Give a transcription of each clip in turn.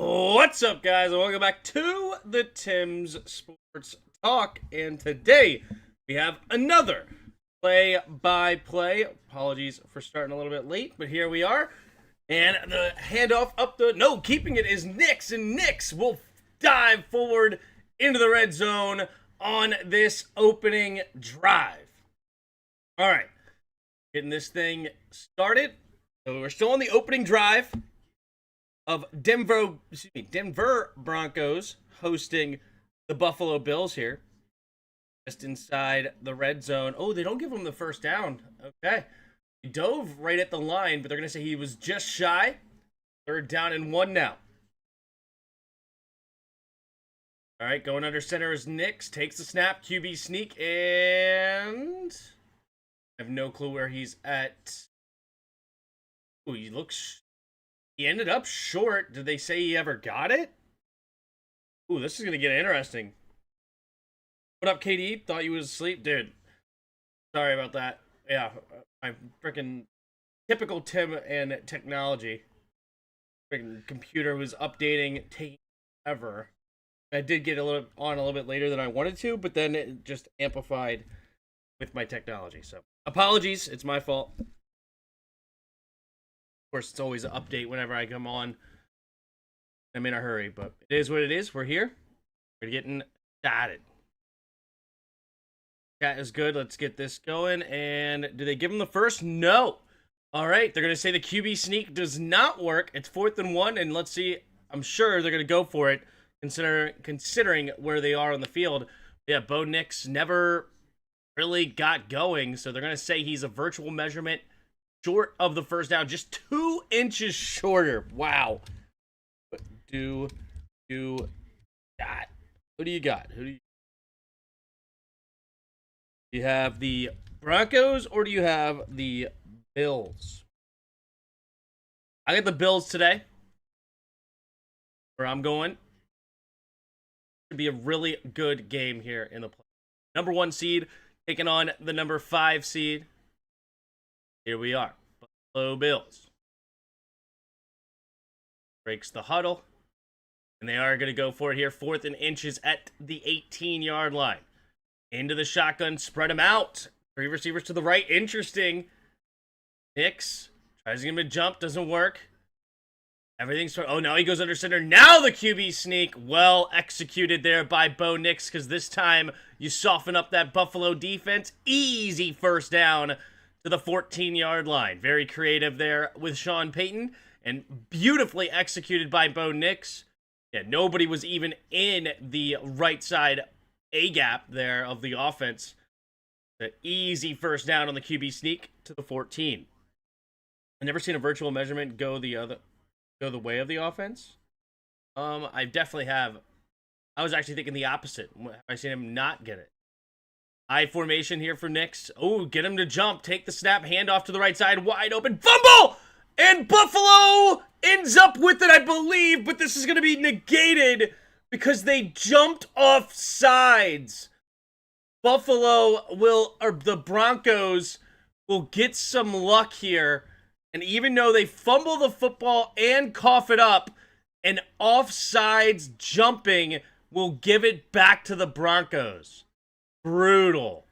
What's up, guys, and welcome back to the Tim's Sports Talk. And today we have another play-by-play. Apologies for starting a little bit late, but here we are. And the handoff keeping it is Knicks, and Knicks will dive forward into the red zone on this opening drive. All right, getting this thing started. So we're still on the opening drive of Denver Broncos hosting the Buffalo Bills here. Just inside the red zone. Oh, they don't give him the first down. Okay. He dove right at the line, but they're going to say he was just shy. 3rd down and 1 now. All right, going under center is Knicks. Takes the snap, QB sneak, and I have no clue where he's at. Ooh, he ended up short. Did they say he ever got it? Ooh, this is going to get interesting. What up, KD? Thought you was asleep? Dude, sorry about that. Yeah, my freaking typical Tim and technology. Freaking computer was updating, taking forever. I did get a little bit later than I wanted to, but then it just amplified with my technology. So, apologies. It's my fault. Of course, it's always an update whenever I come on. I'm in a hurry, but it is what it is. We're here. We're getting started. Chat is good. Let's get this going. And do they give him the first? No. All right. They're going to say the QB sneak does not work. It's 4th and 1, and let's see. I'm sure they're going to go for it, considering where they are on the field. Yeah, Bo Nix never really got going, so they're going to say he's a virtual measurement short of the first down, just 2 inches shorter. Wow. What do you got? Who do you got? Do you have the Broncos or do you have the Bills? I got the Bills today. Where I'm going. Should be a really good game here in the play. Number 1 seed taking on the number 5 seed. Here we are. Buffalo Bills. Breaks the huddle. And they are going to go for it here. 4th and inches at the 18-yard line. Into the shotgun. Spread them out. 3 receivers to the right. Interesting. Nix tries to give him a jump. Doesn't work. Everything's... Oh, now he goes under center. Now the QB sneak. Well executed there by Bo Nix, because this time you soften up that Buffalo defense. Easy first down to the 14-yard line. Very creative there with Sean Payton, and beautifully executed by Bo Nix. Yeah, nobody was even in the right side A-gap there of the offense. The easy first down on the QB sneak to the 14. I've never seen a virtual measurement go the way of the offense. I definitely have. I was actually thinking the opposite. I've seen him not get it. High formation here for Knicks. Oh, get him to jump. Take the snap. Hand off to the right side. Wide open. Fumble! And Buffalo ends up with it, I believe. But this is going to be negated because they jumped off sides. The Broncos will get some luck here. And even though they fumble the football and cough it up, an offsides jumping will give it back to the Broncos. Brutal.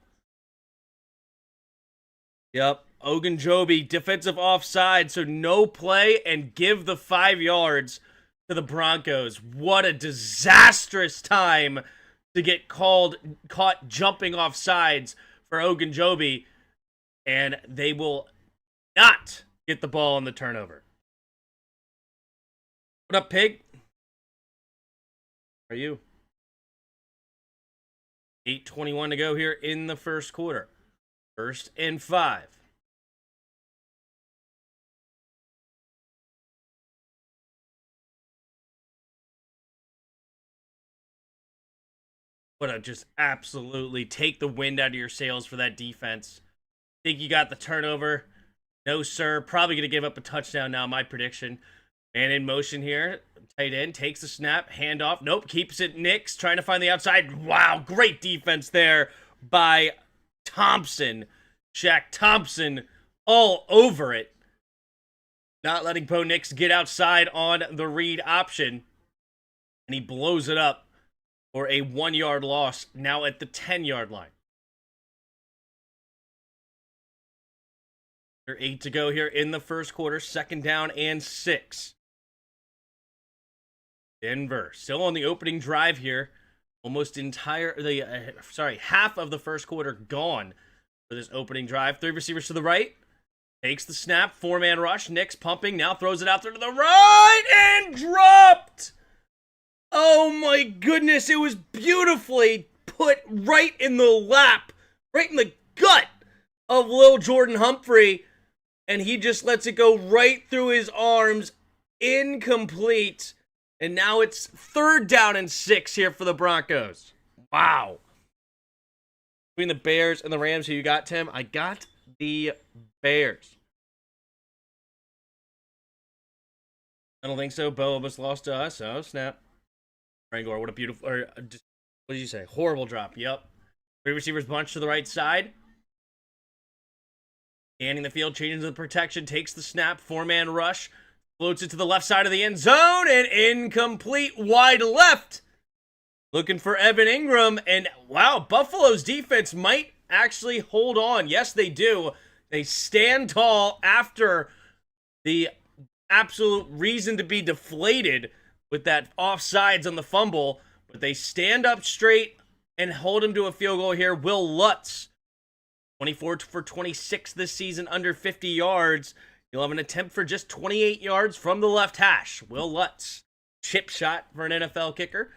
Yep. Ogunjobi, defensive offside, so no play and give the 5 yards to the Broncos. What a disastrous time to get caught jumping off sides for Ogunjobi, and they will not get the ball on the turnover. What up, Pig? How are you? 8:21 to go here in the first quarter. 1st and 5. What a just absolutely take the wind out of your sails for that defense. Think you got the turnover? No, sir. Probably going to give up a touchdown now, my prediction. Man in motion here. Tight end takes the snap. Handoff. Nope. Keeps it. Knicks trying to find the outside. Wow. Great defense there by Thompson. Shaq Thompson all over it. Not letting Bo Nix get outside on the read option. and he blows it up for a 1-yard loss, now at the 10-yard line. There's 8 to go here in the first quarter, 2nd down and 6. Denver still on the opening drive here. Almost half of the first quarter gone for this opening drive. 3 receivers to the right. Takes the snap, 4-man rush. Nick's pumping, now throws it out there to the right and dropped. Oh my goodness, it was beautifully put right in the lap, right in the gut of Lil Jordan Humphrey, and he just lets it go right through his arms, incomplete, and now it's 3rd down and 6 here for the Broncos. Wow. Between the Bears and the Rams, who you got, Tim? I got the Bears. I don't think so. Bo almost lost to us. Oh, snap. Rangor, what a beautiful, what did you say? Horrible drop. Yep. 3 receivers bunch to the right side. Scanning the field, changes the protection, takes the snap, 4-man rush, floats it to the left side of the end zone, and incomplete, wide left. Looking for Evan Ingram, and wow, Buffalo's defense might actually hold on. Yes, they do. They stand tall after the absolute reason to be deflated with that offsides on the fumble, but they stand up straight and hold him to a field goal here. Will Lutz, 24 for 26 this season, under 50 yards. He'll have an attempt for just 28 yards from the left hash. Will Lutz, chip shot for an NFL kicker.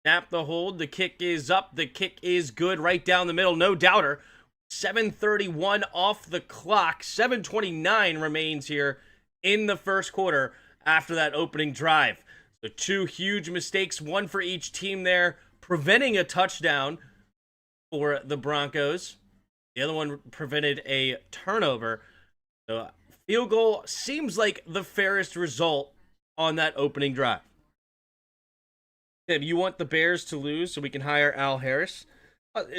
Snap the hold, the kick is up, the kick is good right down the middle, no doubter. 7:31 off the clock, 7:29 remains here in the first quarter after that opening drive. So 2 huge mistakes, one for each team there, preventing a touchdown for the Broncos. The other one prevented a turnover. So field goal seems like the fairest result on that opening drive. Tim, you want the Bears to lose so we can hire Al Harris?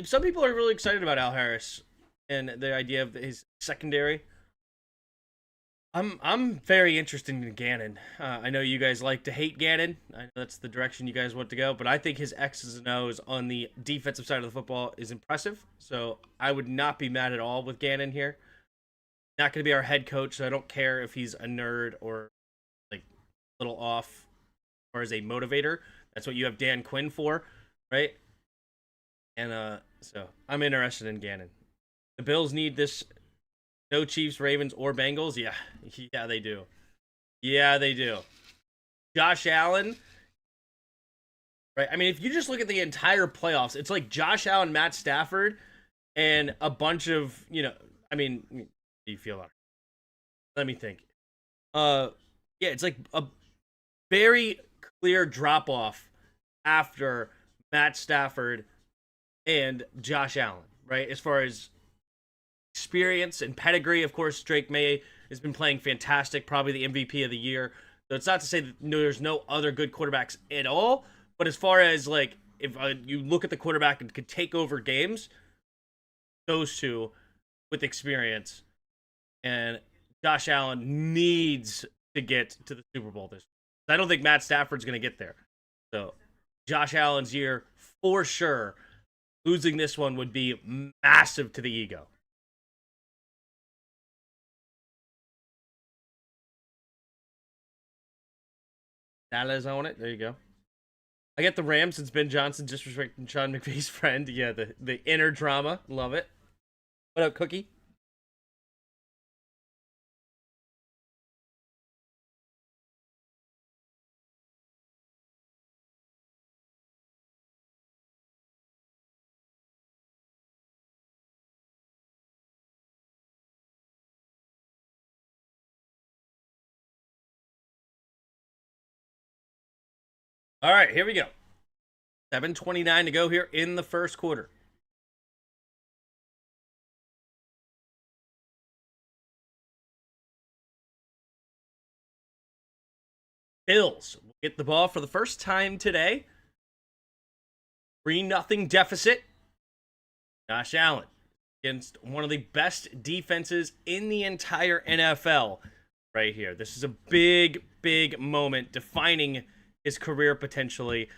Some people are really excited about Al Harris and the idea of his secondary. I'm very interested in Gannon. I know you guys like to hate Gannon. I know that's the direction you guys want to go, but I think his X's and O's on the defensive side of the football is impressive. So I would not be mad at all with Gannon here. Not going to be our head coach, so I don't care if he's a nerd or like a little off or as a motivator. That's what you have Dan Quinn for, right? And so I'm interested in Gannon. The Bills need this. No Chiefs, Ravens, or Bengals? Yeah, they do. Yeah, they do. Josh Allen, right? I mean, if you just look at the entire playoffs, it's like Josh Allen, Matt Stafford, and a bunch of, I mean, how do you feel about it? Let me think. Yeah, it's like a very clear drop-off after Matt Stafford and Josh Allen, right? As far as experience and pedigree, of course, Drake May has been playing fantastic, probably the MVP of the year. So it's not to say that there's no other good quarterbacks at all, but as far as like if you look at the quarterback and could take over games, those two with experience, and Josh Allen needs to get to the Super Bowl this year. I don't think Matt Stafford's going to get there. So Josh Allen's year for sure. Losing this one would be massive to the ego. Dallas on it. There you go. I get the Rams since Ben Johnson disrespecting Sean McVay's friend. Yeah, the inner drama. Love it. What up, Cookie? All right, here we go. 7:29 to go here in the first quarter. Bills will get the ball for the first time today. 3-0 deficit. Josh Allen against one of the best defenses in the entire NFL right here. This is a big, big moment defining his career potentially.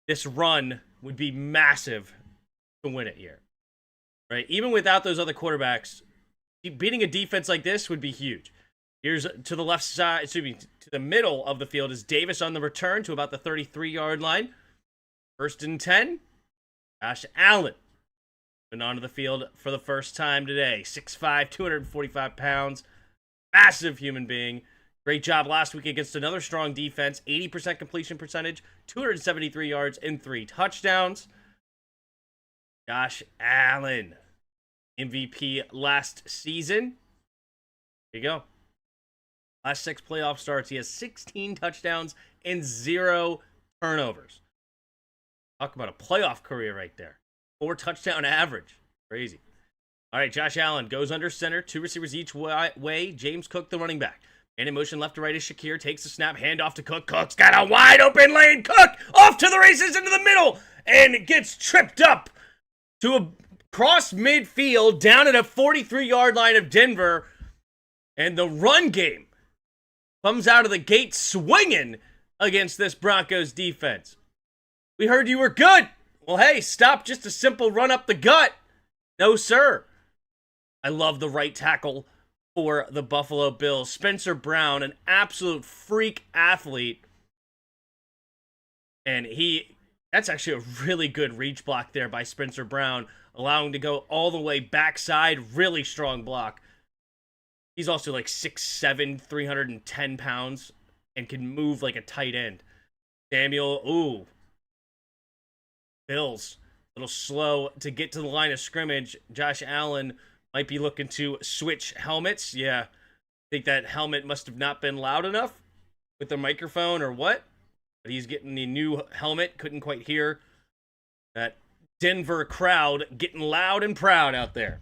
This run would be massive to win it here, right? Even without those other quarterbacks, beating a defense like this would be huge. Here's to the left side, excuse me, to the middle of the field is Davis on the return to about the 33-yard line. 1st and 10. Josh Allen went onto the field for the first time today. 6'5", 245 pounds. Massive human being. Great job last week against another strong defense. 80% completion percentage, 273 yards, and 3 touchdowns. Josh Allen, MVP last season. There you go. Last 6 playoff starts, he has 16 touchdowns and 0 turnovers. Talk about a playoff career right there. 4 touchdown average. Crazy. All right, Josh Allen goes under center. 2 receivers each way. James Cook, the running back. And in motion left to right is Shakir. Takes the snap. Hand off to Cook. Cook's got a wide open lane. Cook off to the races into the middle. And gets tripped up to a cross midfield down at a 43-yard line of Denver. And the run game comes out of the gate swinging against this Broncos defense. We heard you were good. Well, hey, stop just a simple run up the gut. No, sir. I love the right tackle for the Buffalo Bills. Spencer Brown, an absolute freak athlete. And that's actually a really good reach block there by Spencer Brown, allowing to go all the way backside. Really strong block. He's also like 6'7", 310 pounds, and can move like a tight end. Samuel, Bills, a little slow to get to the line of scrimmage. Josh Allen might be looking to switch helmets. Yeah, I think that helmet must have not been loud enough with the microphone or what. But he's getting the new helmet. Couldn't quite hear that Denver crowd getting loud and proud out there.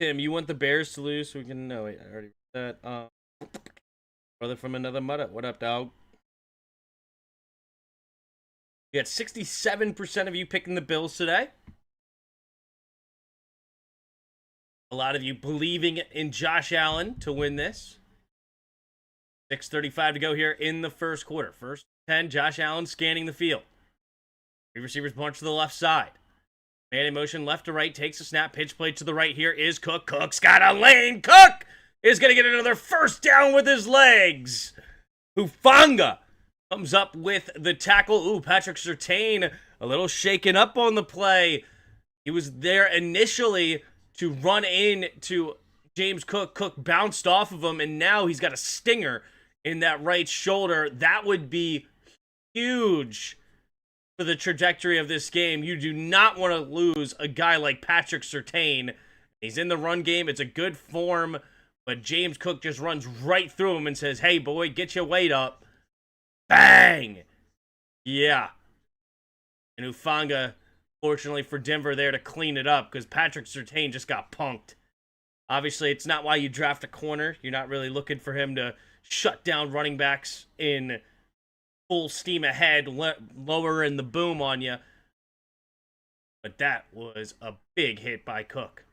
Tim, you want the Bears to lose so we can... No, wait, I already read that. Brother from another mother. What up, dog? You got 67% of you picking the Bills today. A lot of you believing in Josh Allen to win this. 6:35 to go here in the first quarter. First 10, Josh Allen scanning the field. 3 receivers bunch to the left side. Man in motion left to right, takes a snap, pitch play to the right here is Cook. Cook's got a lane. Cook is going to get another first down with his legs. Hufanga comes up with the tackle. Patrick Surtain a little shaken up on the play. He was there initially to run in to James Cook. Cook bounced off of him, and now he's got a stinger in that right shoulder. That would be huge for the trajectory of this game. You do not want to lose a guy like Patrick Surtain. He's in the run game. It's a good form, but James Cook just runs right through him and says, hey, boy, get your weight up. Bang! Yeah. And Hufanga, fortunately for Denver, there to clean it up because Patrick Surtain just got punked. Obviously, it's not why you draft a corner. You're not really looking for him to shut down running backs in full steam ahead, lowering the boom on you. But that was a big hit by Cook.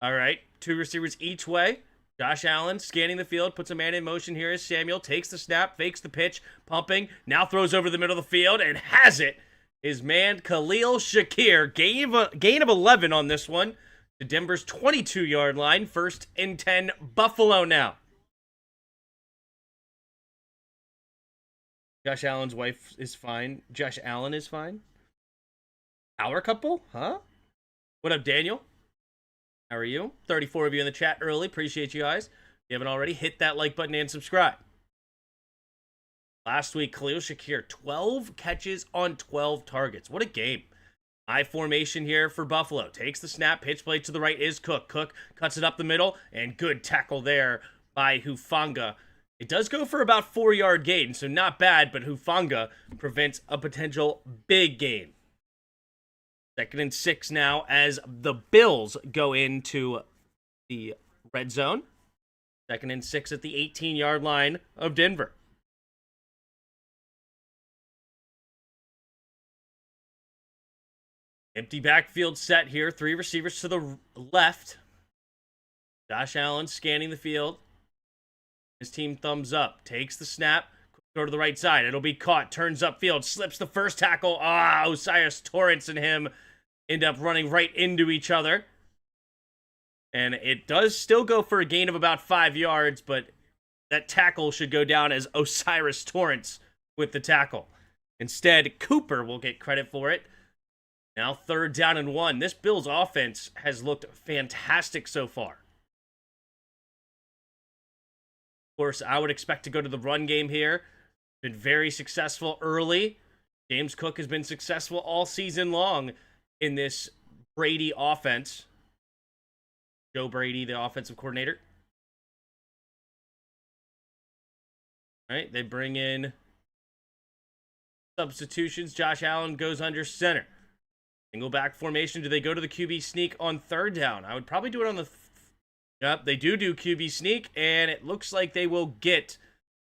All right, 2 receivers each way. Josh Allen scanning the field, puts a man in motion here as Samuel takes the snap, fakes the pitch, pumping, now throws over the middle of the field and has it. His man Khalil Shakir, gain of 11 on this one to Denver's 22-yard line. 1st and 10, Buffalo now. Josh Allen's wife is fine. Josh Allen is fine. Power couple? Huh? What up, Daniel? How are you? 34 of you in the chat early. Appreciate you guys. If you haven't already, hit that like button and subscribe. Last week, Khalil Shakir, 12 catches on 12 targets. What a game. I formation here for Buffalo. Takes the snap. Pitch play to the right is Cook. Cook cuts it up the middle. And good tackle there by Hufanga. It does go for about 4-yard gain, so not bad, but Hufanga prevents a potential big gain. 2nd and 6 now as the Bills go into the red zone. 2nd and 6 at the 18-yard line of Denver. Empty backfield set here. 3 receivers to the left. Josh Allen scanning the field. His team thumbs up. Takes the snap. Go to the right side. It'll be caught. Turns upfield. Slips the first tackle. Osiris Torrance and him end up running right into each other. And it does still go for a gain of about 5 yards, but that tackle should go down as Osiris Torrance with the tackle. Instead, Cooper will get credit for it. Now 3rd down and 1. This Bills offense has looked fantastic so far. Of course, I would expect to go to the run game here. Been very successful early. James Cook has been successful all season long in this Brady offense. Joe Brady, the offensive coordinator. All right, they bring in substitutions. Josh Allen goes under center. Single back formation. Do they go to the QB sneak on 3rd down? I would probably do it on the... Yep, they do QB sneak, and it looks like they will get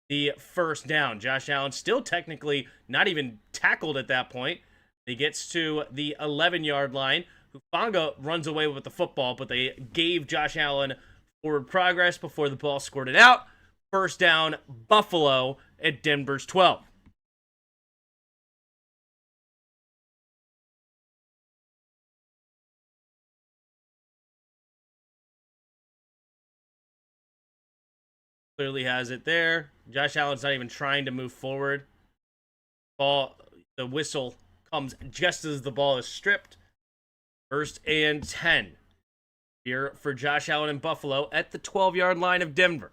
the 1st down. Josh Allen still technically not even tackled at that point. He gets to the 11-yard line. Hufanga runs away with the football, but they gave Josh Allen forward progress before the ball squirted out. 1st down, Buffalo at Denver's 12. Clearly has it there. Josh Allen's not even trying to move forward. The whistle comes just as the ball is stripped. 1st and 10 here for Josh Allen and Buffalo at the 12-yard line of Denver.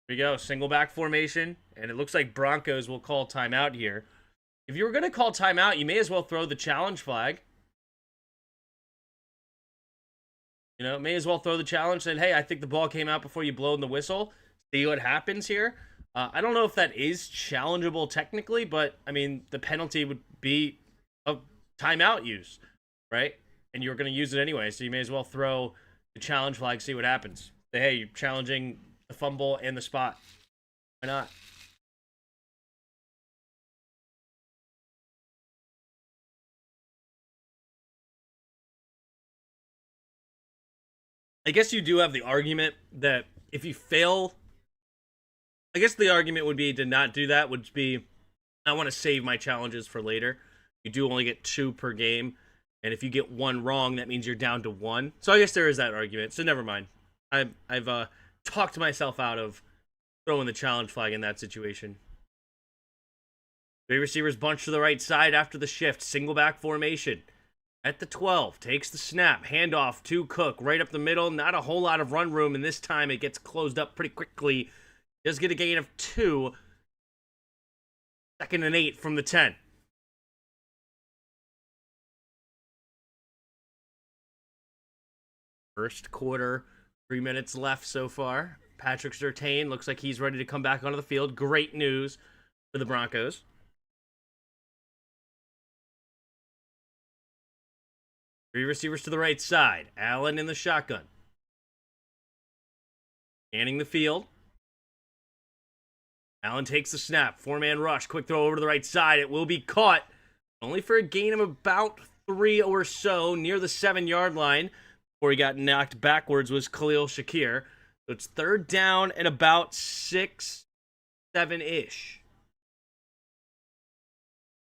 Here we go, single back formation, and it looks like Broncos will call timeout here. If you were going to call timeout, you may as well throw the challenge flag. You know, may as well throw the challenge, saying, hey, I think the ball came out before you blow in the whistle. See what happens here. I don't know if that is challengeable technically, but, I mean, the penalty would be a timeout use, right? And you're going to use it anyway, so you may as well throw the challenge flag, see what happens. Say, hey, you're challenging the fumble and the spot. Why not? I guess you do have the argument that if you fail... I guess the argument would be to not do that would be, I want to save my challenges for later. You do only get 2 per game, and if you get 1 wrong, that means you're down to 1. So I guess there is that argument, so never mind. I've talked myself out of throwing the challenge flag in that situation. 3 receivers bunch to the right side after the shift. Single back formation. At the 12, takes the snap. Handoff to Cook, right up the middle. Not a whole lot of run room, and this time it gets closed up pretty quickly. Does get a gain of 2. 2nd and 8 from the 10. First quarter, 3 minutes left so far. Patrick Surtain looks like he's ready to come back onto the field. Great news for the Broncos. 3 receivers to the right side. Allen in the shotgun. Scanning the field. Allen takes the snap. 4-man rush. Quick throw over to the right side. It will be caught. Only for a gain of about 3 or so near the 7-yard line. Before he got knocked backwards was Khalil Shakir. So it's 3rd down and about 6, 7-ish.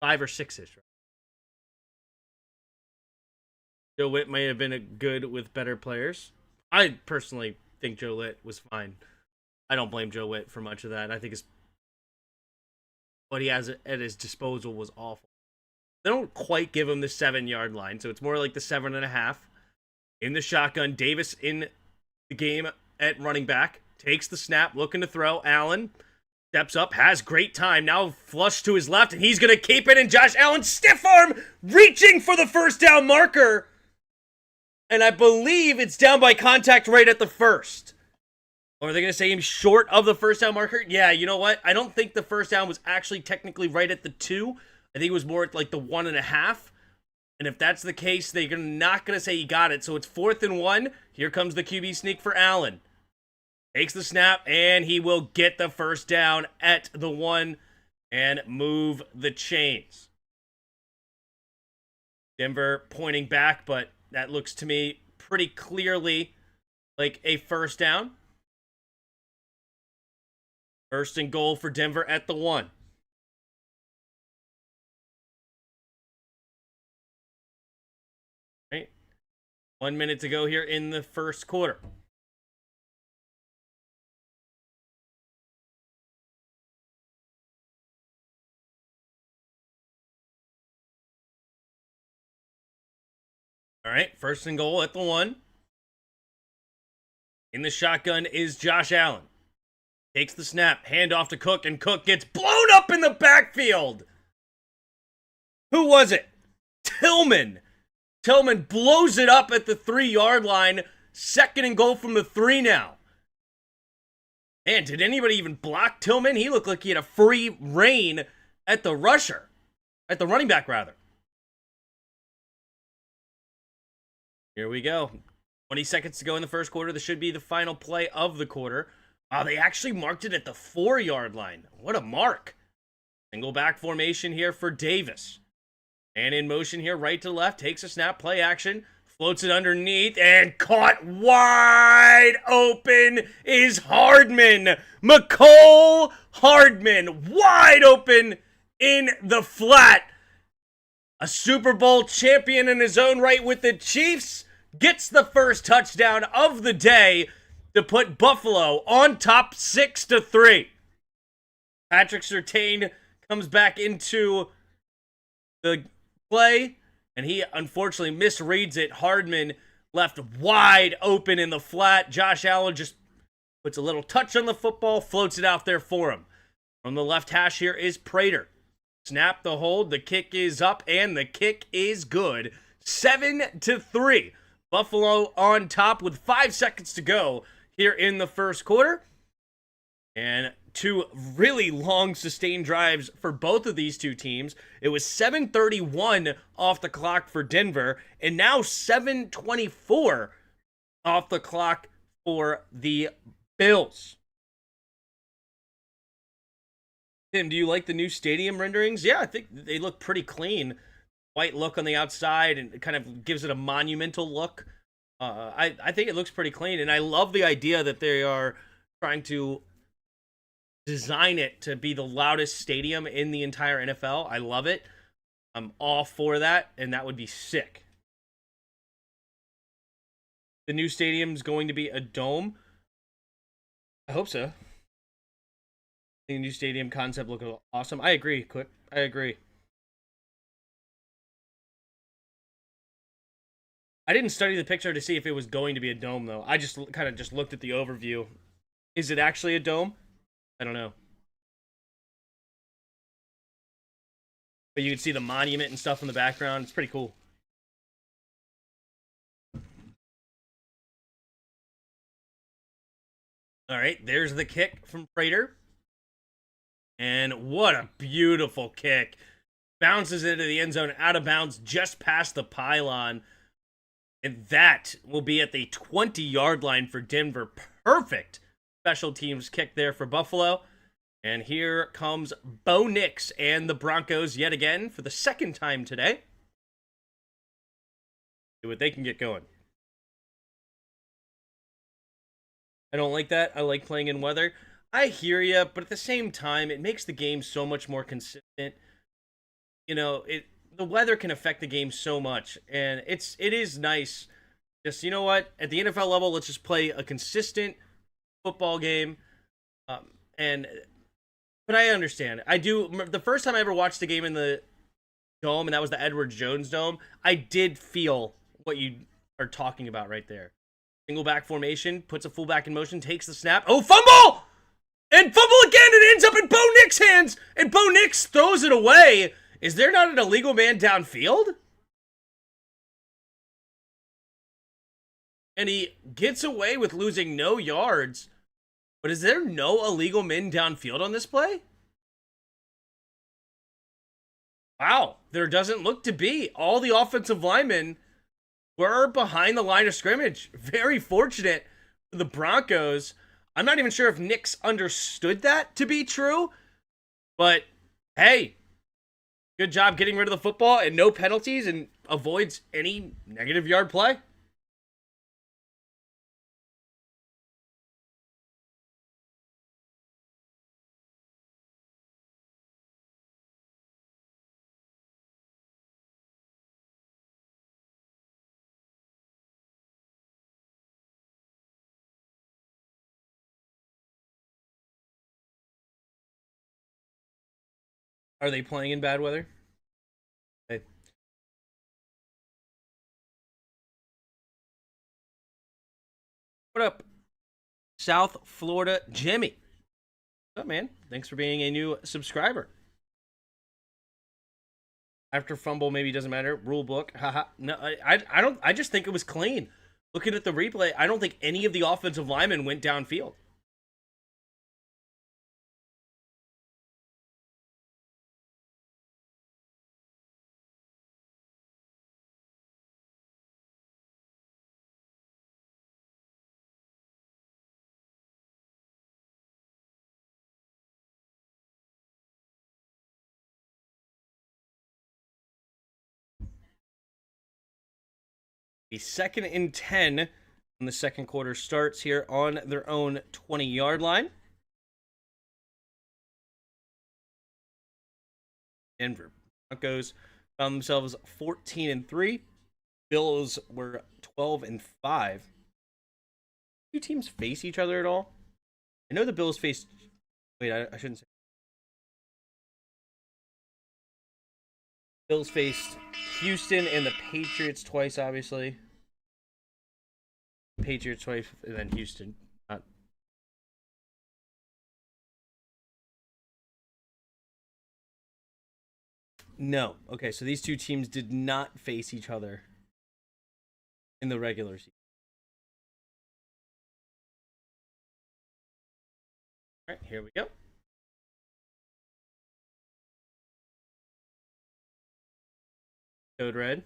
5 or 6-ish. Joe Witt may have been good with better players. I personally think Joe Witt was fine. I don't blame Joe Witt for much of that. I think what he has at his disposal was awful. They don't quite give him the 7-yard line, so it's more like the 7.5. In the shotgun, Davis in the game at running back. Takes the snap, looking to throw. Allen steps up, has great time. Now flush to his left, and he's going to keep it. And Josh Allen, stiff arm, reaching for the 1st down marker. And I believe it's down by contact right at the 1st. Or are they going to say him short of the 1st down marker? Yeah, you know what? I don't think the 1st down was actually technically right at the 2. I think it was more at like the 1.5. And if that's the case, they're not going to say he got it. So it's 4th and 1. Here comes the QB sneak for Allen. Takes the snap, and he will get the 1st down at the 1 and move the chains. Denver pointing back, but that looks to me pretty clearly like a first down. First and goal for Denver at the 1. Right. 1 minute to go here in the first quarter. All right, first and goal at the 1. In the shotgun is Josh Allen. Takes the snap, handoff to Cook, and Cook gets blown up in the backfield. Who was it? Tillman. Tillman blows it up at the 3-yard line. Second and goal from the 3 now. Man, did anybody even block Tillman? He looked like he had a free reign at the rusher. At the running back, rather. Here we go. 20 seconds to go in the first quarter. This should be the final play of the quarter. They actually marked it at the 4-yard line. What a mark. Single back formation here for Davis. And in motion here, right to left. Takes a snap, play action. Floats it underneath, and caught wide open is Hardman. Mecole Hardman, wide open in the flat. A Super Bowl champion in his own right with the Chiefs gets the first touchdown of the day to put Buffalo on top 6-3. Patrick Surtain comes back into the play, and he unfortunately misreads it. Hardman left wide open in the flat. Josh Allen just puts a little touch on the football, floats it out there for him. From the left hash here is Prater. Snap the hold, the kick is up, and the kick is good. 7-3. Buffalo on top with 5 seconds to go here in the first quarter. And 2 really long sustained drives for both of these two teams. It was 7:31 off the clock for Denver, and now 7:24 off the clock for the Bills. Tim, do you like the new stadium renderings? Yeah, I think they look pretty clean. White look on the outside, and it kind of gives it a monumental look. I think it looks pretty clean, and I love the idea that they are trying to design it to be the loudest stadium in the entire NFL. I love it. I'm all for that, and that would be sick. The new stadium's going to be a dome. I hope so. The new stadium concept looks awesome. I agree, Quick. I agree. I didn't study the picture to see if it was going to be a dome, though. I just kind of just looked at the overview. Is it actually a dome? I don't know. But you can see the monument and stuff in the background. It's pretty cool. All right, there's the kick from Prater. And what a beautiful kick. Bounces into the end zone, out of bounds, just past the pylon. And that will be at the 20-yard line for Denver. Perfect special teams kick there for Buffalo. And here comes Bo Nix and the Broncos yet again for the second time today. See what they can get going. I don't like that. I like playing in weather. I hear you, but at the same time, it makes the game so much more consistent. You know, the weather can affect the game so much, and it is nice. Just, you know what? At the NFL level, let's just play a consistent football game. But I understand. I do. The first time I ever watched the game in the dome, and that was the Edward Jones Dome, I did feel what you are talking about right there. Single back formation, puts a fullback in motion, takes the snap. Oh, fumble! And fumble again! It ends up in Bo Nix' hands! And Bo Nix throws it away. Is there not an illegal man downfield? And he gets away with losing no yards. But is there no illegal men downfield on this play? Wow, there doesn't look to be. All the offensive linemen were behind the line of scrimmage. Very fortunate for the Broncos. I'm not even sure if Nix understood that to be true. But, hey, good job getting rid of the football and no penalties and avoids any negative yard play. Are they playing in bad weather? Okay. What up, South Florida Jimmy? What's up, man? Thanks for being a new subscriber. After fumble, maybe doesn't matter. Rule book, haha. No, I don't. I just think it was clean. Looking at the replay, I don't think any of the offensive linemen went downfield. The 2nd and 10 when the second quarter starts here on their own 20-yard line. Denver Broncos found themselves 14-3. Bills were 12-5. Do teams face each other at all? I know the Bills faced. Wait, I shouldn't say. Bills faced Houston and the Patriots twice, obviously. Patriots twice, and then Houston. No. Okay, so these two teams did not face each other in the regular season. All right, here we go. Code red.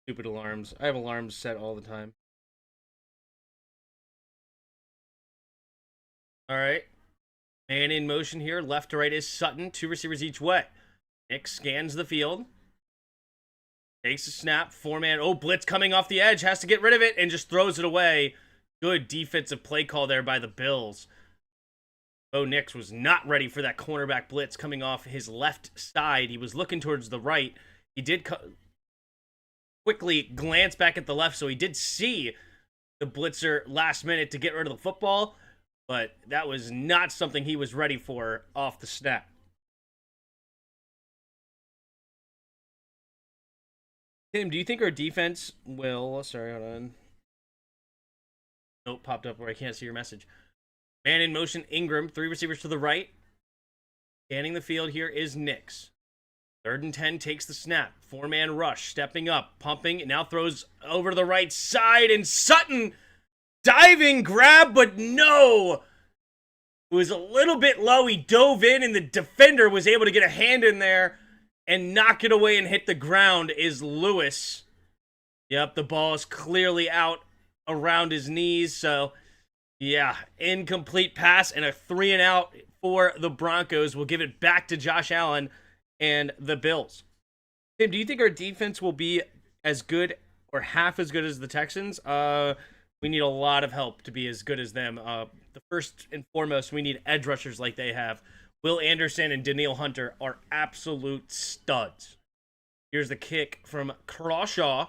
Stupid alarms. I have alarms set all the time. All right. Man in motion here. Left to right is Sutton. 2 receivers each way. Nick scans the field. Takes a snap. 4-man. Oh, blitz coming off the edge. Has to get rid of it and just throws it away. Good defensive play call there by the Bills. Bo Nix was not ready for that cornerback blitz coming off his left side. He was looking towards the right. He did quickly glance back at the left, so he did see the blitzer last minute to get rid of the football, but that was not something he was ready for off the snap. Tim, do you think our defense will... Sorry, hold on. Note popped up where I can't see your message. Man in motion, Ingram. 3 receivers to the right. Scanning the field here is Nix. 3rd and 10 takes the snap. 4-man rush. Stepping up. Pumping. Now throws over to the right side. And Sutton diving grab, but no. It was a little bit low. He dove in, and the defender was able to get a hand in there and knock it away and hit the ground. Is Lewis. Yep, the ball is clearly out around his knees. So, yeah, incomplete pass and a 3-and-out for the Broncos. Will give it back to Josh Allen and the Bills. Tim, do you think our defense will be as good or half as good as the Texans? We need a lot of help to be as good as them. The first and foremost, we need edge rushers like they have. Will Anderson and Danielle Hunter are absolute studs. Here's the kick from Crawshaw.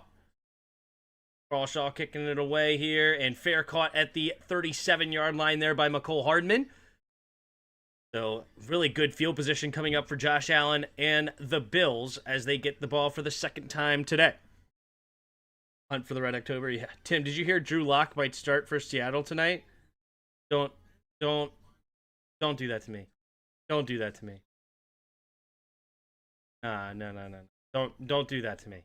Crawshaw kicking it away here, and fair caught at the 37-yard line there by McCole Hardman. So, really good field position coming up for Josh Allen and the Bills as they get the ball for the second time today. Hunt for the Red October. Yeah. Tim, did you hear Drew Lock might start for Seattle tonight? Don't do that to me. Don't do that to me. No. Don't do that to me.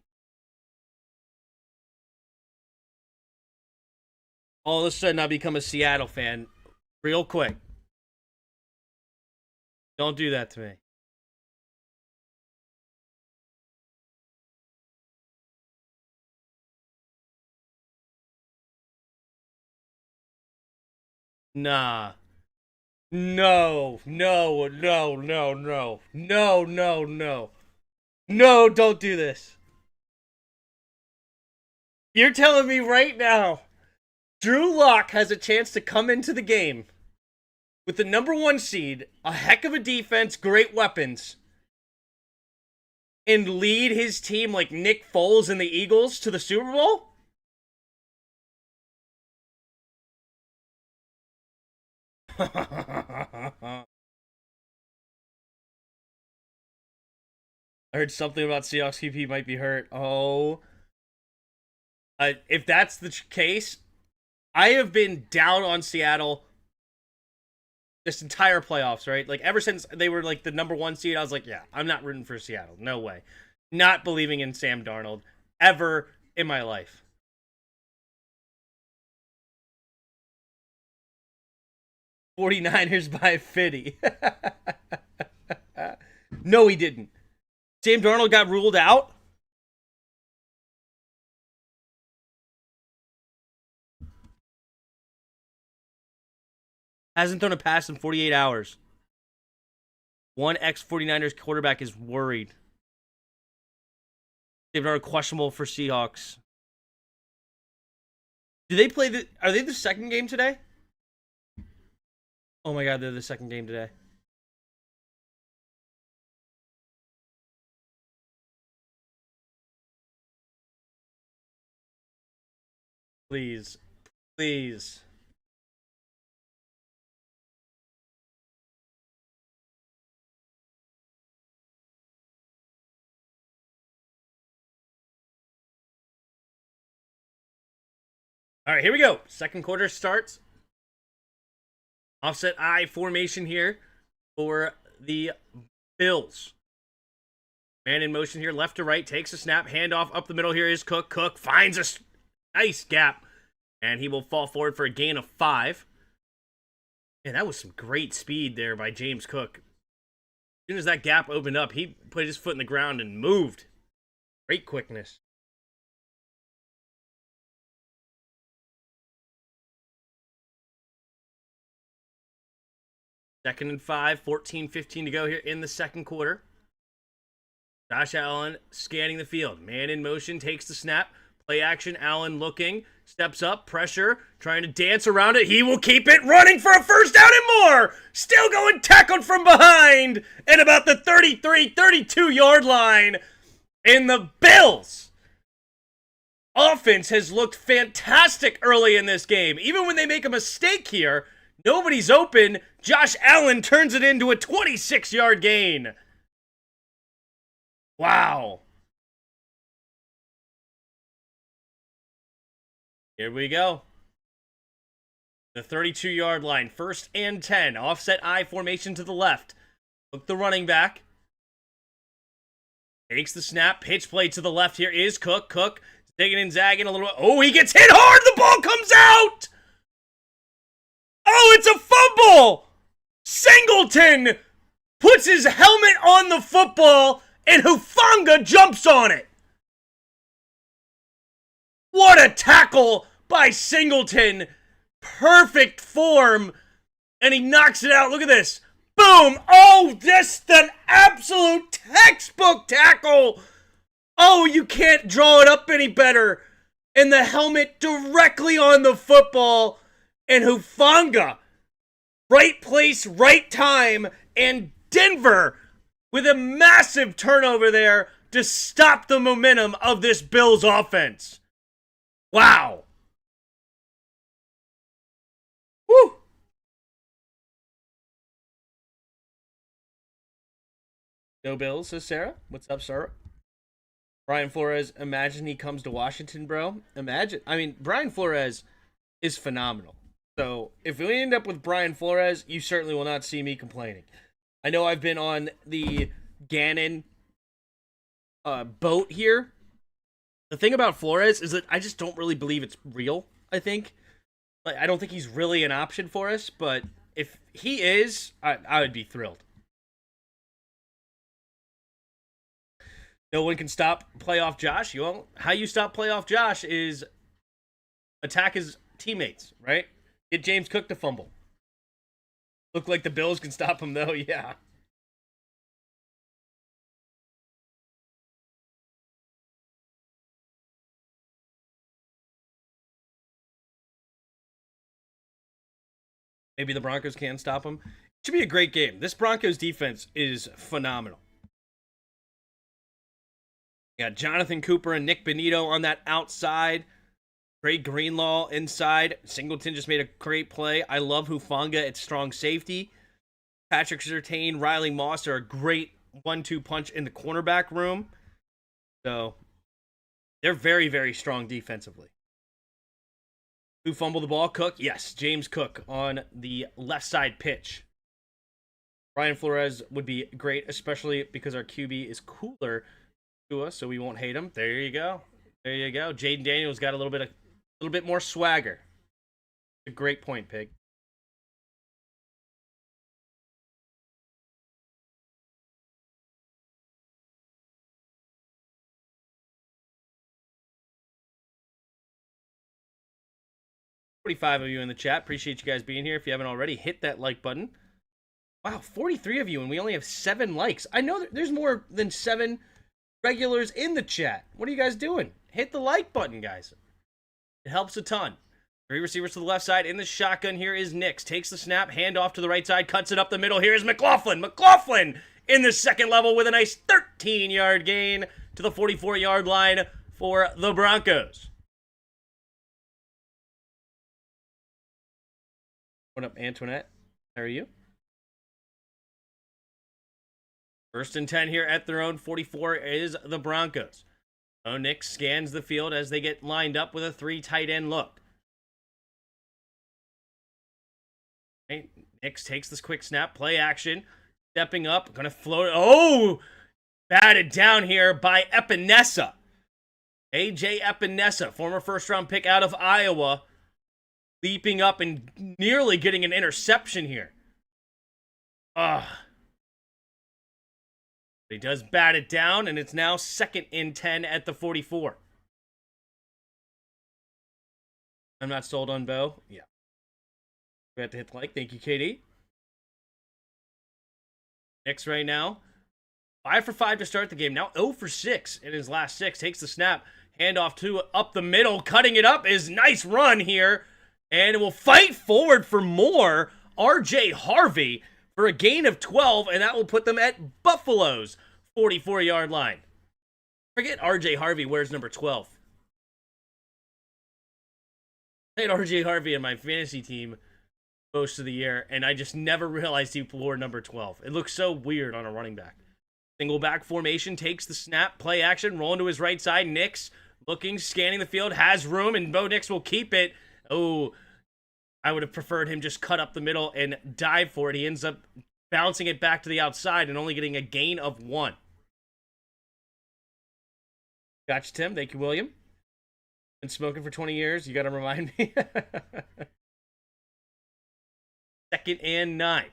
All of a sudden, I become a Seattle fan real quick. Don't do that to me. Nah. No. No, don't do this. You're telling me right now Drew Lock has a chance to come into the game with the number 1 seed, a heck of a defense, great weapons, and lead his team like Nick Foles and the Eagles to the Super Bowl? I heard something about Seahawks QP might be hurt. Oh. If that's the case, I have been down on Seattle this entire playoffs, right? Like, ever since they were, like, the number 1 seed, I was like, yeah, I'm not rooting for Seattle. No way. Not believing in Sam Darnold ever in my life. $49ers by 50. No, he didn't. Sam Darnold got ruled out? Hasn't thrown a pass in 48 hours. One ex-49ers quarterback is worried. They've are questionable for Seahawks. Do they play are they the second game today? Oh my god, they're the second game today. Please. Please. All right, here we go. Second quarter starts. Offset I formation here for the Bills. Man in motion here, left to right, takes a snap, handoff up the middle. Here is Cook. Cook finds a nice gap, and he will fall forward for a gain of 5. Man, that was some great speed there by James Cook. As soon as that gap opened up, he put his foot in the ground and moved. Great quickness. Second and 5, 14-15 to go here in the second quarter. Josh Allen scanning the field. Man in motion, takes the snap. Play action, Allen looking. Steps up, pressure, trying to dance around it. He will keep it running for a first down and more. Still going tackled from behind at about the 33, 32-yard line. And the Bills offense has looked fantastic early in this game. Even when they make a mistake here, nobody's open. Josh Allen turns it into a 26-yard gain. Wow. Here we go. The 32-yard line. First and 10. Offset I formation to the left. Look the running back. Takes the snap. Pitch play to the left. Here is Cook. Cook digging and zagging a little bit. Oh, he gets hit hard. The ball comes out. Oh, it's a fumble! Singleton puts his helmet on the football, and Hufanga jumps on it. What a tackle by Singleton. Perfect form, and he knocks it out. Look at this. Boom! Oh, just an absolute textbook tackle. Oh, you can't draw it up any better. And the helmet directly on the football. And Hufanga, right place, right time, and Denver with a massive turnover there to stop the momentum of this Bills offense. Wow. Woo. Go Bills, says Sarah. What's up, Sarah? Brian Flores, imagine he comes to Washington, bro. Imagine. I mean, Brian Flores is phenomenal. So, if we end up with Brian Flores, you certainly will not see me complaining. I know I've been on the Gannon boat here. The thing about Flores is that I just don't really believe it's real, I think. Like, I don't think he's really an option for us, but if he is, I would be thrilled. No one can stop playoff Josh. How you stop playoff Josh is attack his teammates, right? Get James Cook to fumble. Look like the Bills can stop him, though. Yeah. Maybe the Broncos can stop him. It should be a great game. This Broncos defense is phenomenal. You got Jonathan Cooper and Nick Benito on that outside. Trey Greenlaw inside. Singleton just made a great play. I love Hufanga at strong safety. Patrick Surtain, Riley Moss are a great 1-2 punch in the cornerback room. So they're very, very strong defensively. Who fumbled the ball? Cook? Yes, James Cook on the left side pitch. Brian Flores would be great, especially because our QB is cooler to us, so we won't hate him. There you go. There you go. Jaden Daniels got a little bit more swagger. A great point, Pig. $45 of you in the chat. Appreciate you guys being here. If you haven't already, hit that like button. Wow, 43 of you, and we only have 7 likes. I know there's more than 7 regulars in the chat. What are you guys doing? Hit the like button, guys. It helps a ton. 3 receivers to the left side. In the shotgun here is Nix. Takes the snap, hand off to the right side, cuts it up the middle. Here is McLaughlin. McLaughlin in the second level with a nice 13-yard gain to the 44-yard line for the Broncos. What up, Antoinette? How are you? 1st and 10 here at their own 44 is the Broncos. Nix scans the field as they get lined up with a 3 tight end look. Okay, Nix takes this quick snap, play action, stepping up, gonna float. Oh, batted down here by Epinesa. AJ Epinesa, former first-round pick out of Iowa, leaping up and nearly getting an interception here. He does bat it down, and it's now 2nd and 10 at the 44. I'm not sold on Bo. Yeah. We have to hit the like. Thank you, KD. Nix right now. 5 for 5 to start the game. Now 0 for 6 in his last 6. Takes the snap. Handoff to up the middle. Cutting it up is nice run here. And it will fight forward for more. RJ Harvey for a gain of 12, and that will put them at Buffalo's 44-yard line. Forget RJ Harvey wears number 12. I had RJ Harvey in my fantasy team most of the year, and I just never realized he wore number 12. It looks so weird on a running back. Single back formation, takes the snap, play action, rolling to his right side. Nix looking, scanning the field, has room, and Bo Nix will keep it. Oh, I would have preferred him just cut up the middle and dive for it. He ends up bouncing it back to the outside and only getting a gain of 1. Gotcha, Tim. Thank you, William. Been smoking for 20 years. You got to remind me. 2nd and 9. Here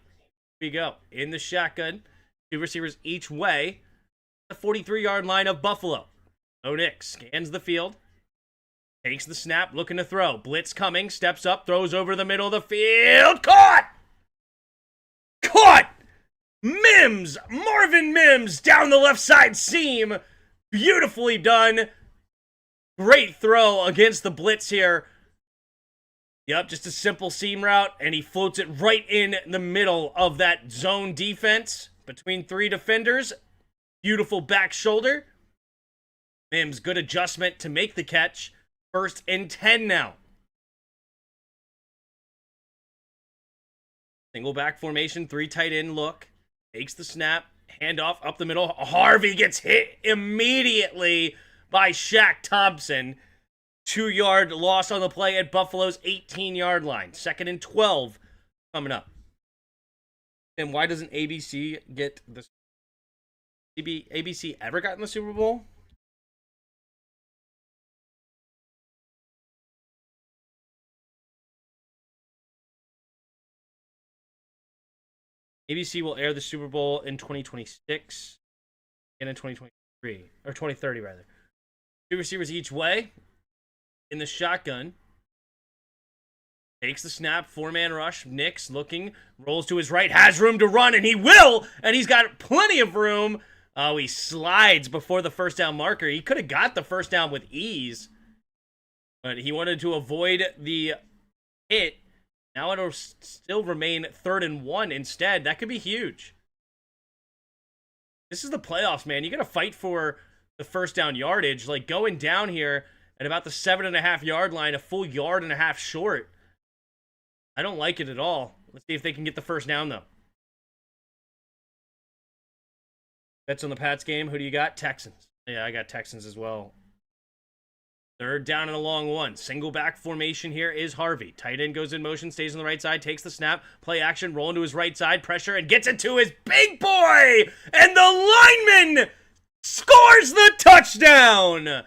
we go. In the shotgun. 2 receivers each way. The 43-yard line of Buffalo. Bo Nix scans the field. Takes the snap, looking to throw. Blitz coming, steps up, throws over the middle of the field. Caught! Caught! Mims! Marvin Mims down the left side seam. Beautifully done. Great throw against the blitz here. Yep, just a simple seam route, and he floats it right in the middle of that zone defense between 3 defenders. Beautiful back shoulder. Mims, good adjustment to make the catch. 1st and 10 now. Single back formation, 3 tight end look. Takes the snap, handoff up the middle. Harvey gets hit immediately by Shaq Thompson. 2-yard loss on the play at Buffalo's 18-yard line. 2nd and 12 coming up. And why doesn't ABC get the... ABC ever gotten the Super Bowl? ABC will air the Super Bowl in 2026 and in 2023, or 2030 rather. 2 receivers each way. In the shotgun. Takes the snap, 4-man rush. Nix looking, rolls to his right, has room to run, and he will! And he's got plenty of room. Oh, he slides before the first down marker. He could have got the first down with ease, but he wanted to avoid the hit. Now it'll still remain 3rd and 1 instead. That could be huge. This is the playoffs, man. You got to fight for the first down yardage. Like, going down here at about the 7.5-yard line, a full 1.5 yards short. I don't like it at all. Let's see if they can get the first down, though. Bets on the Pats game. Who do you got? Texans. Yeah, I got Texans as well. Third down and a long one. Single back formation here is Harvey. Tight end goes in motion, stays on the right side, takes the snap, play action, roll into his right side, pressure, and gets it to his big boy! And the lineman scores the touchdown!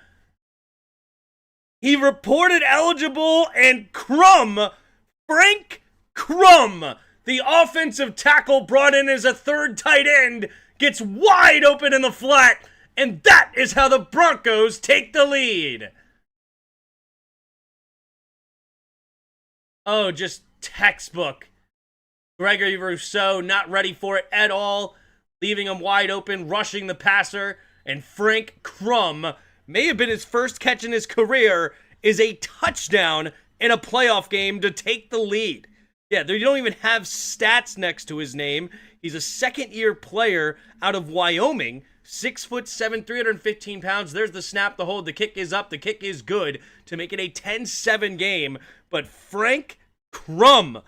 He reported eligible, and Frank Crum, the offensive tackle brought in as a third tight end, gets wide open in the flat, and that is how the Broncos take the lead. Oh, just textbook. Gregory Rousseau not ready for it at all, leaving him wide open, rushing the passer, and Frank Crum, may have been his first catch in his career, is a touchdown in a playoff game to take the lead. Yeah, they don't even have stats next to his name. He's a second-year player out of Wyoming, 6'7", 315 pounds. There's the snap, the hold, the kick is up, the kick is good to make it a 10-7 game. But Frank Crum,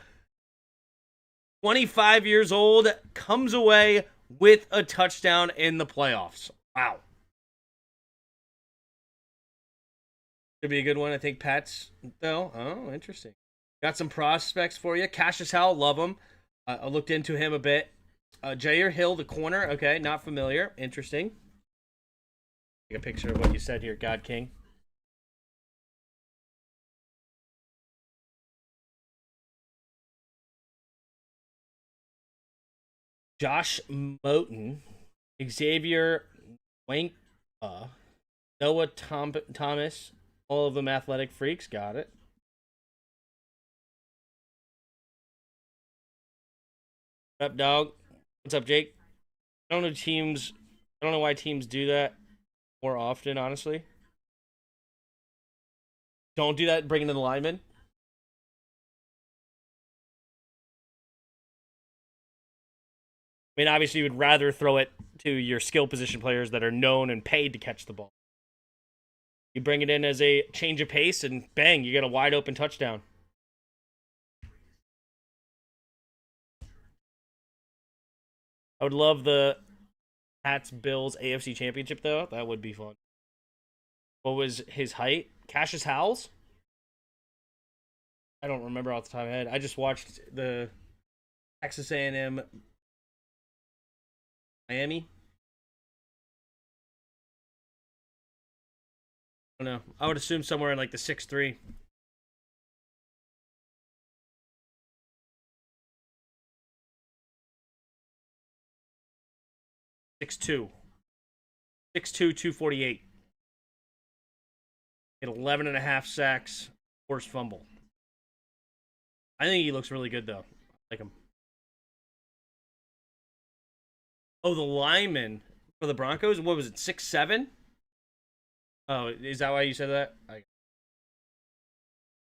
25 years old, comes away with a touchdown in the playoffs. Wow. Could be a good one. I think Pats, though. Oh, interesting. Got some prospects for you. Cassius Howell, love him. I looked into him a bit. Jair Hill, the corner. Okay, not familiar. Interesting. Take a picture of what you said here, God King. Josh Moten, Xavier Wank, Noah Thomas, all of them athletic freaks. Got it. What up, dog? What's up, Jake? I don't know why teams do that more often, honestly. Don't do that, bring in the lineman. I mean, obviously, you would rather throw it to your skill position players that are known and paid to catch the ball. You bring it in as a change of pace, and bang, you get a wide open touchdown. I would love the Pats Bills AFC Championship, though. That would be fun. What was his height? Cassius Howells? I don't remember off the top of my head. I just watched the Texas A&M Miami. I don't know. I would assume somewhere in like the 6'3". Six two, 248. Get 11 and a half sacks, forced fumble. I think he looks really good, though. I like him. Oh, the lineman for the Broncos? What was it, 6'7"? Oh, is that why you said that?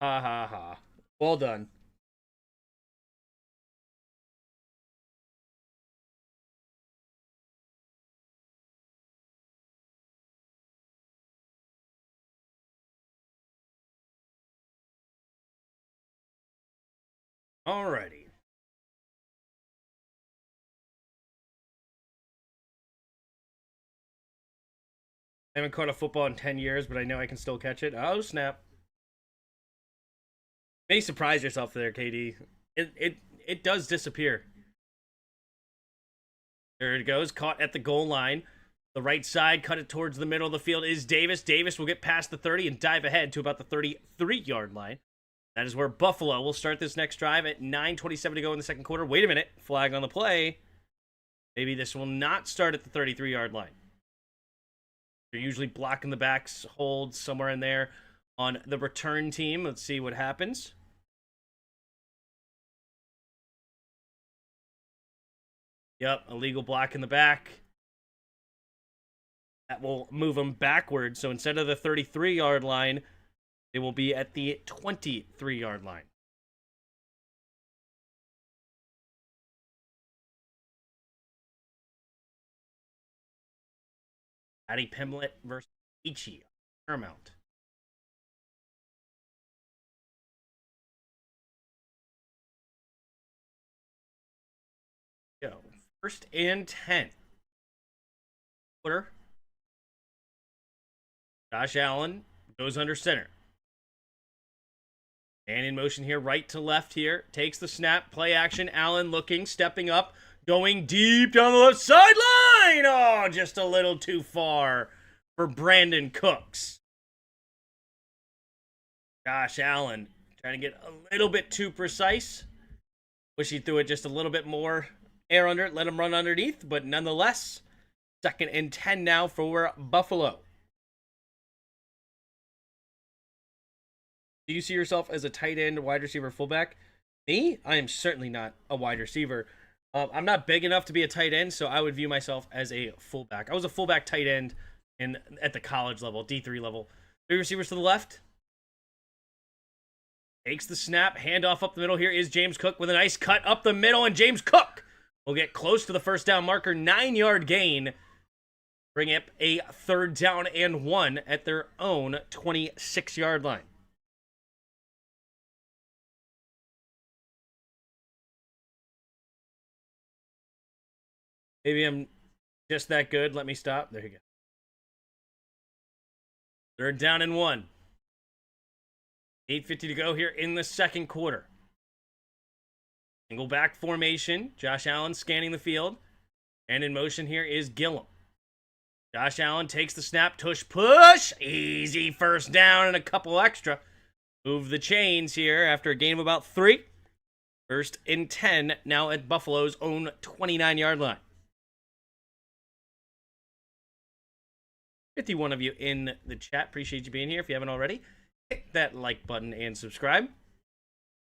Ha ha ha. Well done. Alrighty. I haven't caught a football in 10 years, but I know I can still catch it. Oh, snap. May surprise yourself there, KD. It does disappear. There it goes. Caught at the goal line. The right side, cut it towards the middle of the field is Davis. Davis will get past the 30 and dive ahead to about the 33-yard line. That is where Buffalo will start this next drive at 9:27 to go in the second quarter. Wait a minute. Flag on the play. Maybe this will not start at the 33-yard line. They're usually blocking the backs, hold somewhere in there on the return team. Let's see what happens. Yep, illegal block in the back. That will move them backwards. So instead of the 33-yard line, they will be at the 23-yard line. Patty Pimlet versus Ichi. Paramount. Go. 1st and 10. quarter. Josh Allen goes under center. And in motion here, right to left here. Takes the snap, play action. Allen looking, stepping up, going deep down the left sideline. Oh, just a little too far for Brandon Cooks. Josh Allen trying to get a little bit too precise. Wish he threw it just a little bit more air under it, let him run underneath, but nonetheless, 2nd and 10 now for Buffalo. Do you see yourself as a tight end, wide receiver, fullback? Me? I am certainly not a wide receiver. I'm not big enough to be a tight end, so I would view myself as a fullback. I was a fullback tight end at the college level, D3 level. 3 receivers to the left. Takes the snap, handoff up the middle. Here is James Cook with a nice cut up the middle, and James Cook will get close to the first down marker. 9-yard gain. Bring up a 3rd down and 1 at their own 26-yard line. Maybe I'm just that good. Let me stop. There you go. 3rd down and 1. 8:50 to go here in the 2nd quarter. Single back formation. Josh Allen scanning the field. And in motion here is Gillum. Josh Allen takes the snap. Tush push. Easy 1st down and a couple extra. Move the chains here after a gain of about 3. 1st and 10 now at Buffalo's own 29-yard line. 51 of you in the chat. Appreciate you being here. If you haven't already, hit that like button and subscribe.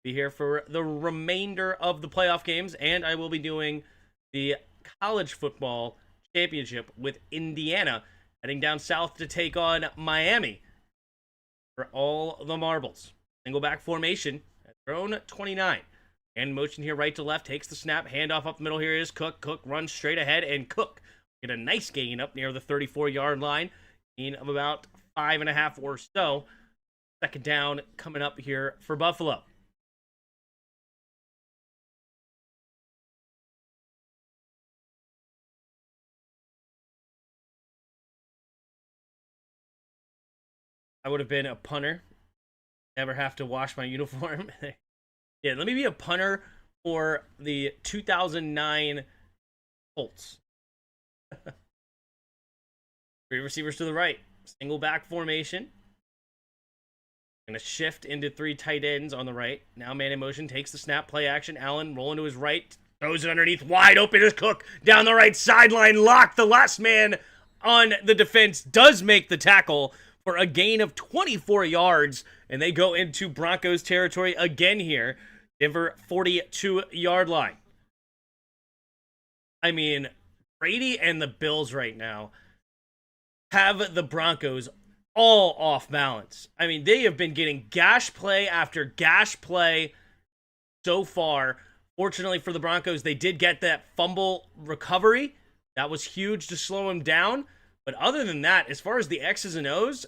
Be here for the remainder of the playoff games, and I will be doing the college football championship with Indiana, heading down south to take on Miami for all the marbles. Single back formation at their own 29. And motion here right to left, takes the snap, handoff up the middle. Here is Cook. Cook runs straight ahead, and Cook get a nice gain up near the 34-yard line. Gain of about 5.5 or so. 2nd down coming up here for Buffalo. I would have been a punter. Never have to wash my uniform. Yeah, let me be a punter for the 2009 Colts. 3 receivers to the right. Single back formation. Going to shift into 3 tight ends on the right. Now man in motion, takes the snap, play action. Allen rolling to his right. Throws it underneath. Wide open is Cook. Down the right sideline. Locked. The last man on the defense does make the tackle for a gain of 24 yards. And they go into Broncos territory again here. Denver 42-yard line. I mean, Brady and the Bills right now have the Broncos all off balance. I mean, they have been getting gash play after gash play so far. Fortunately for the Broncos, they did get that fumble recovery. That was huge to slow them down. But other than that, as far as the X's and O's,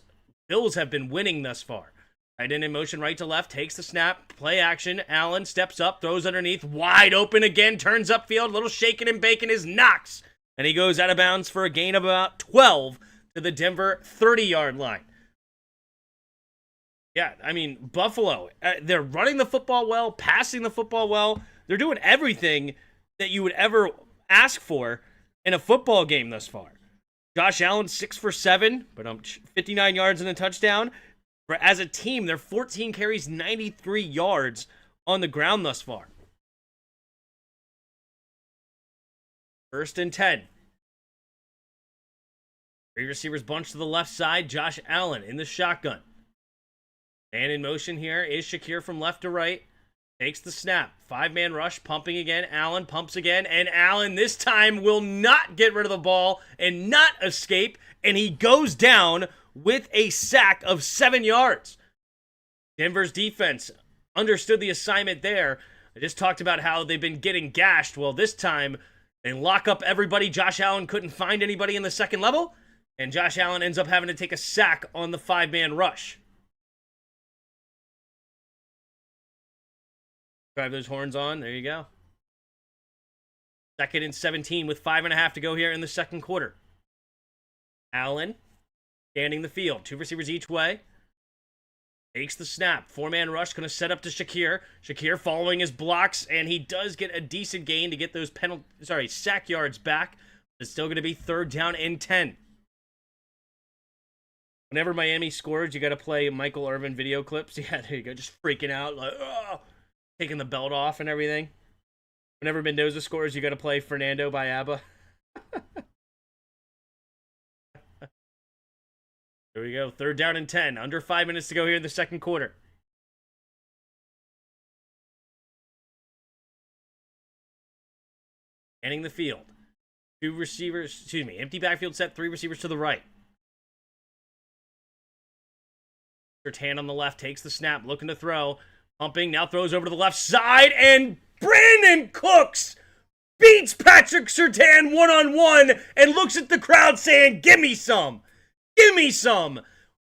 Bills have been winning thus far. Right in motion, right to left, takes the snap, play action. Allen steps up, throws underneath, wide open again, turns upfield, little shaking and baking is Knox. And he goes out of bounds for a gain of about 12 to the Denver 30-yard line. Yeah, I mean, Buffalo, they're running the football well, passing the football well. They're doing everything that you would ever ask for in a football game thus far. Josh Allen, 6 for 7, but 59 yards and a touchdown. As a team, they're 14 carries, 93 yards on the ground thus far. 1st and 10. 3 receivers bunch to the left side. Josh Allen in the shotgun. Man in motion here is Shakir from left to right. Takes the snap. 5-man rush, pumping again. Allen pumps again. And Allen this time will not get rid of the ball and not escape. And he goes down with a sack of 7 yards. Denver's defense understood the assignment there. I just talked about how they've been getting gashed. Well, this time they lock up everybody. Josh Allen couldn't find anybody in the second level. And Josh Allen ends up having to take a sack on the 5-man rush. Drive those horns on. There you go. 2nd and 17 with 5.5 to go here in the second quarter. Allen scanning the field. 2 receivers each way. Takes the snap. 4-man rush. Going to set up to Shakir. Shakir following his blocks. And he does get a decent gain to get those sack yards back. It's still going to be 3rd down and 10. Whenever Miami scores, you got to play Michael Irvin video clips. Yeah, there you go. Just freaking out. Like, oh, taking the belt off and everything. Whenever Mendoza scores, you got to play Fernando by ABBA. There we go. 3rd down and 10. Under 5 minutes to go here in the second quarter. Ending the field. 2 receivers, empty backfield set, 3 receivers to the right. Surtain on the left takes the snap, looking to throw. Pumping, now throws over to the left side, and Brandon Cooks beats Patrick Surtain one-on-one and looks at the crowd saying, "Give me some. Give me some."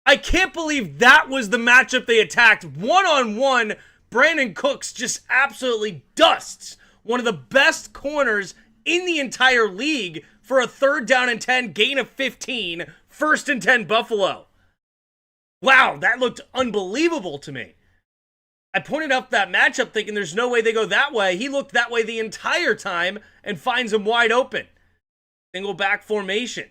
I can't believe that was the matchup they attacked. One-on-one, Brandon Cooks just absolutely dusts one of the best corners in the entire league for a 3rd down and 10, gain of 15, 1st and 10 Buffalo. Wow, that looked unbelievable to me. I pointed out that matchup thinking there's no way they go that way. He looked that way the entire time and finds him wide open. Single back formation.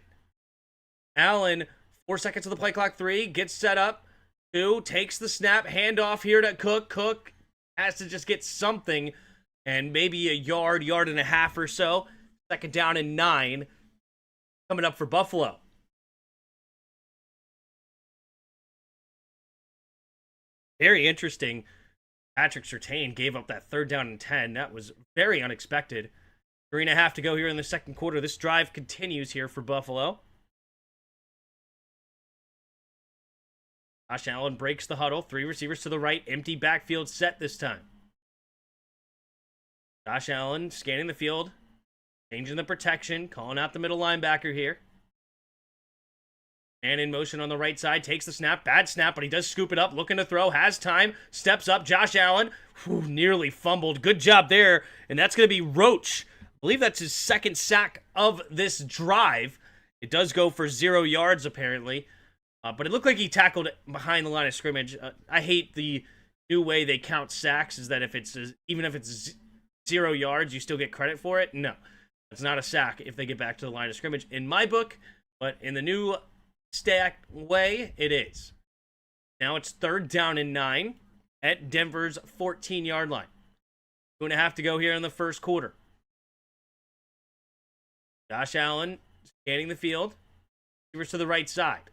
Allen, 4 seconds of the play clock, 3, gets set up. 2, takes the snap, handoff here to Cook. Cook has to just get something, and maybe a yard and a half or so. 2nd down and 9 coming up for Buffalo. Very interesting. Patrick Surtain gave up that 3rd down and 10. That was very unexpected. 3.5 to go here in the second quarter. This drive continues here for Buffalo. Josh Allen breaks the huddle. 3 receivers to the right. Empty backfield set this time. Josh Allen scanning the field. Changing the protection. Calling out the middle linebacker here. And in motion on the right side, takes the snap. Bad snap, but he does scoop it up. Looking to throw, has time. Steps up, Josh Allen. Nearly fumbled. Good job there. And that's going to be Roach. I believe that's his 2nd sack of this drive. It does go for 0 yards, apparently. But it looked like he tackled it behind the line of scrimmage. I hate the new way they count sacks, is that even if it's 0 yards, you still get credit for it. No, it's not a sack if they get back to the line of scrimmage in my book. But in the new stacked way, it is. Now it's 3rd down and 9 at Denver's 14-yard line. 2.5 to go here in the first quarter. Josh Allen scanning the field. Receivers to the right side.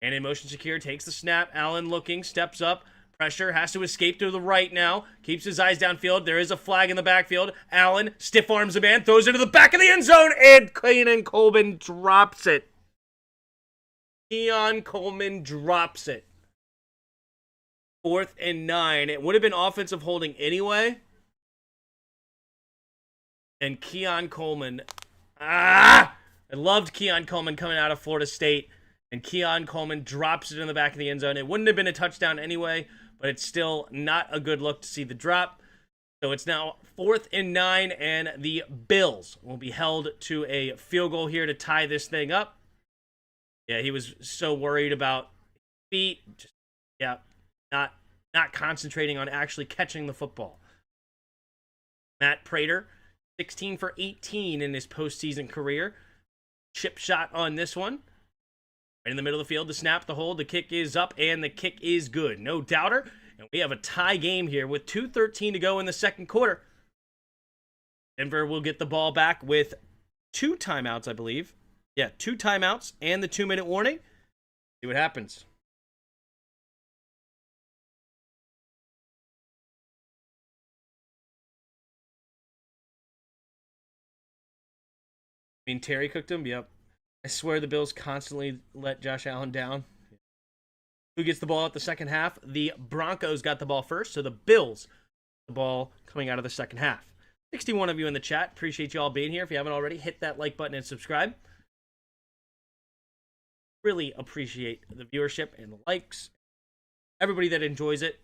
And in motion, Shakir takes the snap. Allen looking, steps up. Pressure, has to escape to the right now. Keeps his eyes downfield. There is a flag in the backfield. Allen stiff arms a man, throws it to the back of the end zone, and Keon Coleman drops it. Keon Coleman drops it. 4th and 9. It would have been offensive holding anyway. And Keon Coleman. I loved Keon Coleman coming out of Florida State. And Keon Coleman drops it in the back of the end zone. It wouldn't have been a touchdown anyway, but it's still not a good look to see the drop. So it's now 4th and 9, and the Bills will be held to a field goal here to tie this thing up. Yeah, he was so worried about feet. Just, not concentrating on actually catching the football. Matt Prater, 16 for 18 in his postseason career. Chip shot on this one. Right in the middle of the field, the snap, the hold, the kick is up, and the kick is good. No doubter. And we have a tie game here with 2:13 to go in the second quarter. Denver will get the ball back with 2 timeouts, I believe. Yeah, 2 timeouts and the 2-minute warning. See what happens. Terry cooked him? Yep. I swear the Bills constantly let Josh Allen down. Who gets the ball at the second half? The Broncos got the ball first, so the Bills the ball coming out of the second half. 61 of you in the chat. Appreciate you all being here. If you haven't already, hit that like button and subscribe. Really appreciate the viewership and the likes. Everybody that enjoys it.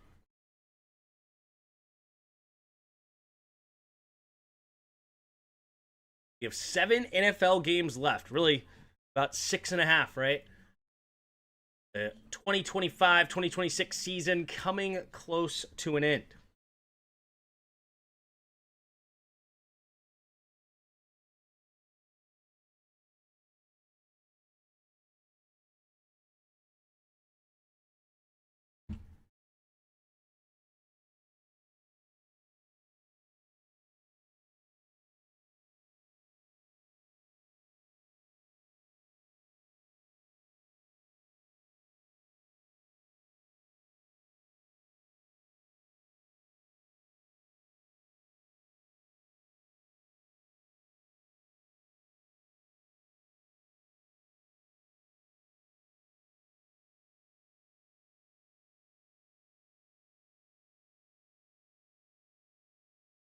We have 7 NFL games left. Really, About 6.5, right? The 2025-2026 season coming close to an end.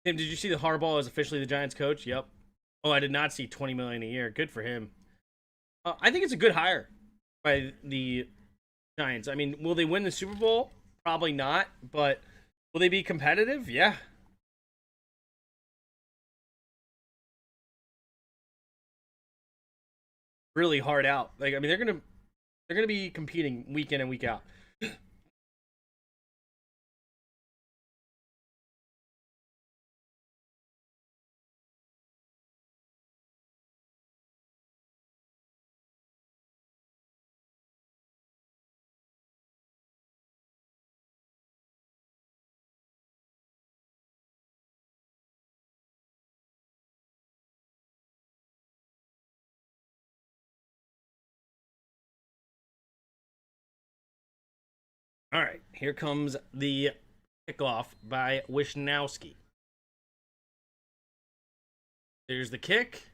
Tim, did you see the Harbaugh is officially the Giants coach? Yep. Oh, I did not see 20 million a year. Good for him. I think it's a good hire by the Giants. I mean, will they win the Super Bowl? Probably not, but will they be competitive? Yeah. Really hard out. Like, I mean, they're gonna be competing week in and week out. All right, here comes the kickoff by Wisnowski. There's the kick.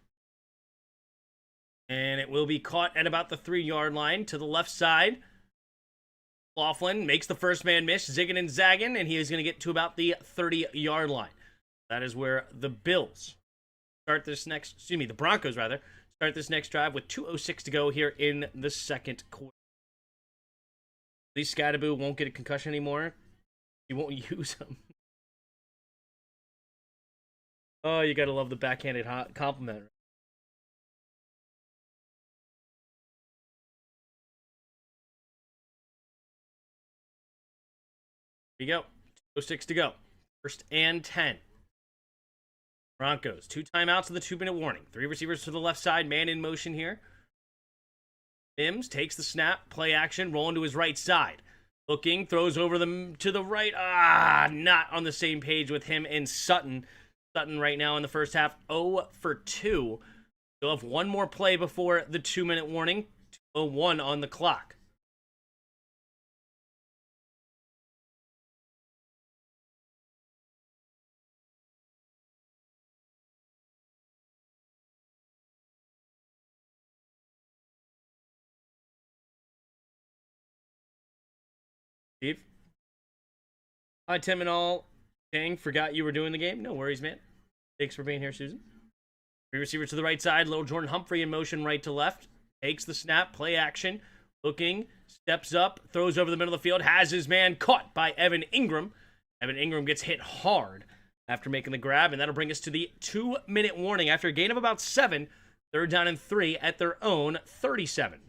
And it will be caught at about the 3-yard line to the left side. Laughlin makes the first man miss, zigging and zagging, and he is going to get to about the 30-yard line. That is where the Bills the Broncos start this next drive with 2:06 to go here in the second quarter. At least Scadaboo won't get a concussion anymore. He won't use him. Oh, you got to love the backhanded compliment. Here you go. 2:06 to go. First and 10. Broncos. 2 timeouts and the 2-minute warning. 3 receivers to the left side. Man in motion here. Mims takes the snap. Play action. Rolling to his right side. Looking. Throws over them to the right. Not on the same page with him and Sutton. Sutton right now in the first half. 0 for 2. You'll have one more play before the 2-minute warning. 2:01 on the clock. Steve? Hi, Tim and all. Dang, forgot you were doing the game. No worries, man. Thanks for being here, Susan. 3 receivers to the right side. Little Jordan Humphrey in motion right to left. Takes the snap. Play action. Looking. Steps up. Throws over the middle of the field. Has his man caught by Evan Ingram. Evan Ingram gets hit hard after making the grab, and that'll bring us to the 2-minute warning after a gain of about 7. 3rd down and 3 at their own 37.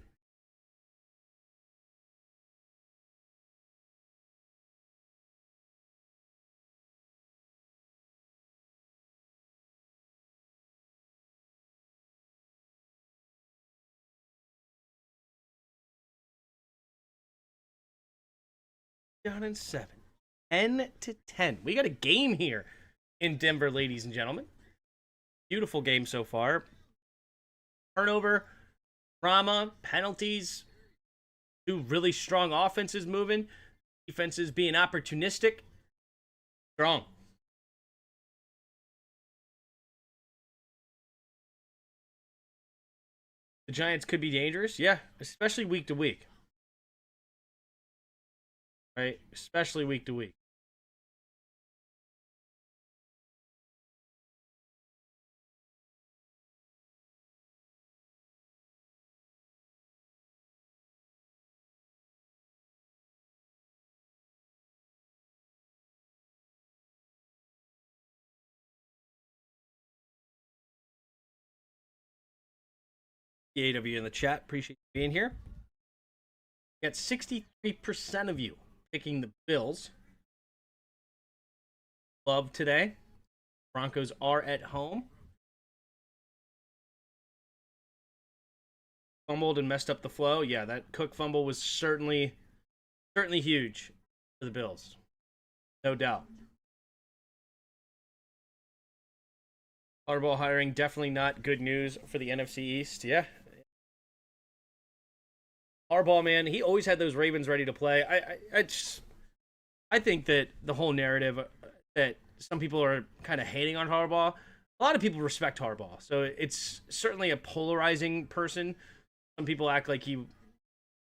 Down and 7. 10-10. We got a game here in Denver, ladies and gentlemen. Beautiful game so far. Turnover, drama, penalties. 2 really strong offenses moving. Defenses being opportunistic. Strong. The Giants could be dangerous. Yeah, especially week to week. Right? Especially week to week. The AW in the chat. Appreciate you being here. We got 63% of you picking the Bills. Love today. Broncos are at home. Fumbled and messed up the flow. Yeah, that Cook fumble was certainly huge for the Bills. No doubt. Harbaugh hiring, definitely not good news for the NFC East. Yeah. Harbaugh, man, he always had those Ravens ready to play. I think that the whole narrative that some people are kind of hating on Harbaugh, a lot of people respect Harbaugh. So it's certainly a polarizing person. Some people act like he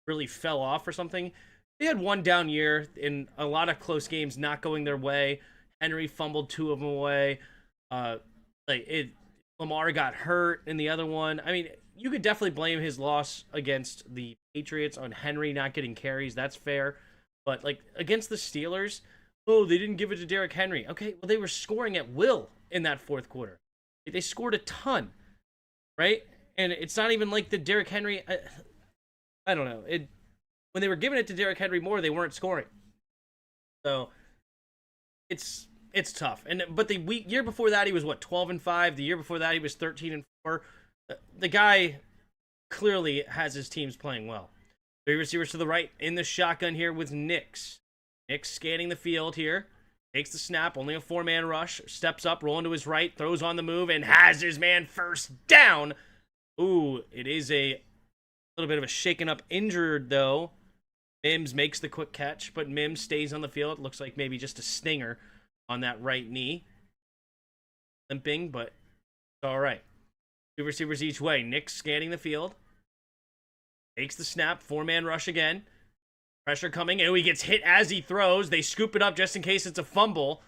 really fell off or something. They had one down year in a lot of close games not going their way. Henry fumbled 2 of them away. Lamar got hurt in the other one. I mean, you could definitely blame his loss against the Patriots on Henry not getting carries. That's fair. But like against the Steelers, oh, they didn't give it to Derrick Henry. Okay, well, they were scoring at will in that fourth quarter. They scored a ton, right? And it's not even like the Derrick Henry. I don't know. When they were giving it to Derrick Henry more, they weren't scoring. So it's tough. But the year before that, he was what, 12-5. The year before that, he was 13-4. The guy clearly has his teams playing well. 3 receivers to the right in the shotgun here with Nix. Nix scanning the field here. Takes the snap, only a 4-man rush. Steps up, rolling to his right, throws on the move, and has his man first down. Ooh, it is a little bit of a shaken up injured, though. Mims makes the quick catch, but Mims stays on the field. Looks like maybe just a stinger on that right knee. Limping, but it's all right. 2 receivers each way. Nix scanning the field. Takes the snap, 4-man rush again. Pressure coming, and he gets hit as he throws. They scoop it up just in case it's a fumble.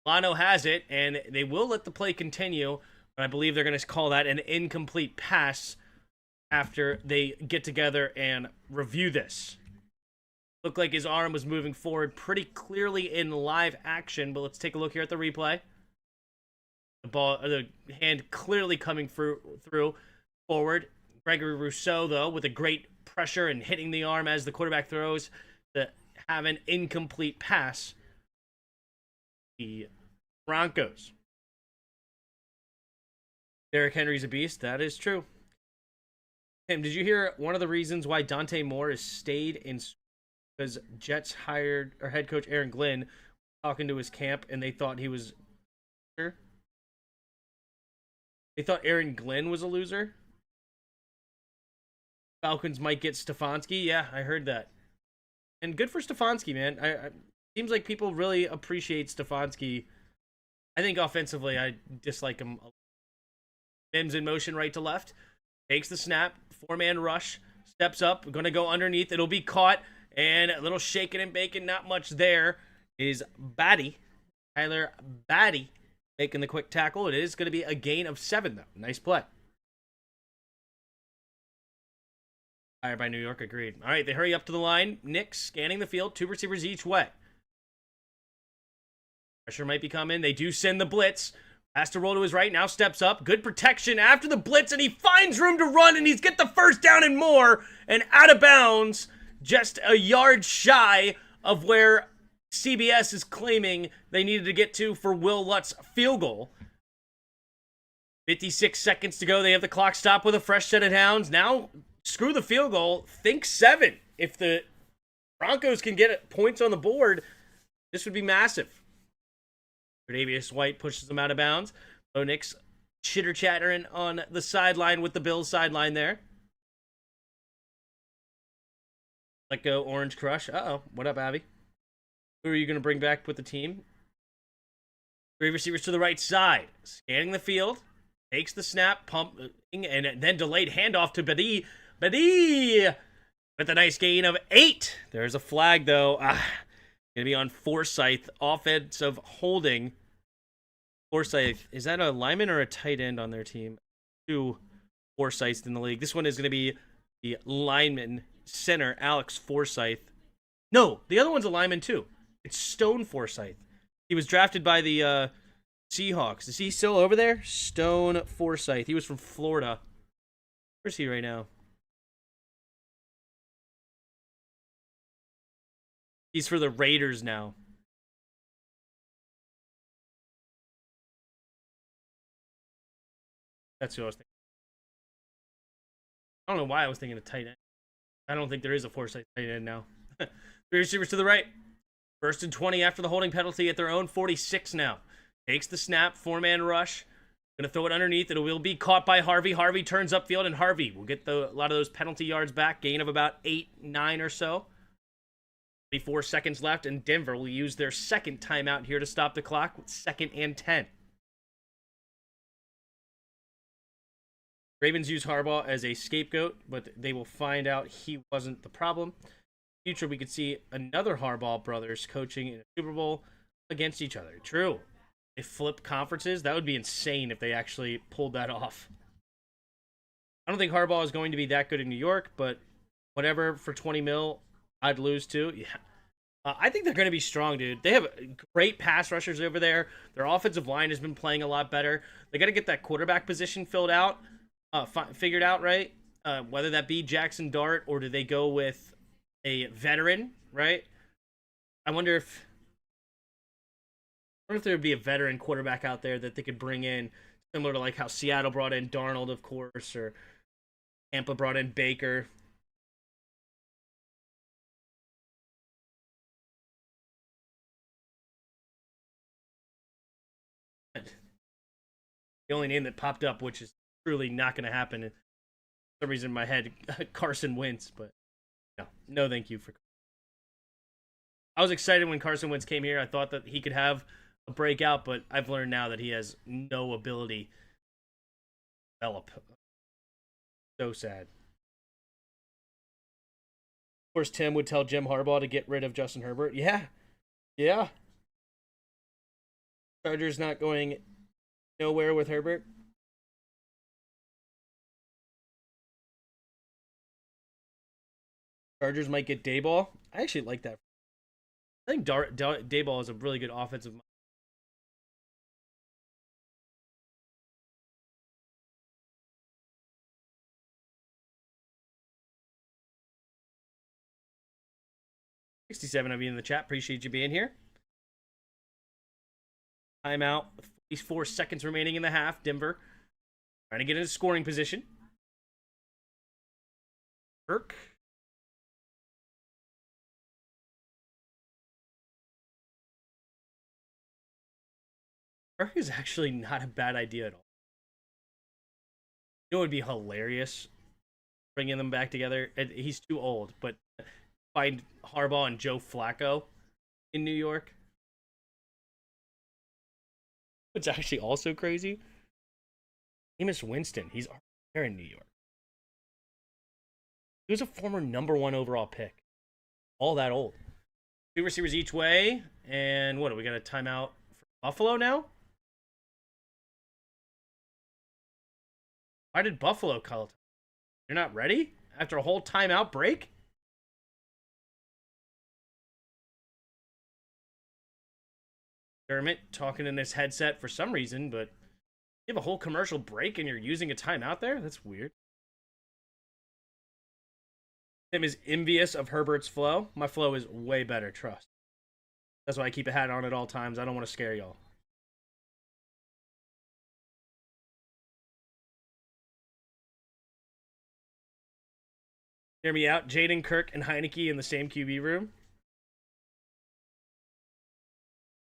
Lano has it, and they will let the play continue, but I believe they're going to call that an incomplete pass after they get together and review this. Looked like his arm was moving forward pretty clearly in live action, but let's take a look here at the replay. The hand clearly coming through forward. Gregory Rousseau, though, with a great pressure and hitting the arm as the quarterback throws to have an incomplete pass. The Broncos. Derrick Henry's a beast. That is true. Tim, did you hear one of the reasons why Dante Moore has stayed in? Because Jets hired, or head coach Aaron Glenn, talking to his camp, and they thought he was a loser. They thought Aaron Glenn was a loser. Falcons might get Stefanski. Yeah, I heard that. And good for Stefanski, man. Seems like people really appreciate Stefanski. I think offensively, I dislike him. Mims in motion right to left. Takes the snap. 4-man rush. Steps up. Going to go underneath. It'll be caught. And a little shaking and baking. Not much there. Is Batty. Tyler Batty making the quick tackle. It is going to be a gain of 7, though. Nice play. Hired by New York, agreed. All right, they hurry up to the line. Nix scanning the field, 2 receivers each way. Pressure might be coming. They do send the blitz. Has to roll to his right, now steps up. Good protection after the blitz, and he finds room to run, and he's get the first down and more, and out of bounds, just a yard shy of where CBS is claiming they needed to get to for Will Lutz's field goal. 56 seconds to go. They have the clock stopped with a fresh set of downs. Now, screw the field goal. Think 7. If the Broncos can get points on the board, this would be massive. Tre'Davious White pushes them out of bounds. Bo Nix chitter-chattering on the sideline with the Bills sideline there. Let go Orange Crush. Uh-oh. What up, Abby? Who are you going to bring back with the team? 3 receivers to the right side. Scanning the field. Takes the snap, pumping, and then delayed handoff to Badi. Badi with a nice gain of 8. There's a flag, though. Going to be on Forsyth. Offensive holding. Forsyth, is that a lineman or a tight end on their team? 2 Forsyths in the league. This one is going to be the lineman center, Alex Forsyth. No, the other one's a lineman, too. It's Stone Forsyth. He was drafted by the Seahawks. Is he still over there? Stone Forsyth. He was from Florida. Where's he right now? He's for the Raiders now. That's who I was thinking. I don't know why I was thinking of tight end. I don't think there is a foresight tight end now. Three receivers to the right. First and 20 after the holding penalty at their own 46 now. Takes the snap, four-man rush. Gonna throw it underneath. It will be caught by Harvey. Harvey turns upfield, and Harvey will get a lot of those penalty yards back. Gain of about 8, 9 or so. 34 seconds left, and Denver will use their second timeout here to stop the clock with 2nd and 10. Ravens use Harbaugh as a scapegoat, but they will find out he wasn't the problem. In the future, we could see another Harbaugh brothers coaching in a Super Bowl against each other. True. They flip conferences. That would be insane if they actually pulled that off. I don't think Harbaugh is going to be that good in New York, but whatever, for 20 mil, I'd lose too. Yeah. I think they're going to be strong, dude. They have great pass rushers over there. Their offensive line has been playing a lot better. They got to get that quarterback position figured out, right? Whether that be Jackson Dart or do they go with a veteran, right? I wonder if there would be a veteran quarterback out there that they could bring in, similar to like how Seattle brought in Darnold, of course, or Tampa brought in Baker. The only name that popped up, which is truly not going to happen, for some reason in my head, Carson Wentz, but no, thank you for. I was excited when Carson Wentz came here. I thought that he could have a breakout, but I've learned now that he has no ability to develop. So sad. Of course, Tim would tell Jim Harbaugh to get rid of Justin Herbert. Yeah. Chargers not going nowhere with Herbert. Chargers might get Dayball. I actually like that. I think Dayball is a really good offensive mind. $67 of you in the chat. Appreciate you being here. Timeout. 4 seconds remaining in the half. Denver trying to get into scoring position. Kirk. Kirk is actually not a bad idea at all. It would be hilarious bringing them back together. He's too old, but find Harbaugh and Joe Flacco in New York. It's actually also crazy. Jameis Winston, he's there in New York. He was a former #1 overall pick. All that old. 2 receivers each way. And what do we got a timeout for Buffalo now? Why did Buffalo call it? You're not ready? After a whole timeout break? Dermot talking in this headset for some reason, but you have a whole commercial break and you're using a timeout there? That's weird. Tim is envious of Herbert's flow. My flow is way better, trust. That's why I keep a hat on at all times. I don't want to scare y'all. Hear me out. Jaden, Kirk, and Heineke in the same QB room.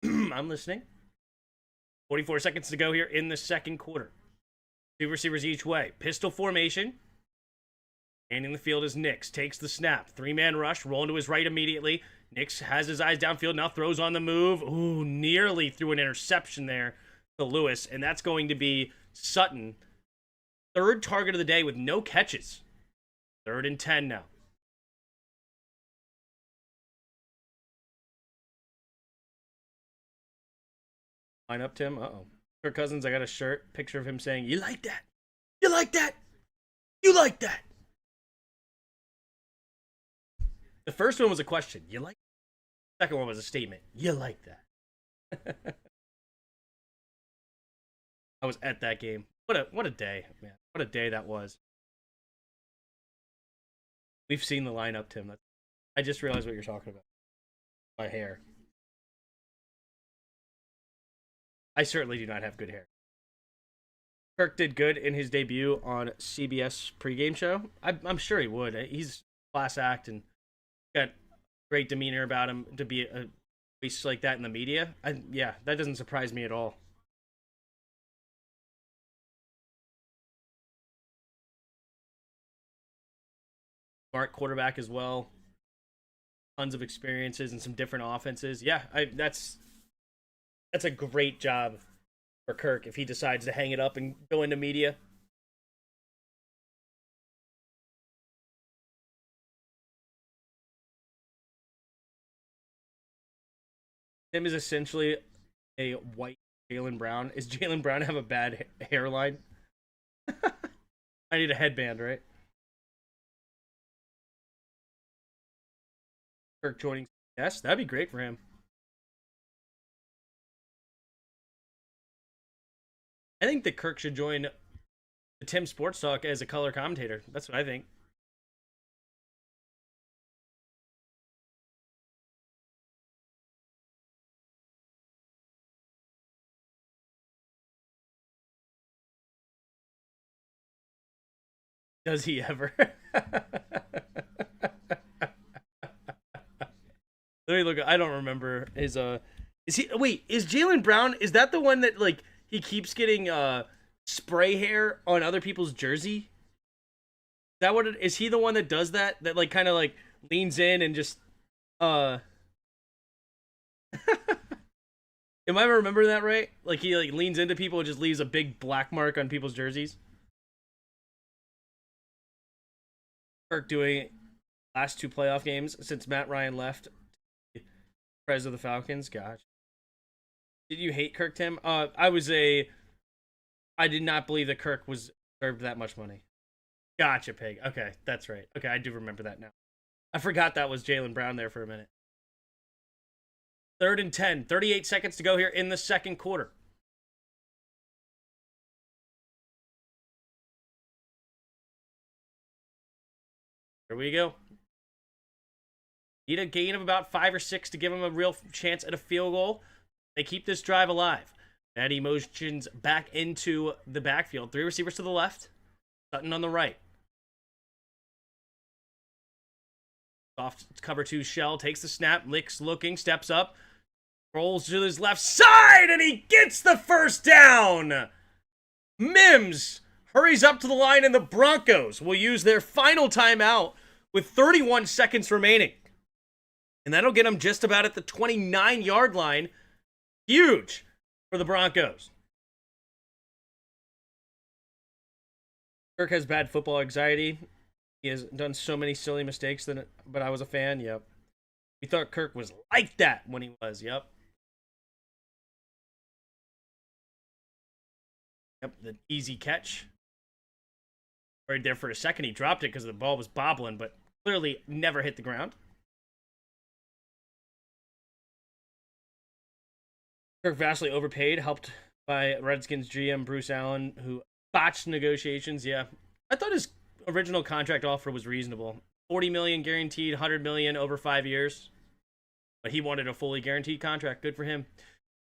I'm listening. 44 seconds to go here in the second quarter. 2 receivers each way. Pistol formation. Handing the field is Nix. Takes the snap. 3-man rush. Rolling to his right immediately. Nix has his eyes downfield. Now throws on the move. Ooh, nearly threw an interception there to Lewis. And that's going to be Sutton. 3rd target of the day with no catches. 3rd and 10 now. Line up, Tim. Uh-oh. Kirk Cousins, I got a shirt. Picture of him saying, "You like that? You like that? You like that?" The first one was a question. You like that? The second one was a statement. You like that? I was at that game. What a day, man. What a day that was. We've seen the lineup, Tim. I just realized what you're talking about. My hair. I certainly do not have good hair. Kirk did good in his debut on CBS pregame show. I'm sure he would. He's class act and got great demeanor about him to be a voice like that in the media. Yeah, that doesn't surprise me at all. Smart quarterback as well. Tons of experiences and some different offenses. Yeah, that's a great job for Kirk if he decides to hang it up and go into media. Tim is essentially a white Jaylen Brown. Is Jaylen Brown have a bad hairline? I need a headband, right? Kirk joining. Yes, that'd be great for him. I think that Kirk should join the Tim Sports Talk as a color commentator. That's what I think. Does he ever? Let me look. I don't remember his. Is he? Wait, is Jaylen Brown? Is that the one that like he keeps getting spray hair on other people's jersey? Is that what it is? He the one that does that? That like kind of like leans in and just Am I remembering that right? Like he like leans into people and just leaves a big black mark on people's jerseys. Kirk doing last two playoff games since Matt Ryan left. Pres of the Falcons. Gosh. Did you hate Kirk, Tim? I did not believe that Kirk was served that much money. Gotcha, Pig. Okay, that's right. Okay, I do remember that now. I forgot that was Jaylen Brown there for a minute. 3rd and 10. 38 seconds to go here in the second quarter. Here we go. Need a gain of about 5 or 6 to give him a real chance at a field goal. They keep this drive alive. Natty motions back into the backfield. 3 receivers to the left. Sutton on the right. Soft cover 2 shell. Takes the snap. Licks looking. Steps up. Rolls to his left side. And he gets the first down. Mims hurries up to the line. And the Broncos will use their final timeout with 31 seconds remaining. And that'll get them just about at the 29-yard line. Huge for the Broncos. Kirk has bad football anxiety. He has done so many silly mistakes, but I was a fan, yep. We thought Kirk was like that when he was, yep. Yep, the easy catch. Right there for a second, he dropped it because the ball was bobbling, but clearly never hit the ground. Kirk vastly overpaid, helped by Redskins GM Bruce Allen, who botched negotiations. Yeah, I thought his original contract offer was reasonable. $40 million guaranteed, $100 million over 5 years. But he wanted a fully guaranteed contract. Good for him.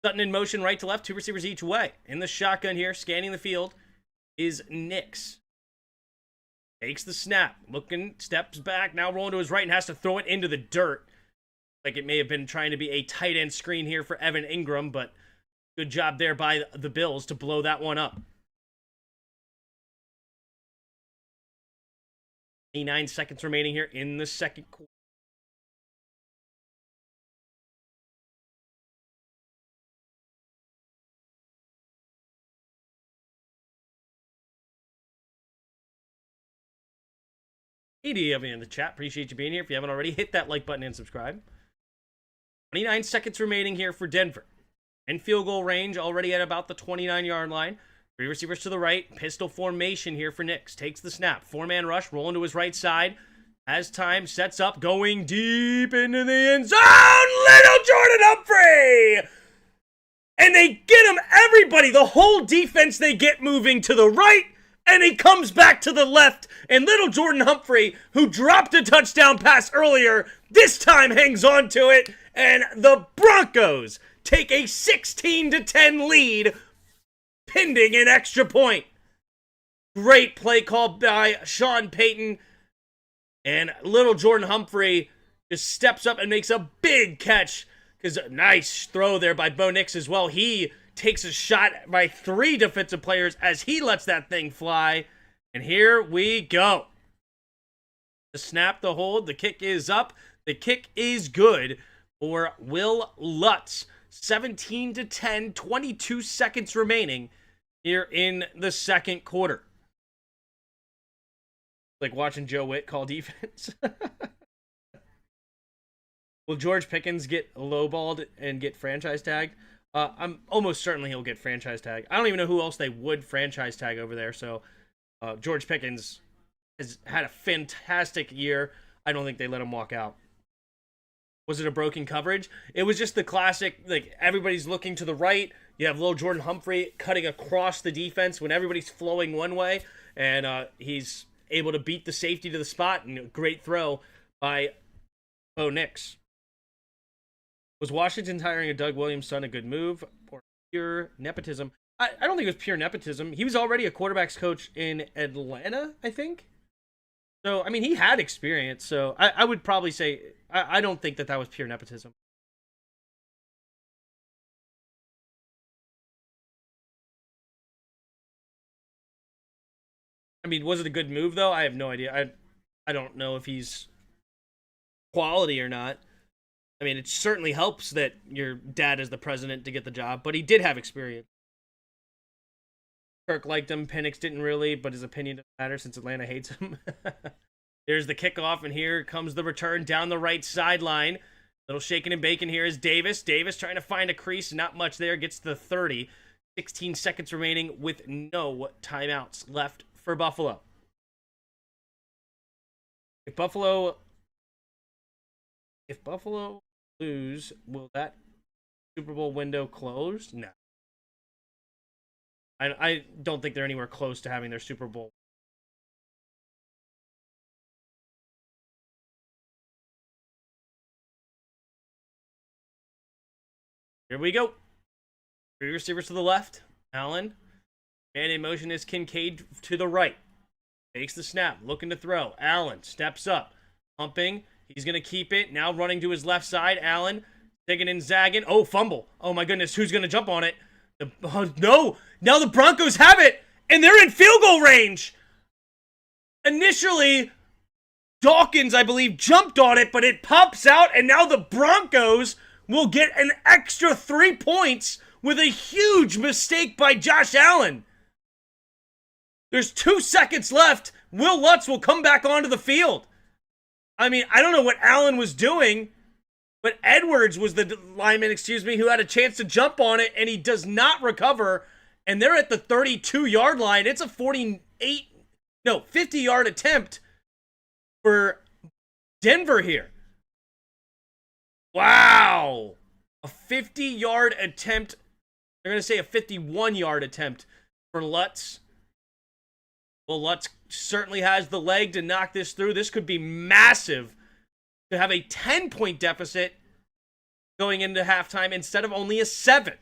Sutton in motion, right to left, 2 receivers each way. In the shotgun here, scanning the field, is Nix. Takes the snap, looking, steps back, now rolling to his right and has to throw it into the dirt. Like it may have been trying to be a tight end screen here for Evan Ingram, but good job there by the Bills to blow that one up. 89 seconds remaining here in the second quarter. AD of you in the chat. Appreciate you being here. If you haven't already, hit that like button and subscribe. 29 seconds remaining here for Denver. In field goal range, already at about the 29-yard line. 3 receivers to the right. Pistol formation here for Nix. Takes the snap. 4-man rush. Rolling to his right side. As time sets up. Going deep into the end zone. Little Jordan Humphrey! And they get him, everybody. The whole defense they get moving to the right and he comes back to the left, and little Jordan Humphrey, who dropped a touchdown pass earlier, this time hangs on to it, and the Broncos take a 16-10 lead, pending an extra point. Great play call by Sean Payton, and little Jordan Humphrey just steps up and makes a big catch, because nice throw there by Bo Nix as well. He takes a shot by 3 defensive players as he lets that thing fly. And here we go. The snap, the hold, the kick is up. The kick is good for Will Lutz. 17-10, 22 seconds remaining here in the second quarter. Like watching Joe Witt call defense. Will George Pickens get lowballed and get franchise tagged? I'm almost certain he'll get franchise tag. I don't even know who else they would franchise tag over there. So George Pickens has had a fantastic year. I don't think they let him walk out. Was it a broken coverage? It was just the classic, like, everybody's looking to the right. You have little Jordan Humphrey cutting across the defense when everybody's flowing one way. And he's able to beat the safety to the spot. And a great throw by Bo Nix. Was Washington hiring a Doug Williams' son a good move or pure nepotism? I don't think it was pure nepotism. He was already a quarterback's coach in Atlanta, I think. So, I mean, he had experience. So, I would probably say, I don't think that was pure nepotism. I mean, was it a good move, though? I have no idea. I don't know if he's quality or not. I mean, it certainly helps that your dad is the president to get the job, but he did have experience. Kirk liked him. Penix didn't really, but his opinion doesn't matter since Atlanta hates him. There's the kickoff, and here comes the return down the right sideline. Little shaking and baking here is Davis. Davis trying to find a crease. Not much there. Gets to the 30. 16 seconds remaining with no timeouts left for Buffalo. If Buffalo lose, will that Super Bowl window close? No. I don't think they're anywhere close to having their Super Bowl. Here we go. 3 receivers to the left. Allen. Man in motion is Kincaid to the right. Takes the snap. Looking to throw. Allen steps up. Pumping. He's going to keep it. Now running to his left side. Allen. Digging and zagging. Oh, fumble. Oh, my goodness. Who's going to jump on it? No. Now the Broncos have it. And they're in field goal range. Initially, Dawkins, I believe, jumped on it. But it pops out. And now the Broncos will get an extra 3 points with a huge mistake by Josh Allen. There's 2 seconds left. Will Lutz will come back onto the field. I mean, I don't know what Allen was doing, but Edwards was the lineman, who had a chance to jump on it, and he does not recover, and they're at the 32-yard line. It's a 50-yard attempt for Denver here. Wow. A 50-yard attempt. They're going to say a 51-yard attempt for Lutz. Well, Lutz certainly has the leg to knock this through. This could be massive to have a 10-point deficit going into halftime instead of only a 7.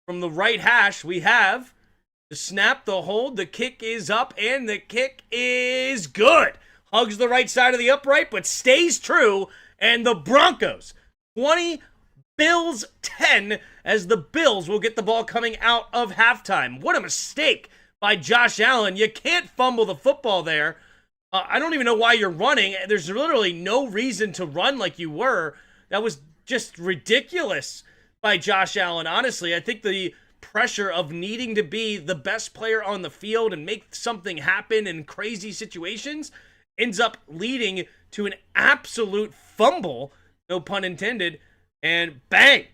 From the right hash, we have the snap, the hold, the kick is up, and the kick is good. Hugs the right side of the upright, but stays true. And the Broncos, 20, Bills 10, as the Bills will get the ball coming out of halftime. What a mistake by Josh Allen. You can't fumble the football there. I don't even know why you're running. There's literally no reason to run like you were. That was just ridiculous by Josh Allen. Honestly, I think the pressure of needing to be the best player on the field and make something happen in crazy situations ends up leading to an absolute fumble, no pun intended, and bang.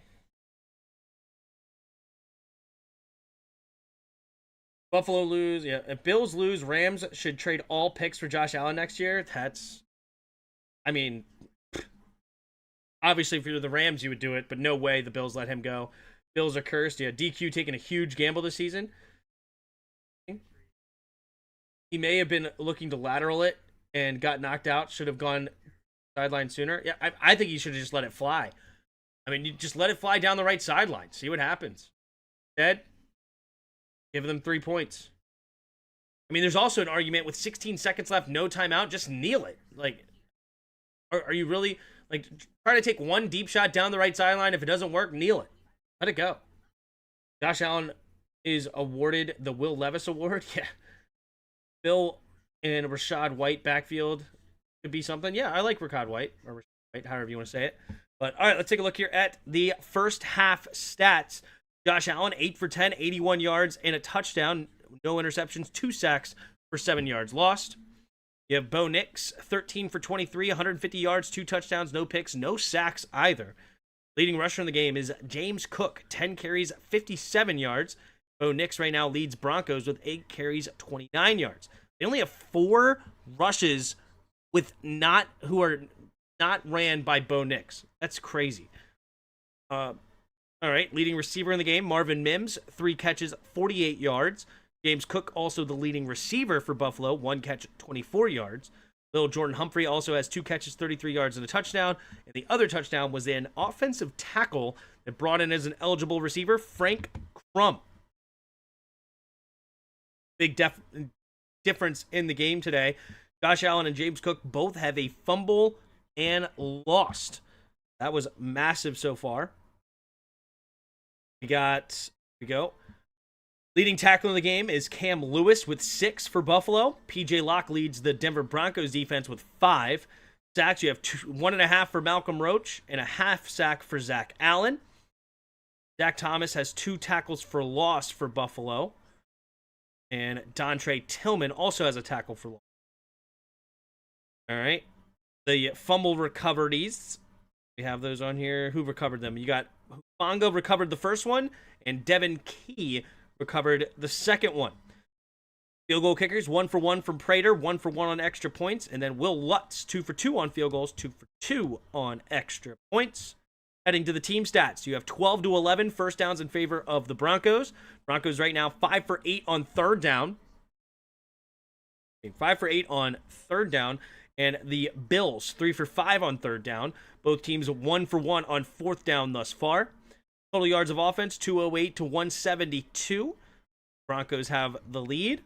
Buffalo lose. Yeah, if Bills lose, Rams should trade all picks for Josh Allen next year. I mean, obviously if you're the Rams, you would do it, but no way the Bills let him go. Bills are cursed. Yeah, DQ taking a huge gamble this season. he may have been looking to lateral it and got knocked out. Should have gone sideline sooner. Yeah, I think he should have just let it fly. I mean, you just let it fly down the right sideline. See what happens. Instead, give them 3 points. I mean, there's also an argument with 16 seconds left, no timeout, just kneel it. Like, are you really, like, try to take one deep shot down the right sideline. If it doesn't work, kneel it. Let it go. Josh Allen is awarded the Will Levis Award. Yeah. Bill and Rashad White backfield could be something. Yeah, I like Rashad White, or Rashad White, however you want to say it. But, all right, let's take a look here at the first half stats. Josh Allen, 8 for 10, 81 yards, and a touchdown. No interceptions, 2 sacks for 7 yards lost. You have Bo Nix, 13 for 23, 150 yards, 2 touchdowns, no picks, no sacks either. Leading rusher in the game is James Cook, 10 carries, 57 yards. Bo Nix right now leads Broncos with 8 carries, 29 yards. They only have 4 rushes who are not ran by Bo Nix. That's crazy. All right, leading receiver in the game, Marvin Mims, 3 catches, 48 yards. James Cook, also the leading receiver for Buffalo, 1 catch, 24 yards. Little Jordan Humphrey also has 2 catches, 33 yards, and a touchdown. And the other touchdown was an offensive tackle that brought in as an eligible receiver, Frank Crum. Big difference in the game today. Josh Allen and James Cook both have a fumble and lost. That was massive so far. Here we go. Leading tackle in the game is Cam Lewis with 6 for Buffalo. P.J. Locke leads the Denver Broncos defense with 5 sacks. You have 1.5 for Malcolm Roach and a half sack for Zach Allen. Zach Thomas has 2 tackles for loss for Buffalo. And Dontre Tillman also has a tackle for loss. All right. The fumble recoveries. We have those on here. Who recovered them? You got Bongo recovered the first one, and Devin Key recovered the second one. Field goal kickers, 1 for 1 from Prater, 1 for 1 on extra points, and then Will Lutz, 2 for 2 on field goals, 2 for 2 on extra points. Heading to the team stats, you have 12 to 11 first downs in favor of the Broncos. Broncos right now 5 for 8 on third down. 5 for 8 on third down. And the Bills, 3 for 5 on third down. Both teams 1 for 1 on fourth down thus far. Total yards of offense, 208 to 172. Broncos have the lead.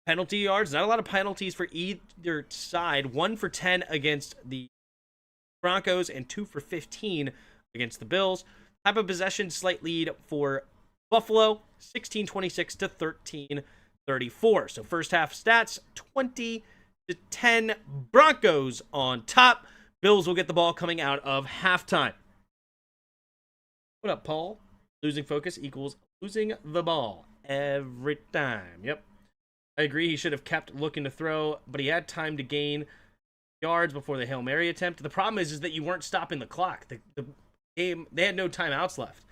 Penalty yards, not a lot of penalties for either side. 1 for 10 against the Broncos and 2 for 15 against the Bills. Time of possession, slight lead for Buffalo, 16-26 to 13-34. So first half stats, 20-10 Broncos on top. Bills will get the ball coming out of halftime. What up, Paul? Losing focus equals losing the ball every time. Yep. I agree. He should have kept looking to throw, but he had time to gain yards before the Hail Mary attempt. The problem is that you weren't stopping the clock. The game, they had no timeouts left.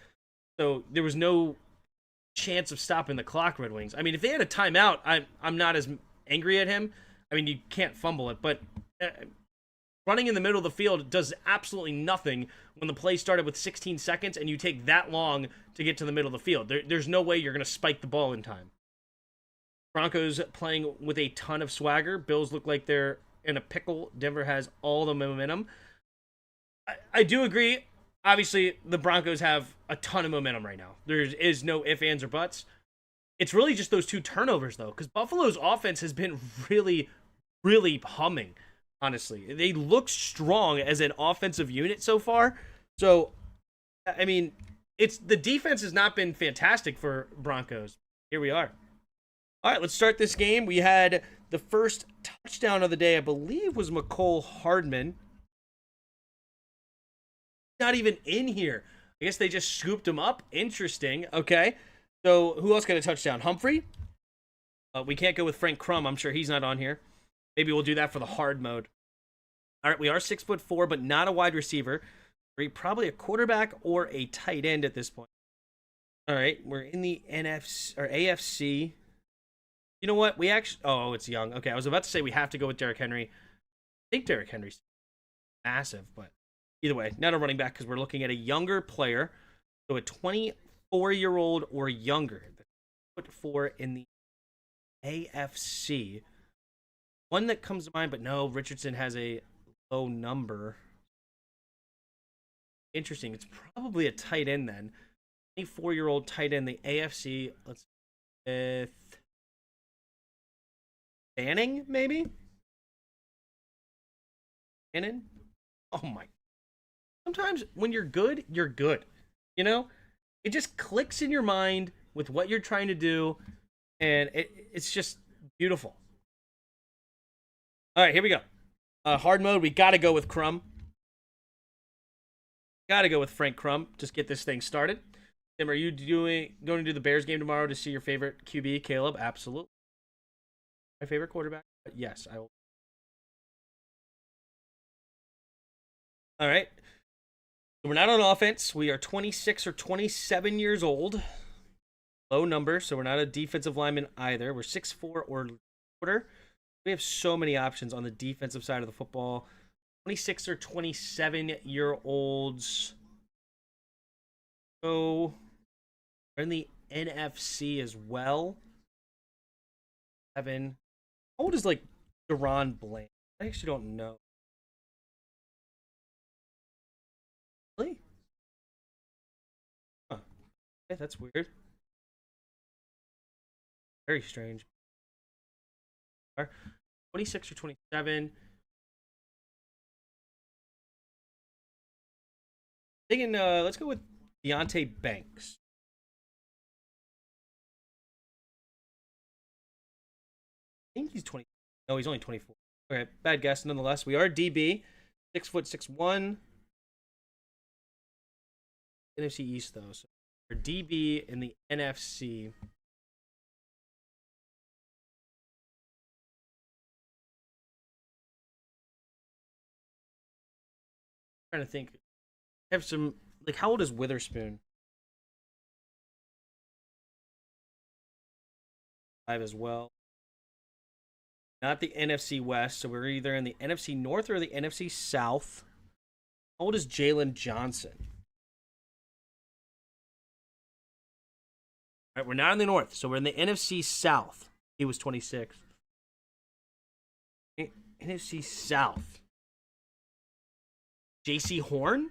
So there was no chance of stopping the clock, Red Wings. I mean, if they had a timeout, I'm not as angry at him. I mean, you can't fumble it, but running in the middle of the field does absolutely nothing when the play started with 16 seconds and you take that long to get to the middle of the field. There's no way you're going to spike the ball in time. Broncos playing with a ton of swagger. Bills look like they're in a pickle. Denver has all the momentum. I do agree. Obviously, the Broncos have a ton of momentum right now. There is no ifs, ands, or buts. It's really just those 2 turnovers, though, because Buffalo's offense has been really, really humming, honestly. They look strong as an offensive unit so far. So, I mean, the defense has not been fantastic for Broncos. Here we are. All right, let's start this game. We had the first touchdown of the day, I believe, was McCole Hardman. Not even in here. I guess they just scooped him up. Interesting. Okay. So who else got a touchdown? Humphrey? We can't go with Frank Crum. I'm sure he's not on here. Maybe we'll do that for the hard mode. All right, we are 6'4", but not a wide receiver. We're probably a quarterback or a tight end at this point. All right, we're in the NFC or AFC. You know what? We actually... Oh, it's Young. Okay, I was about to say we have to go with Derrick Henry. I think Derrick Henry's massive, but either way, not a running back because we're looking at a younger player. So a 24-year-old or younger. 4 in the AFC. One that comes to mind, but no, Richardson has a low number. Interesting. It's probably a tight end then. 24-year-old tight end, the AFC. Let's with Banning, maybe? Bannon? Oh my. Sometimes when you're good, you're good. You know? It just clicks in your mind with what you're trying to do, and it's just beautiful. All right, here we go. Hard mode, we got to go with Crumb. Got to go with Frank Crumb. Just get this thing started. Tim, are you going to do the Bears game tomorrow to see your favorite QB, Caleb? Absolutely. My favorite quarterback? Yes, I will. All right. We're not on offense. We are 26 or 27 years old. Low number, so we're not a defensive lineman either. We're 6'4" or quarter. We have so many options on the defensive side of the football. 26 or 27-year-olds. So we're in the NFC as well. Evan. How old is like Deron Bland? I actually don't know. Really? Huh. Okay, that's weird. Very strange. 26 or 27. Thinking, let's go with Deontay Banks. I think he's 20. No, he's only 24. Okay, bad guess nonetheless. We are DB, 6'6'1". NFC East though, so we're DB in the NFC. I'm trying to think. I have some like how old is Witherspoon? 5 as well. Not the NFC West, so we're either in the NFC North or the NFC South. How old is Jalen Johnson? All right, we're not in the North, so we're in the NFC South. He was 26. NFC South. JC Horn?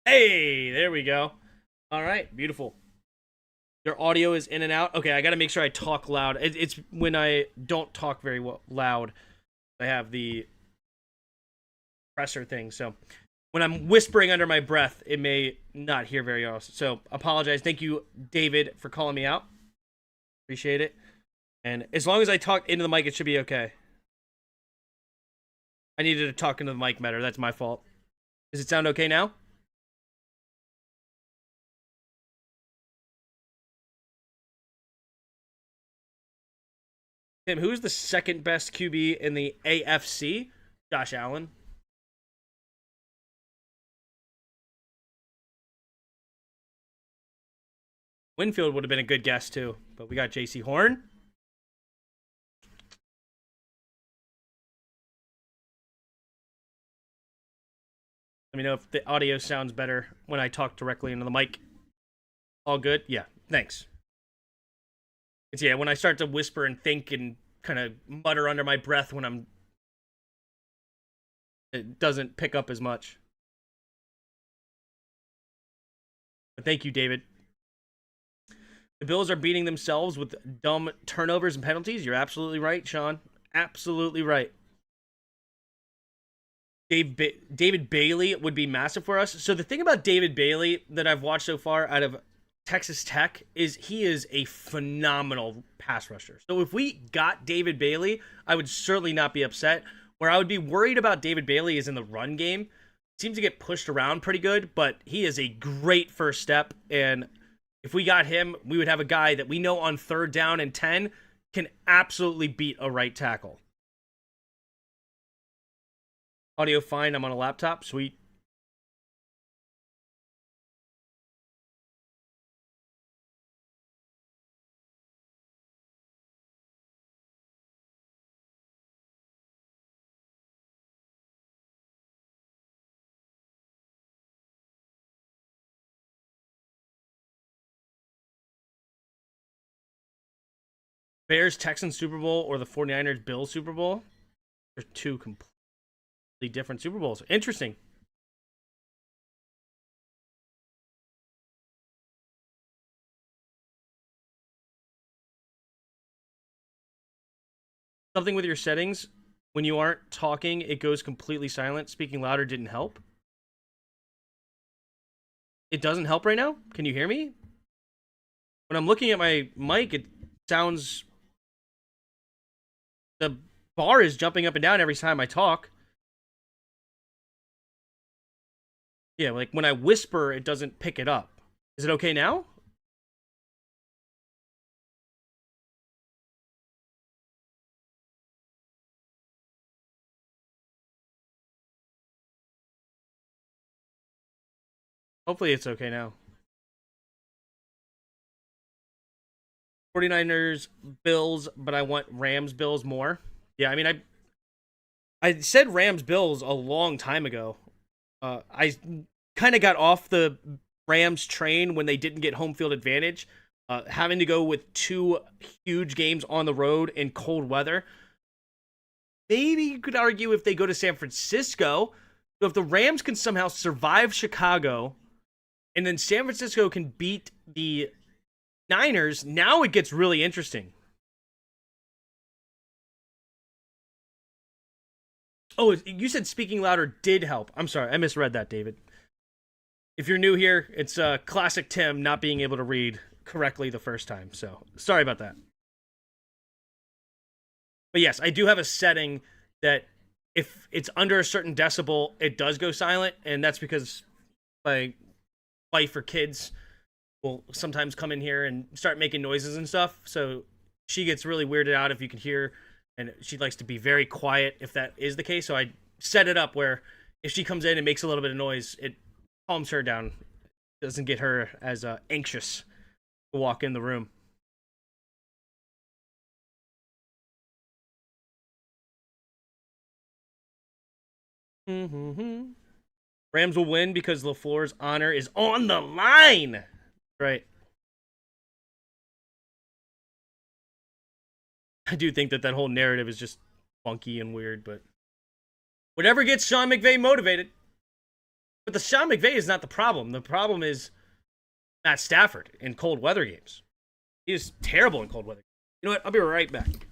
Hey, there we go. All right, beautiful. Your audio is in and out. Okay, I got to make sure I talk loud. It's when I don't talk very loud. I have the pressor thing, so when I'm whispering under my breath, it may not hear very well. So apologize. Thank you, David, for calling me out. Appreciate it. And as long as I talk into the mic, it should be okay. I needed to talk into the mic better. That's my fault. Does it sound okay now? Tim, who's the second best QB in the AFC? Josh Allen. Winfield would have been a good guess too, but we got JC Horn. Let me know if the audio sounds better when I talk directly into the mic. All good? Yeah, thanks. It's when I start to whisper and think and kind of mutter under my breath when it doesn't pick up as much. But thank you, David. The Bills are beating themselves with dumb turnovers and penalties. You're absolutely right, Sean. Absolutely right. David Bailey would be massive for us. So the thing about David Bailey that I've watched so far out of Texas Tech is he is a phenomenal pass rusher. So if we got David Bailey, I would certainly not be upset. Where I would be worried about David Bailey is in the run game. Seems to get pushed around pretty good, but he is a great first step. And if we got him, we would have a guy that we know on 3rd down and 10 can absolutely beat a right tackle. Audio fine. I'm on a laptop. Sweet. Bears Texans Super Bowl or the 49ers Bills Super Bowl. They're two completely different Super Bowls. Interesting. Something with your settings. When you aren't talking, it goes completely silent. Speaking louder didn't help. It doesn't help right now? Can you hear me? When I'm looking at my mic, it sounds... The bar is jumping up and down every time I talk. Yeah, like when I whisper, it doesn't pick it up. Is it okay now? Hopefully it's okay now. 49ers, Bills, but I want Rams, Bills more. Yeah, I mean, I said Rams, Bills a long time ago. I kind of got off the Rams train when they didn't get home field advantage. Having to go with two huge games on the road in cold weather. Maybe you could argue if they go to San Francisco. So if the Rams can somehow survive Chicago, and then San Francisco can beat the Niners, now it gets really interesting. Oh, you said speaking louder did help. I'm sorry, I misread that, David. If you're new here, it's classic Tim not being able to read correctly the first time. So sorry about that. But yes, I do have a setting that if it's under a certain decibel, it does go silent, and that's because my wife or kids will sometimes come in here and start making noises and stuff. So she gets really weirded out if you can hear, and she likes to be very quiet if that is the case. So I set it up where if she comes in and makes a little bit of noise, it calms her down. Doesn't get her as anxious to walk in the room. Mm-hmm. Rams will win because LaFleur's honor is on the line. Right. I do think that whole narrative is just funky and weird, but whatever gets Sean McVay motivated. But the Sean McVay is not the problem. The problem is Matt Stafford in cold weather games. He is terrible in cold weather. You know what? I'll be right back.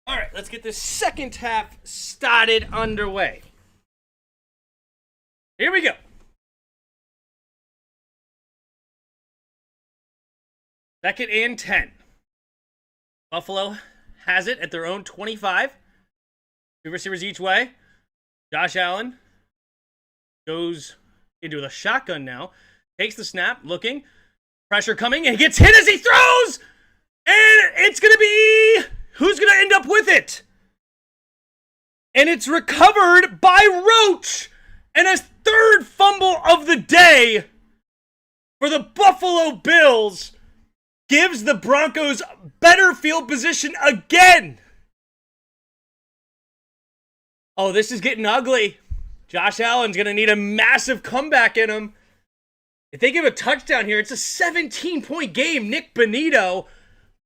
All right, let's get this second half started underway. Here we go. Second and 10. Buffalo has it at their own 25. Two receivers each way. Josh Allen goes into the shotgun now. Takes the snap, looking. Pressure coming, and he gets hit as he throws! And it's going to be... Who's going to end up with it? And it's recovered by Roach! And a third fumble of the day for the Buffalo Bills gives the Broncos better field position again. Oh, this is getting ugly. Josh Allen's going to need a massive comeback in him. If they give a touchdown here, it's a 17-point game. Nick Bonito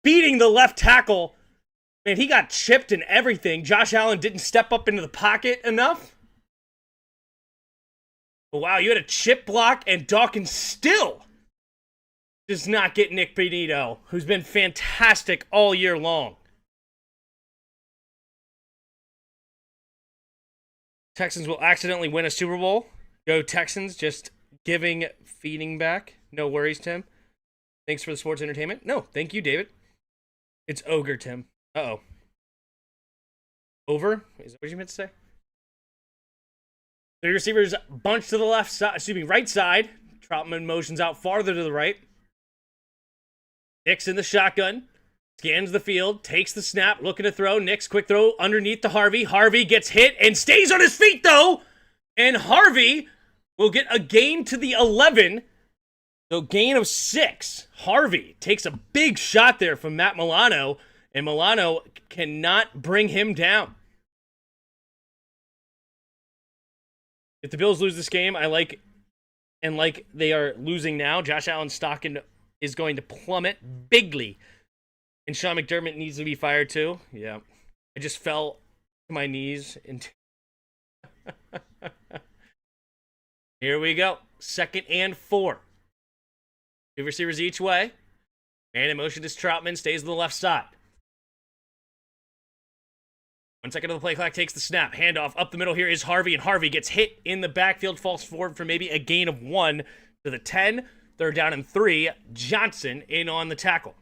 beating the left tackle. Man, he got chipped and everything. Josh Allen didn't step up into the pocket enough. But wow, you had a chip block, and Dawkins still does not get Nick Bonito, who's been fantastic all year long. Texans will accidentally win a Super Bowl. Go Texans, just feeding back. No worries, Tim. Thanks for the sports entertainment. No, thank you, David. It's Ogre, Tim. Uh-oh. Over? Is that what you meant to say? The receivers bunch to the left side, right side. Troutman motions out farther to the right. Nix in the shotgun. Scans the field, takes the snap, looking to throw. Nix, quick throw underneath to Harvey. Harvey gets hit and stays on his feet, though. And Harvey will get a gain to the 11. So gain of 6. Harvey takes a big shot there from Matt Milano. And Milano cannot bring him down. If the Bills lose this game, like they are losing now, Josh Allen's stock is going to plummet bigly. And Sean McDermott needs to be fired too. Yeah. I just fell to my knees. Here we go. 2nd and 4. 2 receivers each way. Man in motion is Troutman. Stays on the left side. 1 second of the play clock, takes the snap. Handoff up the middle here is Harvey, and Harvey gets hit in the backfield, falls forward for maybe a gain of 1 to the 10. 3rd down and 3. Johnson in on the tackle.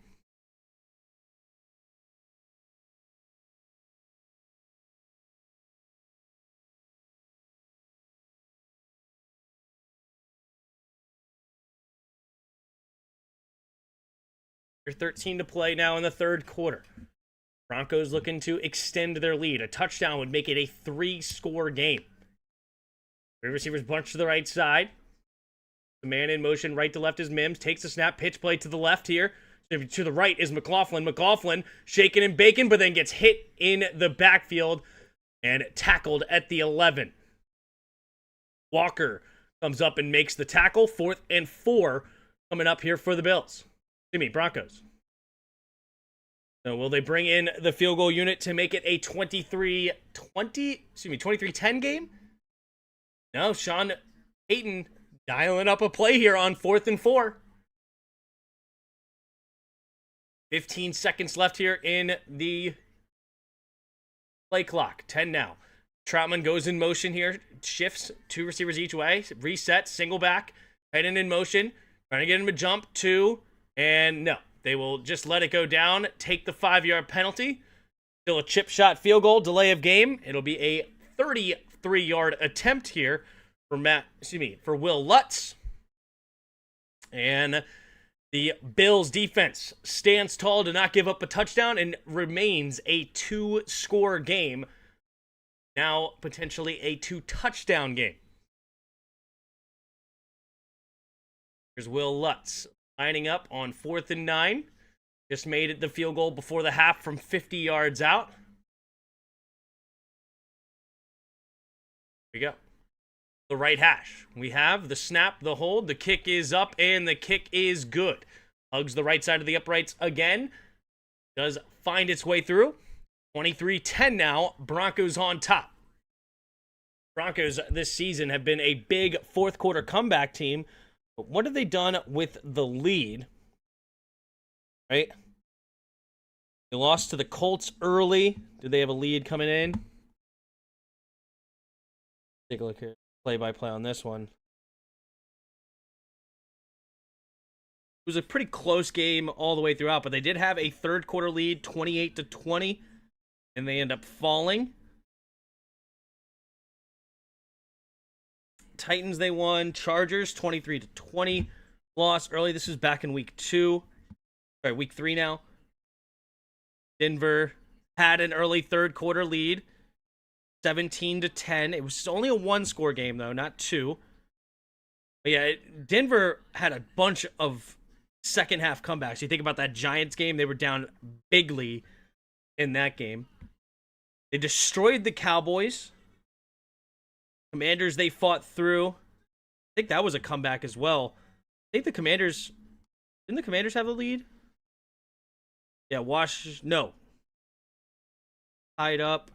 There's 13 to play now in the 3rd quarter. Broncos looking to extend their lead. A touchdown would make it a 3-score game. 3 receivers bunch to the right side. The man in motion right to left is Mims. Takes the snap. Pitch play to the left here. To the right is McLaughlin. McLaughlin shaking and baking, but then gets hit in the backfield and tackled at the 11. Walker comes up and makes the tackle. 4th and 4 coming up here for the Bills. Broncos. So will they bring in the field goal unit to make it a 23-10 game? No, Sean Payton dialing up a play here on 4th and 4. 15 seconds left here in the play clock. 10 now. Troutman goes in motion here. Shifts 2 receivers each way. Resets. Single back. Heading in motion. Trying to get him to jump. 2. And no. They will just let it go down. Take the 5-yard penalty. Still a chip shot field goal. Delay of game. It'll be a 33-yard attempt here for Will Lutz. And the Bills defense stands tall to not give up a touchdown and remains a 2-score game. Now potentially a 2-touchdown game. Here's Will Lutz lining up on 4th and 9. Just made it the field goal before the half from 50 yards out. Here we go. The right hash. We have the snap, the hold, the kick is up, and the kick is good. Hugs the right side of the uprights again. Does find its way through. 23-10 now. Broncos on top. Broncos this season have been a big 4th quarter comeback team. But what have they done with the lead? Right? They lost to the Colts early. Did they have a lead coming in? Take a look here. Play-by-play on this one. It was a pretty close game all the way throughout, but they did have a 3rd quarter lead, 28-20, and they end up falling. Titans they won. Chargers 23-20. loss early. This was back in week 2. Sorry, week 3 now. Denver had an early third quarter lead, 17-10. It was only a 1-score game though, not 2. But yeah, Denver had a bunch of second half comebacks. You think about that Giants game, they were down bigly in that game. They destroyed the Cowboys. Commanders, they fought through. I think that was a comeback as well. I think didn't the Commanders have the lead? Yeah, no. Tied up.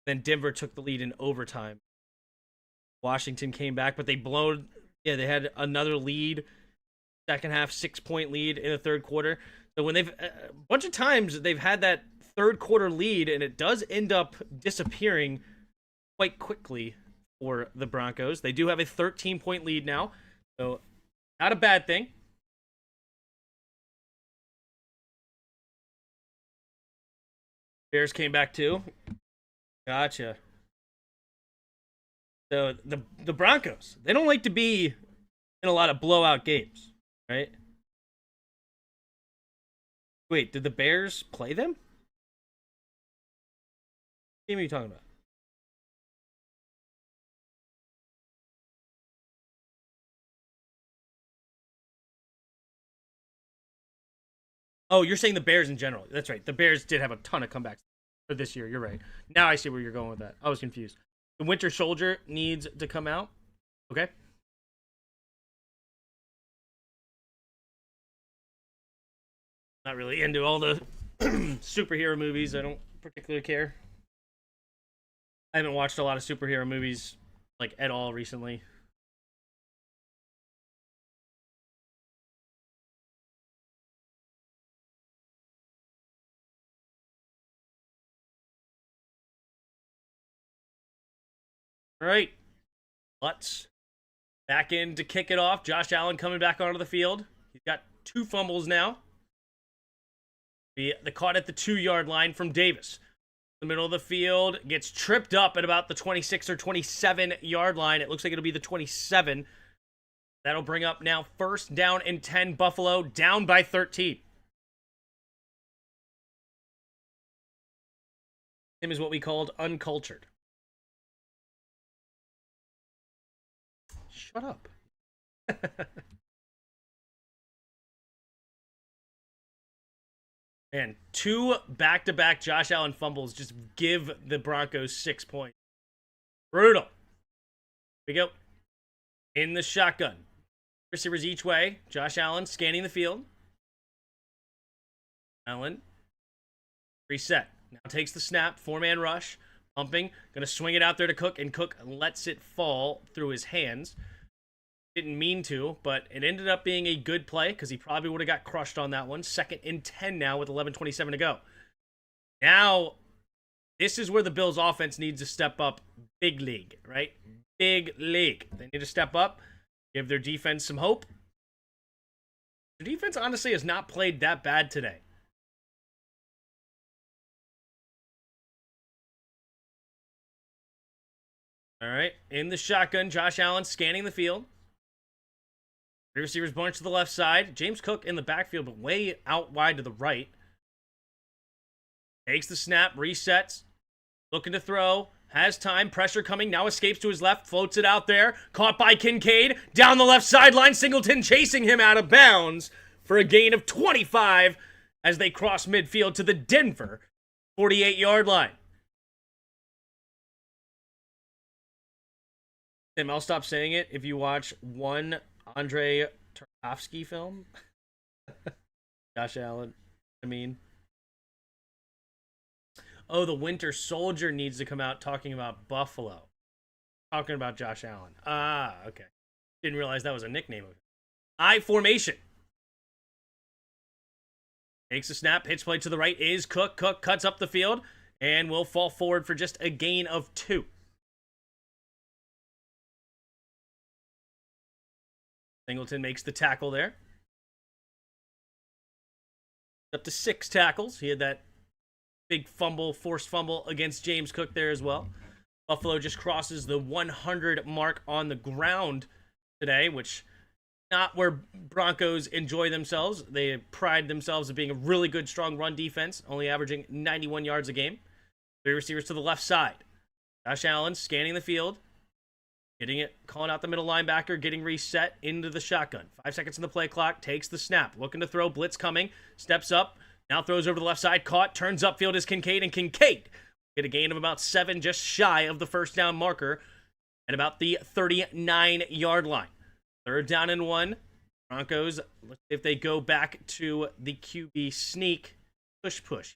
Then Denver took the lead in overtime. Washington came back, but they they had another lead. Second half, 6-point lead in the third quarter. So when a bunch of times they've had that third quarter lead, and it does end up disappearing quite quickly for the Broncos. They do have a 13-point lead now, so not a bad thing. Bears came back too. Gotcha. So the Broncos, they don't like to be in a lot of blowout games, right? Wait, did the Bears play them? What game are you talking about? Oh, you're saying the Bears in general. That's right. The Bears did have a ton of comebacks for this year. You're right. Now I see where you're going with that. I was confused. The Winter Soldier needs to come out. Okay. Not really into all the superhero movies. I don't particularly care. I haven't watched a lot of superhero movies like at all recently. All right. Let's back in to kick it off. Josh Allen coming back onto the field. He's got 2 fumbles now. The caught at the 2-yard line from Davis. The middle of the field gets tripped up at about the 26 or 27-yard line. It looks like it'll be the 27. That'll bring up now 1st down and 10. Buffalo down by 13. Him is what we called uncultured. Shut up. Man, 2 back-to-back Josh Allen fumbles just give the Broncos 6 points. Brutal. Here we go. In the shotgun. Receivers each way. Josh Allen scanning the field. Allen. Reset. Now takes the snap. 4-man rush. Pumping. Going to swing it out there to Cook, and Cook lets it fall through his hands. Didn't mean to, but it ended up being a good play because he probably would have got crushed on that one. 2nd and 10 now with 11:27 to go. Now, this is where the Bills' offense needs to step up big league, right? Big league. They need to step up, give their defense some hope. Their defense, honestly, has not played that bad today. All right, in the shotgun, Josh Allen scanning the field. Three receivers bunch to the left side. James Cook in the backfield, but way out wide to the right. Takes the snap, resets. Looking to throw. Has time. Pressure coming. Now escapes to his left. Floats it out there. Caught by Kincaid. Down the left sideline. Singleton chasing him out of bounds for a gain of 25 as they cross midfield to the Denver 48-yard line. Tim, I'll stop saying it if you watch one Andre Tarkovsky film. Josh Allen. Oh, the Winter Soldier needs to come out talking about Buffalo. Talking about Josh Allen. Ah, okay. Didn't realize that was a nickname of it. I formation. Takes a snap. Pitch play to the right is Cook. Cook cuts up the field and will fall forward for just a gain of 2. Singleton makes the tackle there. Up to 6 tackles. He had that big fumble, forced fumble against James Cook there as well. Buffalo just crosses the 100 mark on the ground today, which not where Broncos enjoy themselves. They pride themselves as being a really good, strong run defense, only averaging 91 yards a game. Three receivers to the left side. Josh Allen scanning the field, getting it, calling out the middle linebacker, getting reset into the shotgun. 5 seconds in the play clock, takes the snap, looking to throw, blitz coming, steps up, now throws over the left side, caught, turns upfield is Kincaid, and Kincaid get a gain of about 7, just shy of the first down marker at about the 39-yard line. 3rd down and 1. Broncos, if they go back to the QB sneak, push.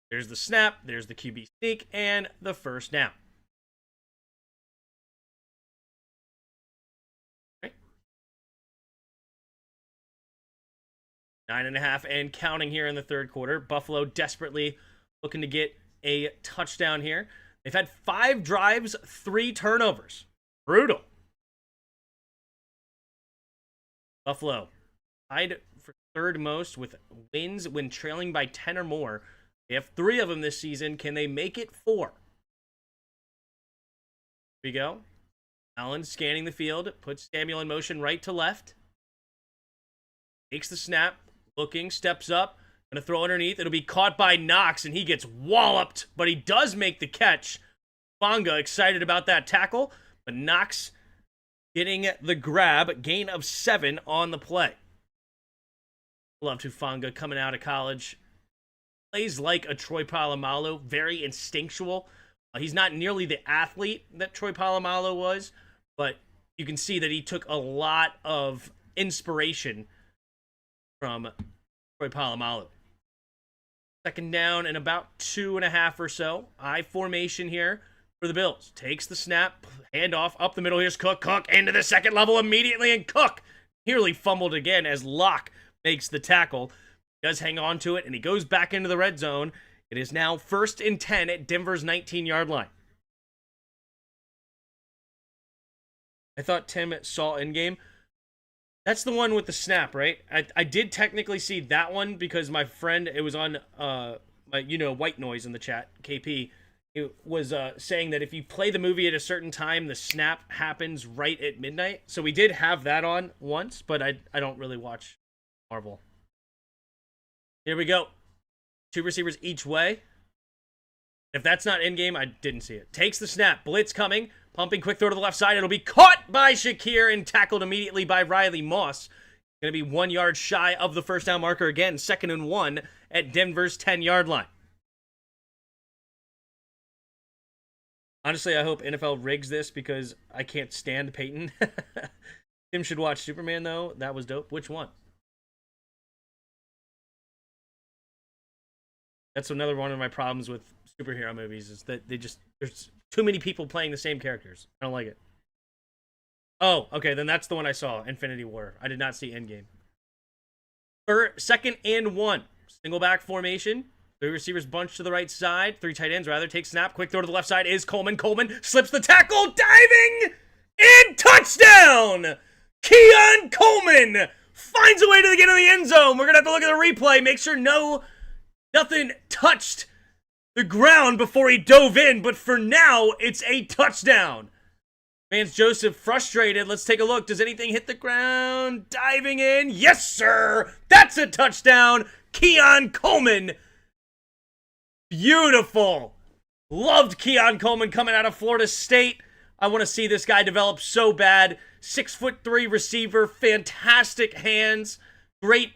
There's the snap, there's the QB sneak, and the first down. Okay. 9.5 and counting here in the third quarter. Buffalo desperately looking to get a touchdown here. They've had 5 drives, 3 turnovers. Brutal. Buffalo tied for 3rd most with wins when trailing by 10 or more. They have 3 of them this season. Can they make it 4? Here we go. Allen scanning the field. Puts Samuel in motion right to left. Takes the snap. Looking. Steps up. Going to throw underneath. It'll be caught by Knox, and he gets walloped. But he does make the catch. Fonga excited about that tackle. But Knox getting the grab. Gain of 7 on the play. Love Hufanga coming out of college. Plays like a Troy Polamalu, very instinctual. He's not nearly the athlete that Troy Polamalu was, but you can see that he took a lot of inspiration from Troy Polamalu. 2nd down and about 2.5 or so. I formation here for the Bills. Takes the snap, handoff up the middle. Here's Cook. Cook into the second level immediately, and Cook nearly fumbled again as Locke makes the tackle. Does hang on to it, and he goes back into the red zone. It is now 1st and 10 at Denver's 19-yard line. I thought Tim saw in-game. That's the one with the snap, right? I did technically see that one because my friend, it was on, White Noise in the chat, KP, it was saying that if you play the movie at a certain time, the snap happens right at midnight. So we did have that on once, but I don't really watch Marvel. Here we go. 2 receivers each way. If that's not in-game, I didn't see it. Takes the snap. Blitz coming. Pumping quick throw to the left side. It'll be caught by Shakir and tackled immediately by Riley Moss. Going to be 1 yard shy of the first down marker again. 2nd and 1 at Denver's 10-yard line. Honestly, I hope NFL rigs this because I can't stand Peyton. Tim should watch Superman, though. That was dope. Which one? That's another one of my problems with superhero movies is that there's too many people playing the same characters. I don't like it. Oh, okay, then that's the one I saw, Infinity War. I did not see Endgame. 2nd and 1. Single back formation. 3 receivers bunched to the right side. 3 tight ends, rather. Take snap. Quick throw to the left side is Coleman. Coleman slips the tackle. Diving! And touchdown! Keon Coleman finds a way to get in the end zone. We're going to have to look at the replay. Make sure nothing touched the ground before he dove in, but for now, it's a touchdown. Vance Joseph frustrated. Let's take a look. Does anything hit the ground? Diving in. Yes, sir. That's a touchdown. Keon Coleman. Beautiful. Loved Keon Coleman coming out of Florida State. I want to see this guy develop so bad. 6'3" receiver. Fantastic hands. Great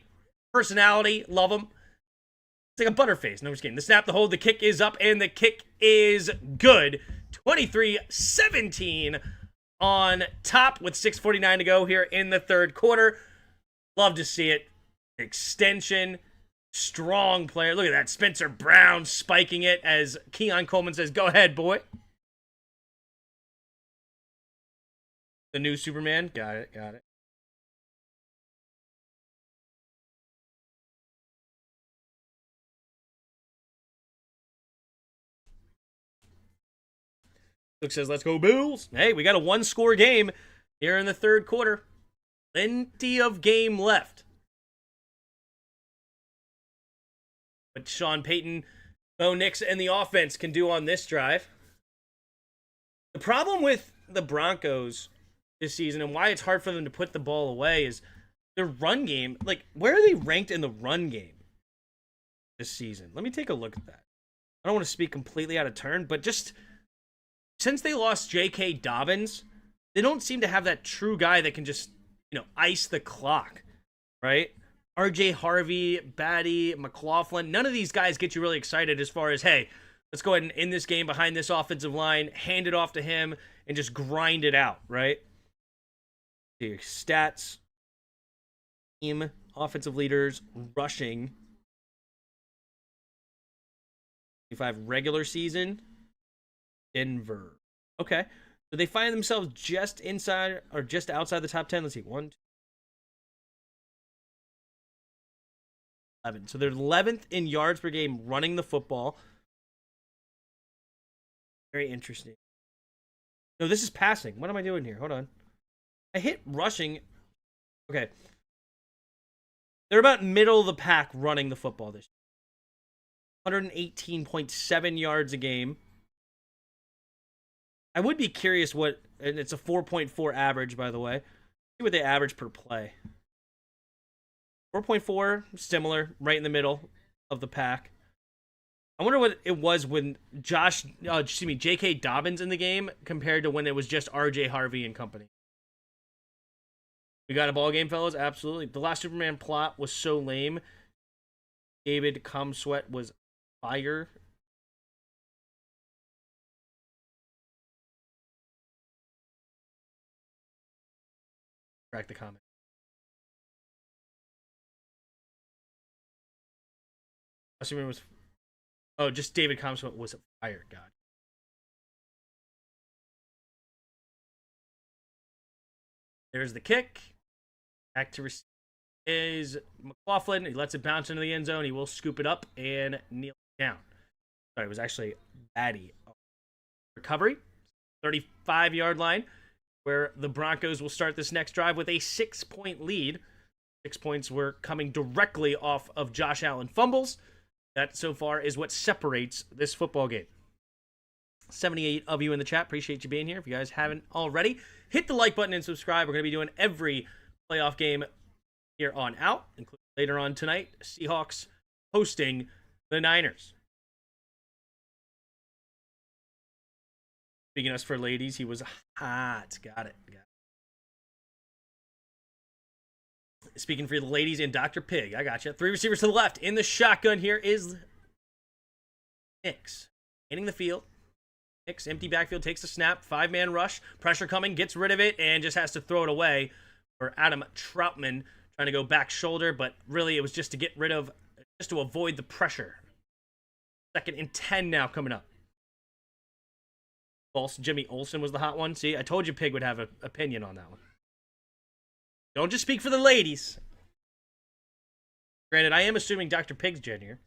personality. Love him. It's like a butterface. No, I'm just kidding. The snap, the hold, the kick is up, and the kick is good. 23-17 on top with 6:49 to go here in the third quarter. Love to see it. Extension. Strong player. Look at that. Spencer Brown spiking it as Keon Coleman says, go ahead, boy. The new Superman. Got it. Luke says, let's go Bills. Hey, we got a 1-score game here in the third quarter. Plenty of game left. What Sean Payton, Bo Nix, and the offense can do on this drive. The problem with the Broncos this season and why it's hard for them to put the ball away is their run game. Like, where are they ranked in the run game this season? Let me take a look at that. I don't want to speak completely out of turn, but just since they lost J.K. Dobbins, they don't seem to have that true guy that can just, ice the clock, right? R.J. Harvey, Batty, McLaughlin, none of these guys get you really excited as far as, hey, let's go ahead and end this game behind this offensive line, hand it off to him, and just grind it out, right? Your stats, team, offensive leaders, rushing. 5 regular season, Denver. Okay. So they find themselves just inside or just outside the top 10. Let's see. 1, 2, 11. So they're 11th in yards per game running the football. Very interesting. No, this is passing. What am I doing here? Hold on. I hit rushing. Okay. They're about middle of the pack running the football this year. 118.7 yards a game. I would be curious what, and it's a 4.4 average, by the way. See what they average per play. 4.4, similar, right in the middle of the pack. I wonder what it was when J.K. Dobbins in the game compared to when it was just R.J. Harvey and company. We got a ball game, fellas? Absolutely. The last Superman plot was so lame. David Comsweat was fire. Crack the comment. Superman was... Oh, just David Comsweat was fired. God. There's the kick. Back to receive is McLaughlin. He lets it bounce into the end zone. He will scoop it up and kneel down. Sorry, it was actually Batty. Recovery. 35-yard line, where the Broncos will start this next drive with a 6-point lead. 6 points were coming directly off of Josh Allen fumbles. That so far is what separates this football game. 78 of you in the chat. Appreciate you being here. If you guys haven't already, hit the like button and subscribe. We're going to be doing every playoff game here on out, including later on tonight. Seahawks hosting the Niners. Speaking of for ladies, he was hot. Got it. Speaking for the ladies and Dr. Pig, I got you. 3 receivers to the left. In the shotgun here is Nix. Hitting the field. Nix, empty backfield, takes the snap. 5-man rush. Pressure coming, gets rid of it, and just has to throw it away for Adam Troutman trying to go back shoulder, but really it was just to avoid the pressure. 2nd and 10 now coming up. False Jimmy Olsen was the hot one. See, I told you Pig would have an opinion on that one. Don't just speak for the ladies. Granted, I am assuming Dr. Pig's gender.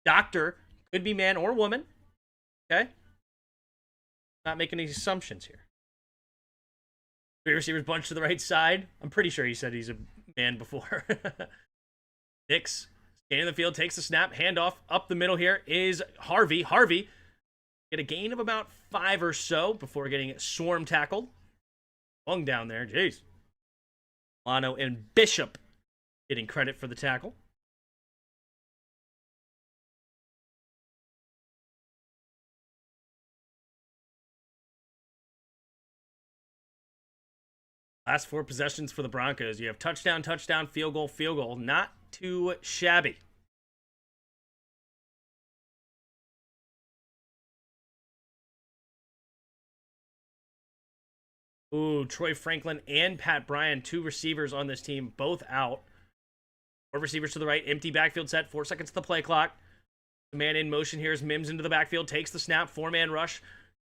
Doctor could be man or woman. Okay? Not making any assumptions here. 3 receivers bunch to the right side. I'm pretty sure he said he's a man before. Nix, scanning the field, takes the snap. Handoff up the middle here is Harvey. Harvey get a gain of about 5 or so before getting swarm tackled. Long down there. Jeez. Lano and Bishop getting credit for the tackle. Last 4 possessions for the Broncos. You have touchdown, touchdown, field goal, field goal. Not too shabby. Ooh, Troy Franklin and Pat Bryan, 2 receivers on this team, both out. 4 receivers to the right, empty backfield set, 4 seconds to the play clock. The man in motion here is Mims into the backfield, takes the snap, 4-man rush,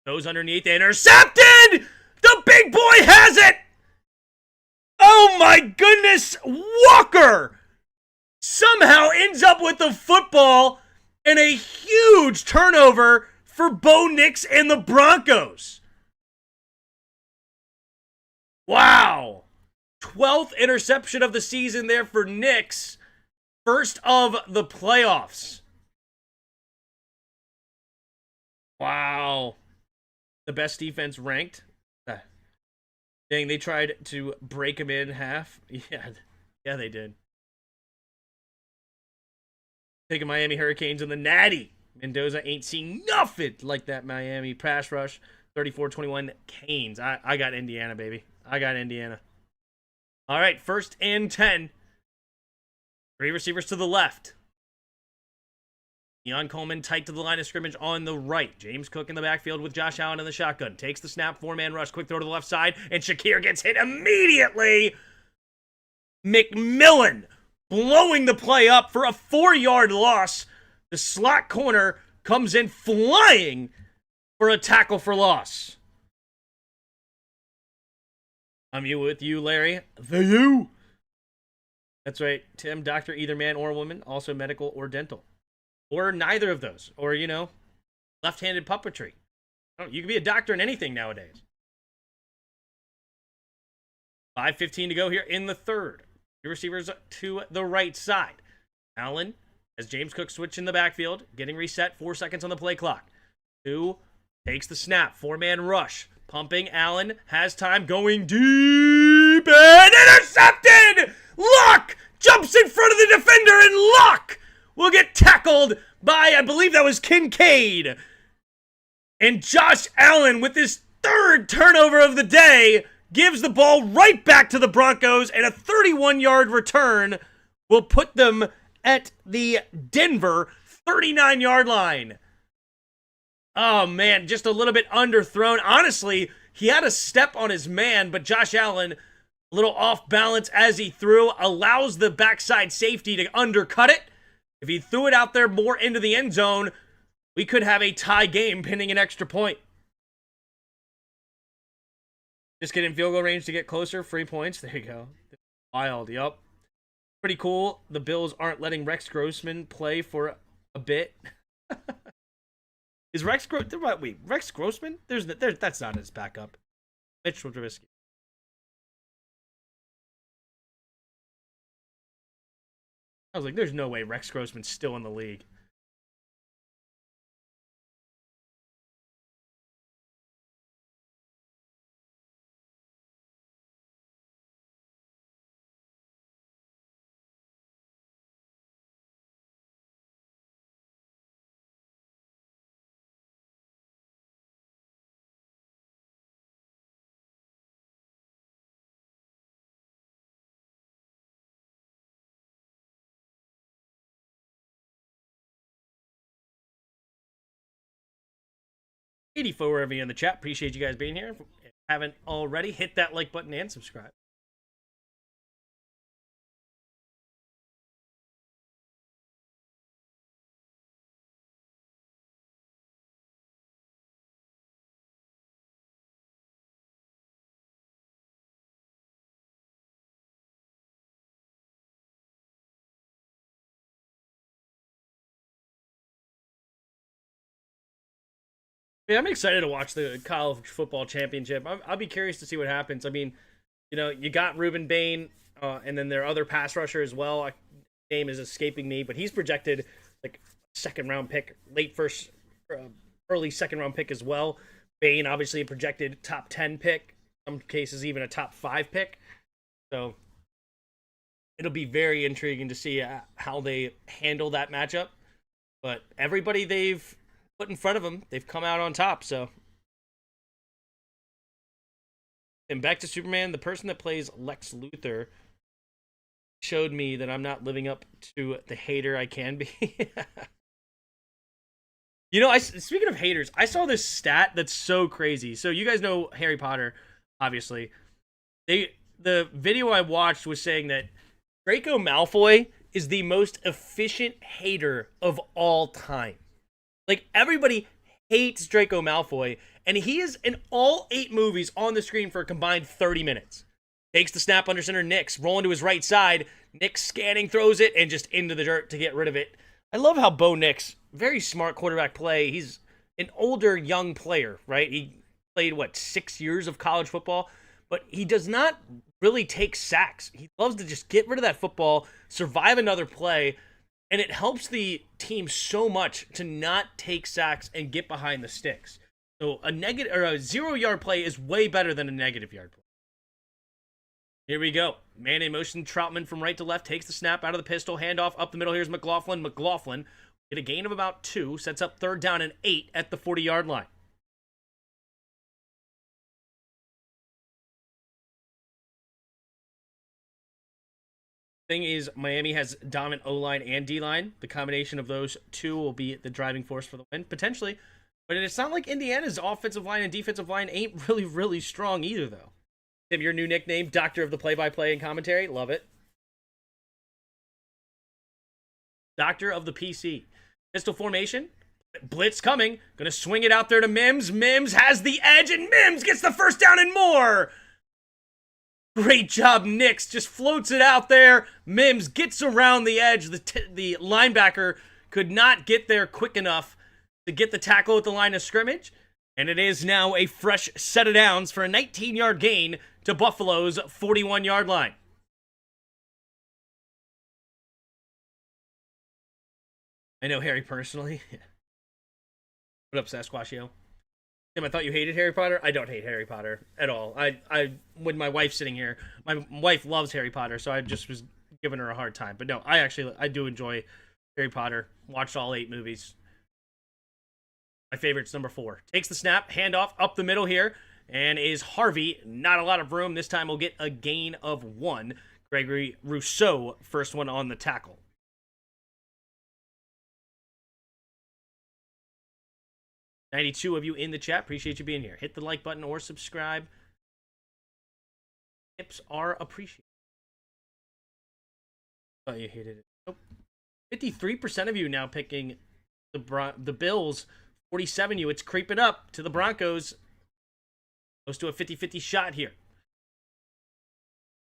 goes underneath, intercepted! The big boy has it! Oh my goodness, Walker somehow ends up with the football and a huge turnover for Bo Nix and the Broncos. Wow. 12th interception of the season there for Nix. First of the playoffs. Wow. the best defense ranked. Dang, they tried to break him in half. Yeah, they did. Taking Miami Hurricanes in the Natty. Mendoza ain't seen nothing like that Miami pass rush. 34-21 Canes. I got Indiana, baby. I got Indiana. All right, 1st and 10. 3 receivers to the left. Keon Coleman tight to the line of scrimmage on the right. James Cook in the backfield with Josh Allen in the shotgun. Takes the snap, 4-man rush, quick throw to the left side, and Shakir gets hit immediately. McMillan blowing the play up for a 4-yard loss. The slot corner comes in flying for a tackle for loss. I'm with you, Larry. The you. That's right, Tim, doctor, either man or woman, also medical or dental. Or neither of those. Or, left-handed puppetry. You can be a doctor in anything nowadays. 5:15 to go here in the third. The receivers to the right side. Allen, as James Cook switched in the backfield, getting reset, 4 seconds on the play clock. 2, takes the snap, 4-man rush. Pumping, Allen has time, going deep, and intercepted! Luck jumps in front of the defender, and Luck will get tackled by, I believe that was Kincaid. And Josh Allen, with his 3rd turnover of the day, gives the ball right back to the Broncos, and a 31-yard return will put them at the Denver 39-yard line. Oh, man, just a little bit underthrown. Honestly, he had a step on his man, but Josh Allen, a little off balance as he threw, allows the backside safety to undercut it. If he threw it out there more into the end zone, we could have a tie game pending an extra point. Just get in field goal range to get closer. Free points. There you go. Wild. Yup. Pretty cool. The Bills aren't letting Rex Grossman play for a bit. Is Rex Grossman? Wait, Rex Grossman? That's not his backup. Mitch Trubisky. I was like, there's no way Rex Grossman's still in the league. $84 wherever you're in the chat. Appreciate you guys being here. If you haven't already, hit that like button and subscribe. Yeah, I'm excited to watch the college football championship. I'll be curious to see what happens. I mean, you got Reuben Bain, and then their other pass rusher as well. Name is escaping me, but he's projected like 2nd round pick, early 2nd round pick as well. Bain obviously a projected top 10 pick, some cases even a top 5 pick. So it'll be very intriguing to see how they handle that matchup. But everybody they've put in front of them, they've come out on top. So, and back to Superman, the person that plays Lex Luthor showed me that I'm not living up to the hater I can be. Speaking of haters, I saw this stat that's so crazy. So you guys know Harry Potter, obviously. The video I watched was saying that Draco Malfoy is the most efficient hater of all time. Like, everybody hates Draco Malfoy, and he is in all 8 movies on the screen for a combined 30 minutes. Takes the snap under center, Nix, rolling to his right side. Nix scanning, throws it, and just into the dirt to get rid of it. I love how Bo Nix, very smart quarterback play. He's an older, young player, right? He played, 6 years of college football? But he does not really take sacks. He loves to just get rid of that football, survive another play, and it helps the team so much to not take sacks and get behind the sticks. So a negative or a 0-yard play is way better than a negative yard play. Here we go. Man in motion. Troutman from right to left takes the snap out of the pistol. Handoff up the middle. Here's McLaughlin. McLaughlin get a gain of about 2. Sets up 3rd down and 8 at the 40-yard line. Thing is, Miami has dominant O-line and D-line. The combination of those two will be the driving force for the win, potentially. But it's not like Indiana's offensive line and defensive line ain't really strong either, though. Tim, your new nickname, Doctor of the Play-by-Play and Commentary. Love it. Doctor of the PC. Pistol formation. Blitz coming. Gonna swing it out there to Mims. Mims has the edge, and Mims gets the 1st down and more. Great job, Nix. Just floats it out there. Mims gets around the edge. The linebacker could not get there quick enough to get the tackle at the line of scrimmage. And it is now a fresh set of downs for a 19-yard gain to Buffalo's 41-yard line. I know Harry personally. What up, Sasquatchio? Tim, I thought you hated Harry Potter. I don't hate Harry Potter at all. When my wife's sitting here, my wife loves Harry Potter, so I just was giving her a hard time. But no, I do enjoy Harry Potter. Watched all 8 movies. My favorite's number 4. Takes the snap, handoff up the middle here, and is Harvey. Not a lot of room. This time we'll get a gain of 1. Gregory Rousseau, first one on the tackle. $92 of you in the chat. Appreciate you being here. Hit the like button or subscribe. Tips are appreciated. Oh, you hated it. Nope. 53% of you now picking the Bills. 47 you. It's creeping up to the Broncos. Close to a 50-50 shot here.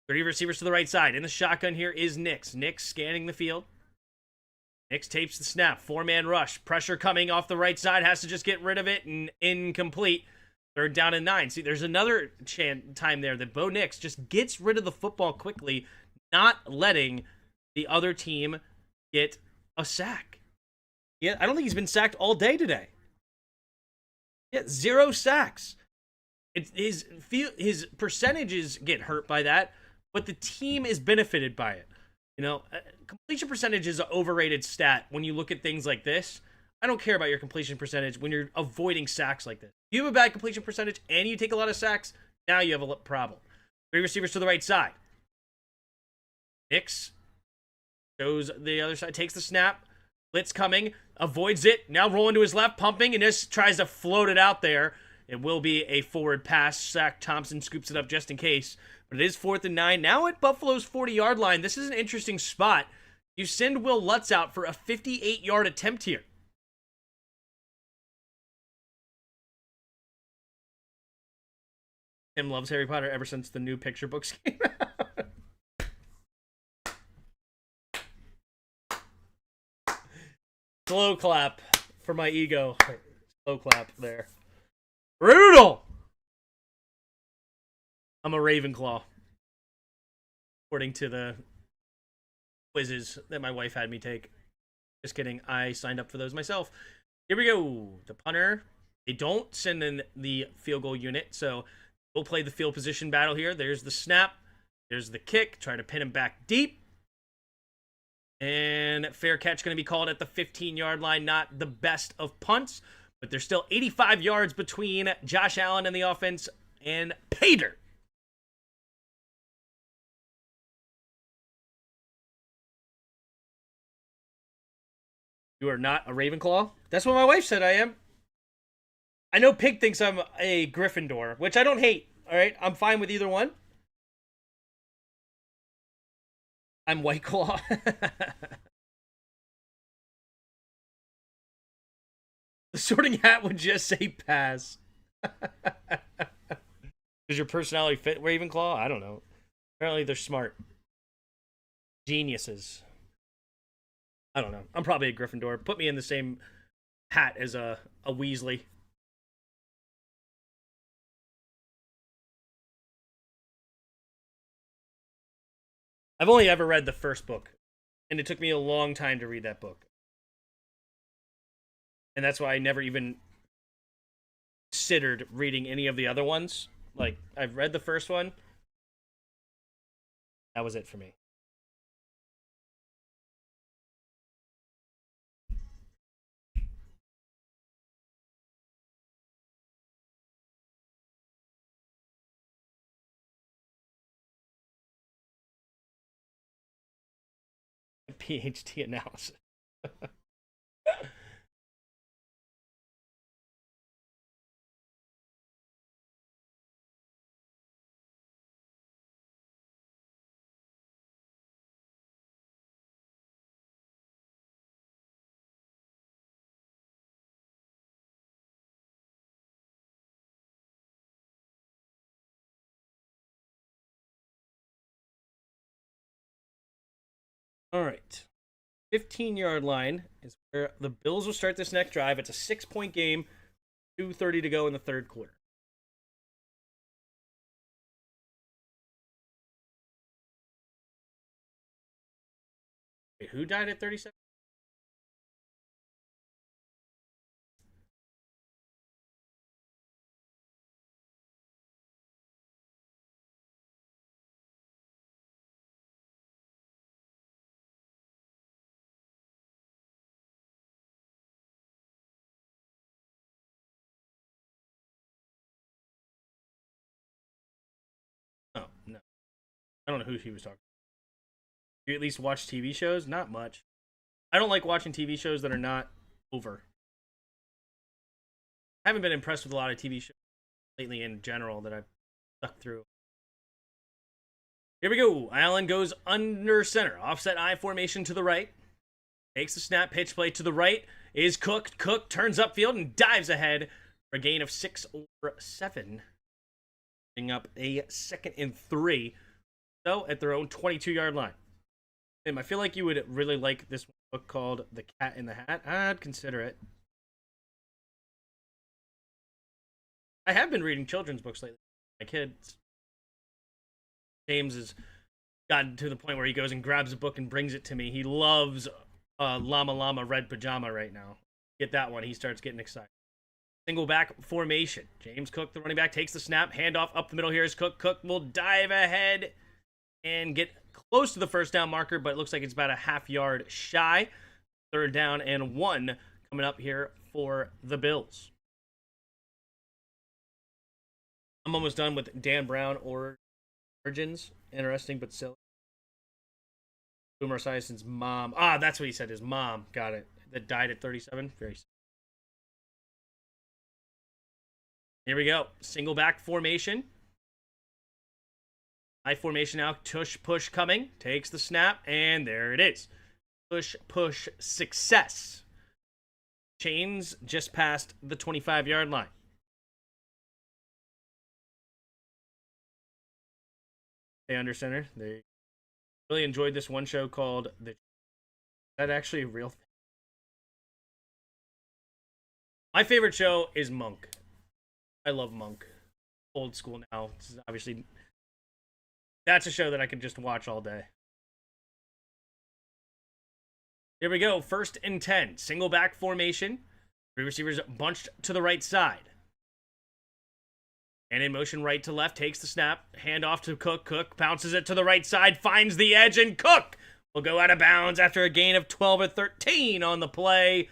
30 receivers to the right side. In the shotgun here is Nix. Nix scanning the field. Nix tapes the snap. 4-man rush. Pressure coming off the right side. Has to just get rid of it. And incomplete. 3rd down and 9. See, there's another time there that Bo Nix just gets rid of the football quickly, not letting the other team get a sack. Yeah, I don't think he's been sacked all day today. Yeah, 0 sacks. His percentages get hurt by that, but the team is benefited by it. You know, completion percentage is an overrated stat when you look at things like this. I don't care about your completion percentage when you're avoiding sacks like this. If you have a bad completion percentage and you take a lot of sacks, now you have a problem. 3 receivers to the right side. Nix goes the other side, takes the snap. Blitz coming, avoids it. Now rolling to his left, pumping, and just tries to float it out there. It will be a forward pass. Zach Thompson scoops it up just in case. But it is 4th and 9. Now at Buffalo's 40-yard line. This is an interesting spot. You send Will Lutz out for a 58-yard attempt here. Tim loves Harry Potter ever since the new picture books came out. Slow clap for my ego. Slow clap there. Brutal! I'm a Ravenclaw. According to the quizzes that my wife had me take. Just kidding. I signed up for those myself. Here we go. The punter. They don't send in the field goal unit, so we'll play the field position battle here. There's the snap. There's the kick. Try to pin him back deep. And fair catch going to be called at the 15-yard line. Not the best of punts, but there's still 85 yards between Josh Allen and the offense and Pater. You are not a Ravenclaw? That's what my wife said I am. I know Pig thinks I'm a Gryffindor, which I don't hate. All right, I'm fine with either one. I'm White Claw. The Sorting Hat would just say pass. Does your personality fit Ravenclaw? I don't know. Apparently they're smart. Geniuses. I don't know. I'm probably a Gryffindor. Put me in the same hat as a Weasley. I've only ever read the first book, and it took me a long time to read that book. And that's why I never even considered reading any of the other ones. Like, I've read the first one. That was it for me. PhD analysis. All right. 15-yard line is where the Bills will start this next drive. It's a 6-point game, 2:30 to go in the third quarter. Wait, who died at 37? Oh, no. I don't know who he was talking about. You at least watch TV shows? Not much. I don't like watching TV shows that are not over. I haven't been impressed with a lot of TV shows lately in general that I've stuck through. Here we go. Allen goes under center. Offset I formation to the right. Takes the snap. Pitch play to the right. Is Cook. Cook turns upfield and dives ahead for a gain of 6 or 7. Bring up a 2nd and 3. So at their own 22-yard line. Tim, I feel like you would really like this book called The Cat in the Hat. I'd consider it. I have been reading children's books lately. My kids. James has gotten to the point where he goes and grabs a book and brings it to me. He loves Llama Llama Red Pajama right now. Get that one. He starts getting excited. Single back formation. James Cook, the running back, takes the snap. Handoff up the middle here is Cook. Cook will dive ahead and get close to the first down marker, but it looks like it's about a half-yard shy. 3rd down and 1 coming up here for the Bills. I'm almost done with Dan Brown Origins. Interesting, but silly. Boomer Esiason's mom. Ah, that's what he said. His mom. Got it. That died at 37. Very sad. Here we go. Single back formation. I formation now. Tush push coming. Takes the snap, and there it is. Push push success. Chains just past the 25-yard line. Stay under center. They really enjoyed this one show called The. Is that actually a real thing? My favorite show is Monk. I love Monk. Old school now. This is obviously, that's a show that I could just watch all day. Here we go. 1st and 10. Single back formation. 3 receivers bunched to the right side. And in motion right to left. Takes the snap. Hand off to Cook. Cook bounces it to the right side. Finds the edge. And Cook will go out of bounds after a gain of 12 or 13 on the play.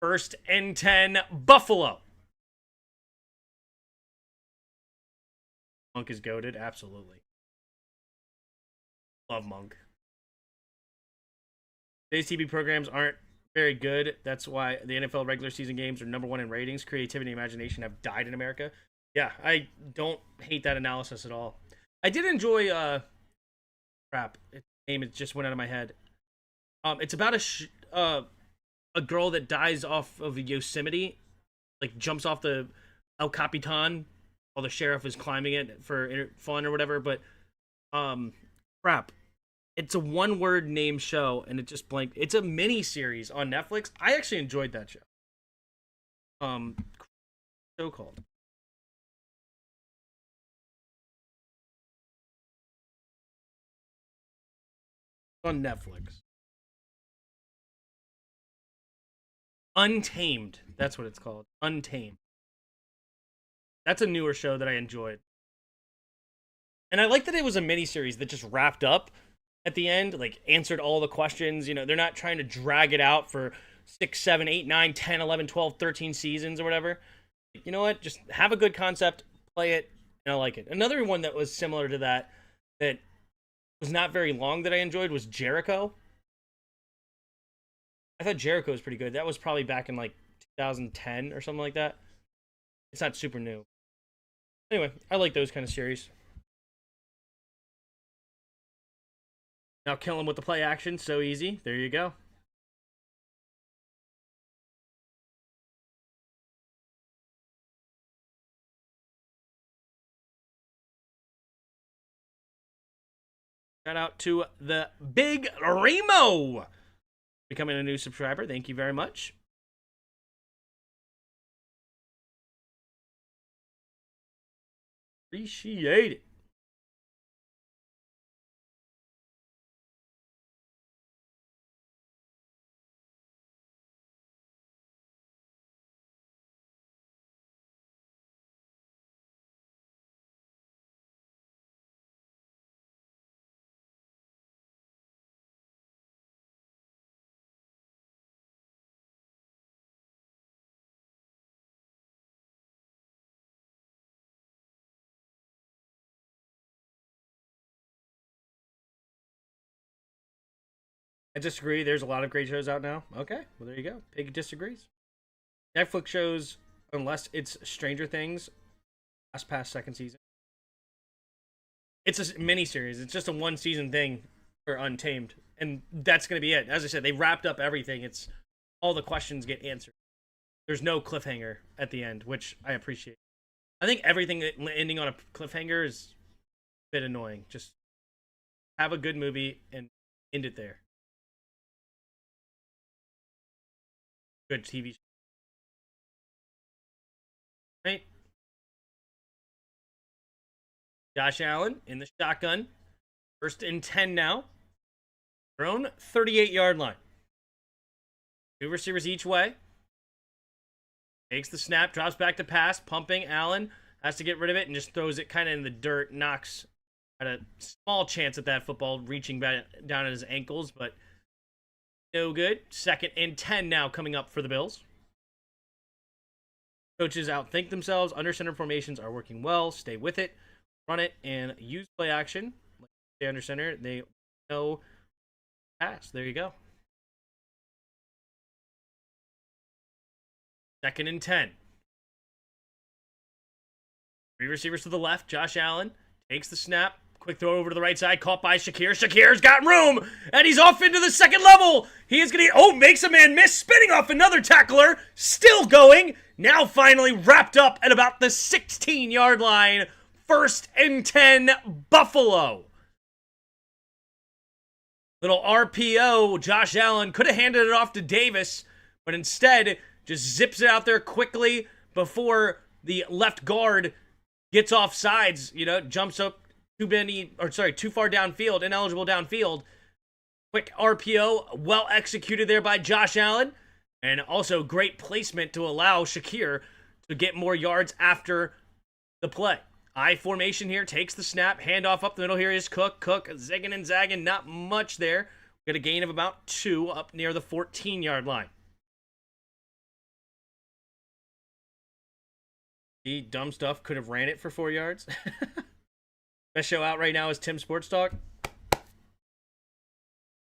1st and 10. Buffalo. Monk is goated. Absolutely. Love Monk. Today's TV programs aren't very good. That's why the NFL regular season games are number 1 in ratings. Creativity and imagination have died in America. Yeah, I don't hate that analysis at all. I did enjoy crap. Its name it just went out of my head. It's about a girl that dies off of Yosemite, like jumps off the El Capitan while the sheriff is climbing it for fun or whatever. But crap. It's a one-word name show, and it just blanked. It's a mini-series on Netflix. I actually enjoyed that show. So called. On Netflix. Untamed. That's what it's called. Untamed. That's a newer show that I enjoyed. And I like that it was a miniseries that just wrapped up at the end, like answered all the questions. They're not trying to drag it out for 6, 7, 8, 9, 10, 11, 12, 13 seasons or whatever. You know what? Just have a good concept, play it, and I like it. Another one that was similar to that was not very long that I enjoyed was Jericho. I thought Jericho was pretty good. That was probably back in like 2010 or something like that. It's not super new. Anyway, I like those kind of series. Now kill him with the play action. So easy. There you go. Shout out to the Big Remo becoming a new subscriber. Thank you very much. Appreciate it. I disagree. There's a lot of great shows out now. Okay, well, there you go. Pig disagrees. Netflix shows, unless it's Stranger Things, past second season. It's a miniseries. It's just a one season thing for Untamed, and that's going to be it. As I said, they wrapped up everything. It's all the questions get answered. There's no cliffhanger at the end, which I appreciate. I think everything ending on a cliffhanger is a bit annoying. Just have a good movie and end it there. Good TV show. Right? Josh Allen in the shotgun. 1st and 10 now. Their own 38-yard line. 2 receivers each way. Takes the snap, drops back to pass, pumping. Allen has to get rid of it and just throws it kind of in the dirt. Knox had a small chance at that football reaching back down at his ankles, but no good. 2nd and 10 now coming up for the Bills. Coaches outthink themselves. Under center formations are working well. Stay with it. Run it and use play action. Stay under center. They know pass. There you go. 2nd and 10. 3 receivers to the left. Josh Allen takes the snap. Quick throw over to the right side. Caught by Shakir. Shakir's got room. And he's off into the second level. He is going to... makes a man miss. Spinning off another tackler. Still going. Now finally wrapped up at about the 16-yard line. 1st and 10, Buffalo. Little RPO. Josh Allen could have handed it off to Davis, but instead just zips it out there quickly before the left guard gets off sides, jumps up too far downfield, ineligible downfield. Quick RPO, well executed there by Josh Allen, and also great placement to allow Shakir to get more yards after the play. I formation here, takes the snap, handoff up the middle here is Cook. Cook zigging and zagging, not much there. Got a gain of about 2 up near the 14-yard line. The dumb stuff could have ran it for 4 yards. Best show out right now is TheTimsSportsTalk.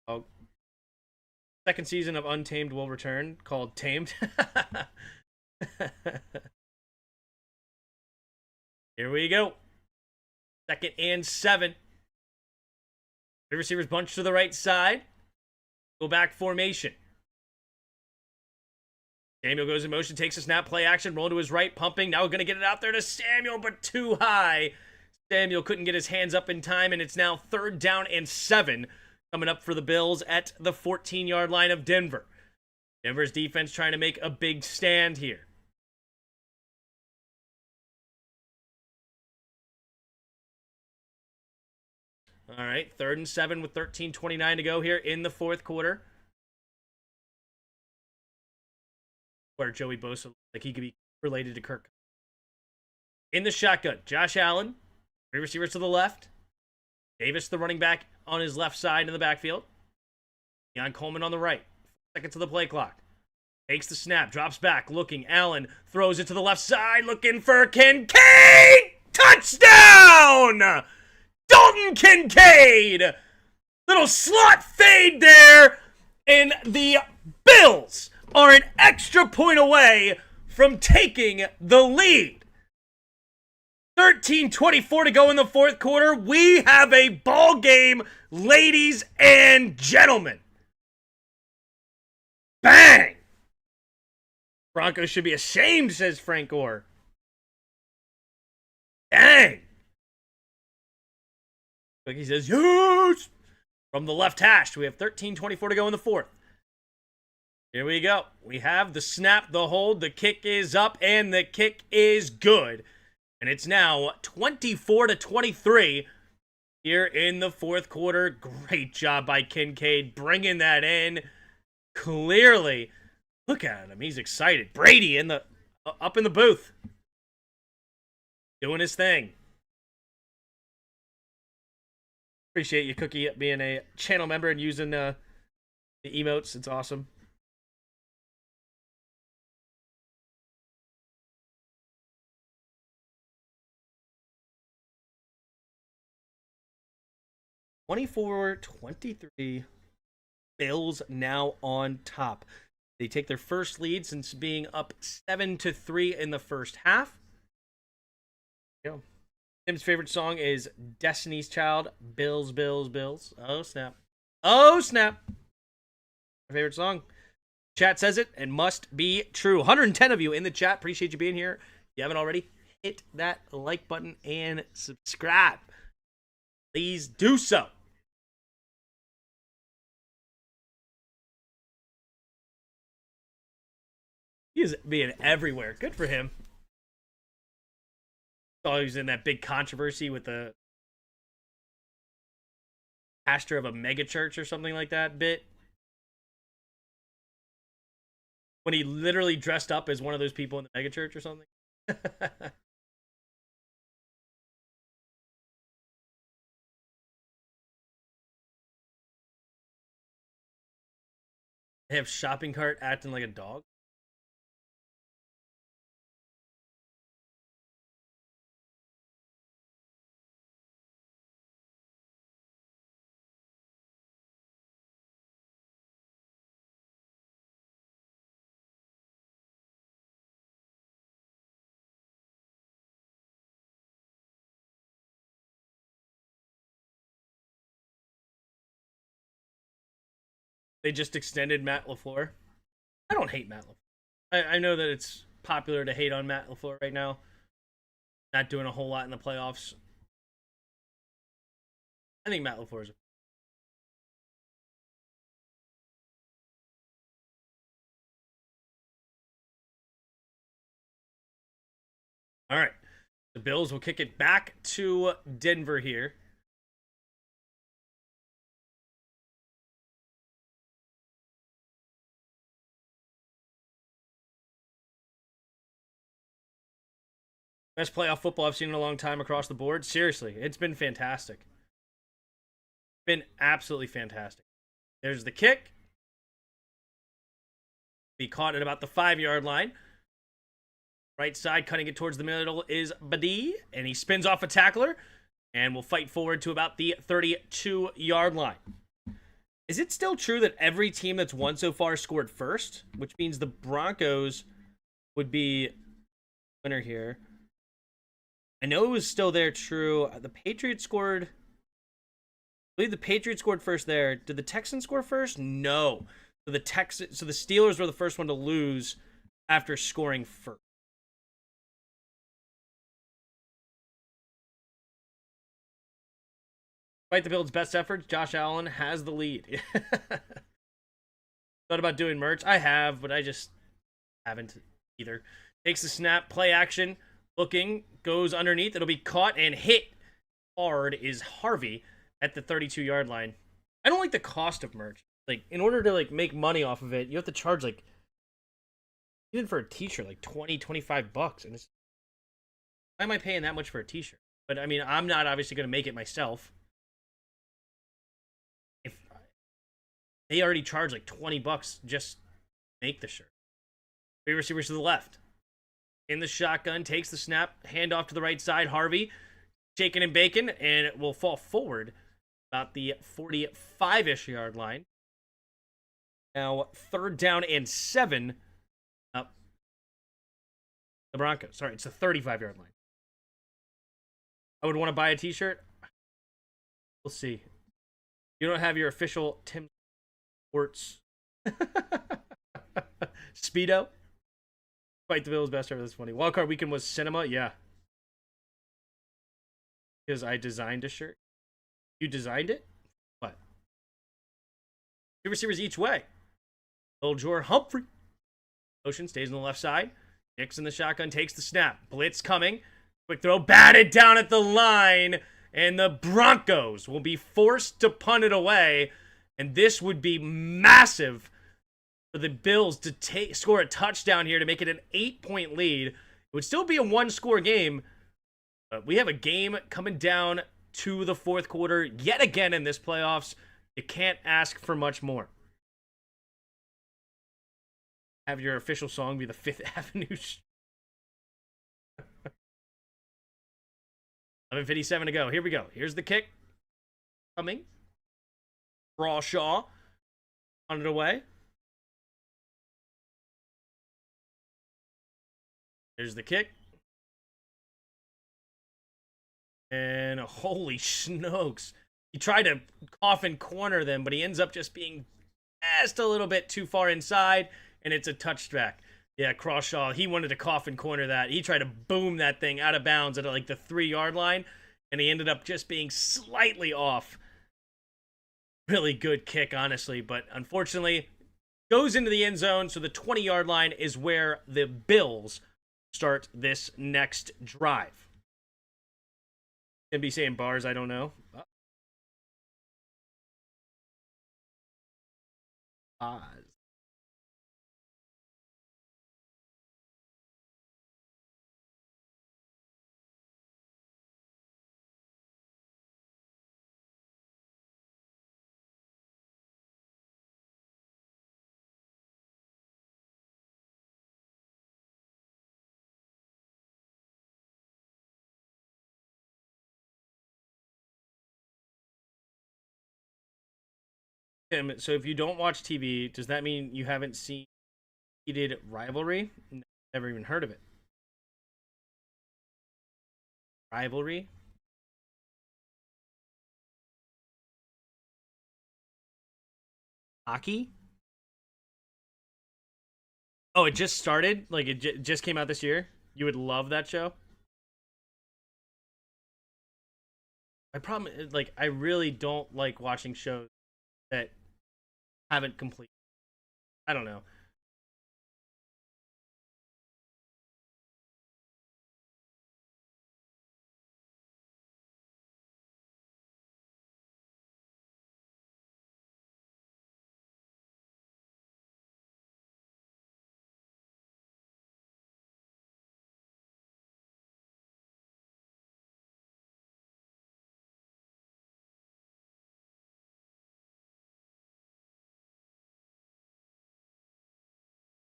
Oh, 2nd season of Untamed will return, called Tamed. Here we go. 2nd and 7. The receivers bunch to the right side. Go back formation. Samuel goes in motion, takes a snap, play action, roll to his right, pumping. Now we're going to get it out there to Samuel, but too high. Samuel couldn't get his hands up in time, and it's now 3rd down and 7 coming up for the Bills at the 14-yard line of Denver. Denver's defense trying to make a big stand here. All right, 3rd and 7 with 13:29 to go here in the 4th quarter. Where Joey Bosa, like he could be related to Kirk. In the shotgun, Josh Allen, 3 receivers to the left. Davis, the running back, on his left side in the backfield. Keon Coleman on the right. Seconds to the play clock. Takes the snap, drops back, looking. Allen throws it to the left side, looking for Kincaid! Touchdown! Dalton Kincaid! Little slot fade there, and the Bills are an extra point away from taking the lead. 13:24 to go in the fourth quarter. We have a ball game, ladies and gentlemen. Bang! Broncos should be ashamed, says Frank Gore. Dang! He says, yes! From the left hash, we have 13:24 to go in the fourth. Here we go. We have the snap, the hold, the kick is up, and the kick is good. And it's now 24-23 here in the fourth quarter. Great job by Kincaid bringing that in. Clearly, look at him. He's excited. Brady up in the booth, doing his thing. Appreciate you, Cookie, being a channel member and using the emotes. It's awesome. (24-23). Bills now on top. They take their first lead since being up 7-3 in the first half. Go. Tim's favorite song is Destiny's Child, Bills, Bills, Bills. Oh, snap. Oh, snap. My favorite song. Chat says it and must be true. 110 of you in the chat. Appreciate you being here. If you haven't already, hit that like button and subscribe. Please do so. He is being everywhere. Good for him. Oh, he was in that big controversy with the pastor of a megachurch or something like that bit. When he literally dressed up as one of those people in the megachurch or something. They have shopping cart acting like a dog. They just extended Matt LaFleur. I don't hate Matt LaFleur. I know that it's popular to hate on Matt LaFleur right now. Not doing a whole lot in the playoffs. I think Matt LaFleur is all right. The Bills will kick it back to Denver here. Best playoff football I've seen in a long time across the board. Seriously, it's been fantastic. Been absolutely fantastic. There's the kick. Be caught at about the 5-yard line. Right side, cutting it towards the middle is Badie, and he spins off a tackler and will fight forward to about the 32-yard line. Is it still true that every team that's won so far scored first? Which means the Broncos would be winner here. I know it was still there, true. The Patriots scored. I believe the Patriots scored first there. Did the Texans score first? No. So the Steelers were the first one to lose after scoring first. Despite the Bills' best efforts, Josh Allen has the lead. Thought about doing merch. I have, but I just haven't either. Takes the snap, play action. Looking, goes underneath. It'll be caught and hit hard is Harvey at the 32-yard line. I don't like the cost of merch. Like, in order to like make money off of it, you have to charge like, even for a t-shirt, like $20, $25, and it's Why am I paying that much for a t-shirt? But I mean, I'm not obviously going to make it myself. If they already charge like $20 just to make the shirt. Three receivers to the left. In the shotgun, takes the snap, hand off to the right side. Harvey, shaking and baking, and it will fall forward about the 45-ish yard line. Now, 3rd down and 7. Up the Broncos. Sorry, it's the 35-yard line. I would want to buy a t-shirt. We'll see. You don't have your official Tim Sports Speedo? Fight the Bills best ever. That's funny. Wildcard weekend was cinema? Yeah. Because I designed a shirt. You designed it? What? 2 receivers each way. Old Jor Humphrey. Ocean stays on the left side. Nix in the shotgun, takes the snap. Blitz coming. Quick throw, batted down at the line. And the Broncos will be forced to punt it away. And this would be massive for the Bills to score a touchdown here to make it an 8-point lead. It would still be a 1-score game. But we have a game coming down to the 4th quarter yet again in this playoffs. You can't ask for much more. Have your official song be the 5th Avenue. 11:57 to go. Here we go. Here's the kick. Coming. Crawshaw. On it away. There's the kick. And holy smokes. He tried to coffin corner them, but he ends up just being just a little bit too far inside, and it's a touchback. Yeah, Crawshaw, he wanted to coffin corner that. He tried to boom that thing out of bounds at like the 3-yard line, and he ended up just being slightly off. Really good kick, honestly, but unfortunately goes into the end zone, so the 20-yard line is where the Bills start this next drive. Could be saying bars, I don't know. Pause. Tim, so if you don't watch TV, does that mean you haven't seen Heated Rivalry? Never even heard of it. Rivalry? Hockey? Oh, it just started? Like, it just came out this year? You would love that show? My problem is, like, I really don't like watching shows that haven't completed. I don't know.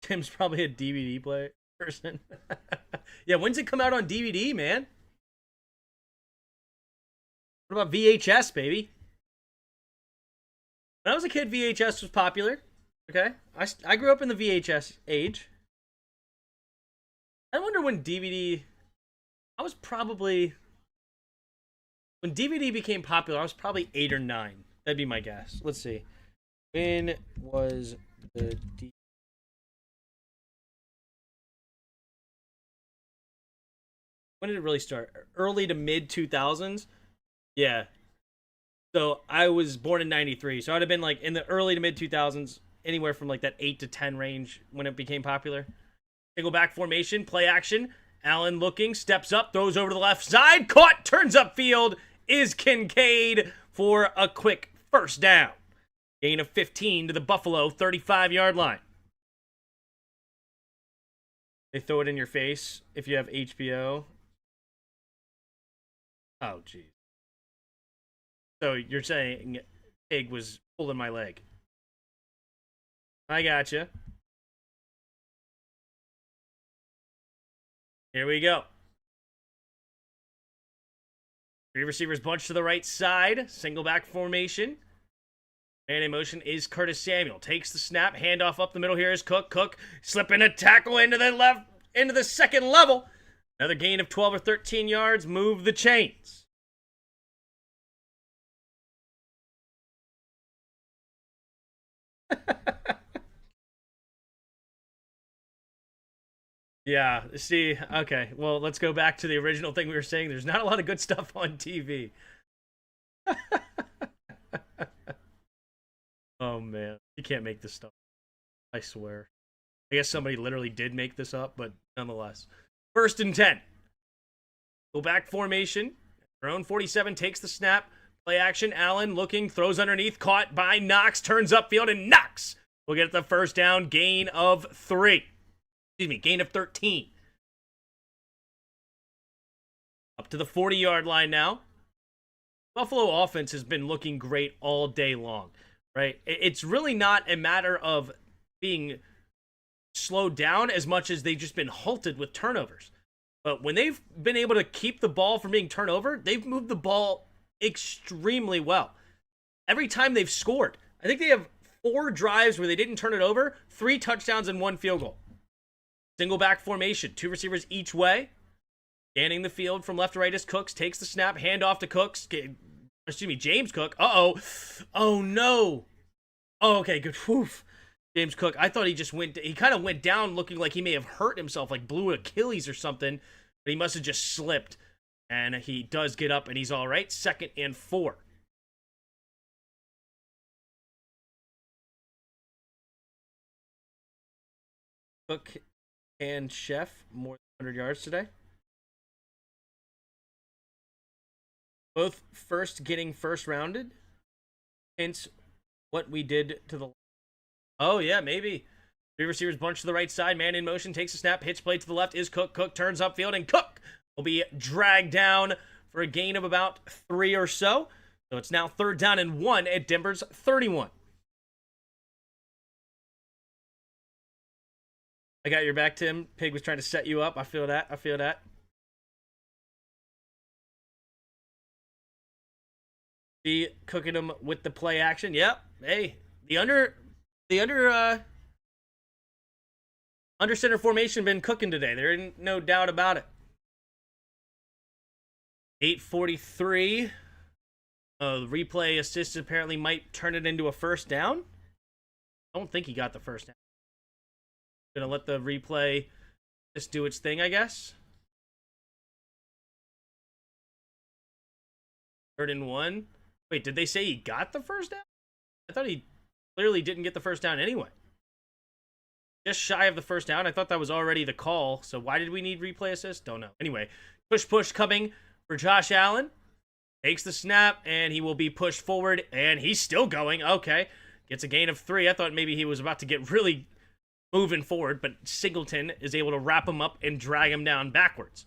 Tim's probably a DVD player person. Yeah, when's it come out on DVD, man? What about VHS, baby? When I was a kid, VHS was popular. Okay, I grew up in the VHS age. I wonder when DVD. I was probably when DVD became popular. I was probably 8 or 9. That'd be my guess. Let's see. When was the when did it really start? Early to mid 2000s? Yeah. So I was born in 93. So I'd have been like in the early to mid 2000s, anywhere from like that 8 to 10 range when it became popular. Single back formation, play action. Allen looking, steps up, throws over to the left side, caught, turns upfield, is Kincaid for a quick 1st down. Gain of 15 to the Buffalo 35-yard line. They throw it in your face if you have HBO. Oh, geez. So you're saying Pig was pulling my leg. I gotcha. Here we go. Three receivers bunch to the right side. Single back formation. Man in motion is Curtis Samuel. Takes the snap. Handoff up the middle here is Cook. Cook slipping a tackle into the second level. Another gain of 12 or 13 yards. Move the chains. Yeah, see, okay. Well, let's go back to the original thing we were saying. There's not a lot of good stuff on TV. Oh, man. You can't make this stuff. I swear. I guess somebody literally did make this up, but nonetheless. 1st and 10. Go back formation. Their own 47 takes the snap. Play action. Allen looking, throws underneath, caught by Knox, turns upfield, and Knox will get the first down. Gain of 3. Excuse me, gain of 13. Up to the 40-yard line now. Buffalo offense has been looking great all day long, right? It's really not a matter of being slowed down as much as they've just been halted with turnovers. But when they've been able to keep the ball from being turned over, they've moved the ball extremely well. Every time they've scored, I think they have 4 drives where they didn't turn it over, 3 touchdowns and 1 field goal. Single back formation, 2 receivers each way. Scanning the field from left to right is Cooks. Takes the snap, hand off to Cooks. James Cook. Uh-oh. Oh, no. Oh, okay, good. Whew. James Cook, I thought he kind of went down looking like he may have hurt himself, like blew an Achilles or something. But he must have just slipped. And he does get up, and he's all right. 2nd and 4. Cook and Chef, more than 100 yards today. Both getting first rounded. Hence what we did to the... Oh, yeah, maybe. 3 receivers bunch to the right side. Man in motion, takes a snap. Hitch play to the left is Cook. Cook turns upfield, and Cook will be dragged down for a gain of about 3 or so. So it's now 3rd down and 1 at Denver's 31. I got your back, Tim. Pig was trying to set you up. I feel that. See, cooking them with the play action. Yep. Hey, the under center formation been cooking today. There ain't no doubt about it. 8:43. The replay assist apparently might turn it into a first down. I don't think he got the first down. Gonna let the replay just do its thing, I guess. 3rd and 1. Wait, did they say he got the first down? I thought he clearly didn't get the first down anyway. Just shy of the first down. I thought that was already the call. So why did we need replay assist? Don't know. Anyway, push coming for Josh Allen. Takes the snap, and he will be pushed forward, and he's still going. Okay. Gets a gain of 3. I thought maybe he was about to get really moving forward, but Singleton is able to wrap him up and drag him down backwards.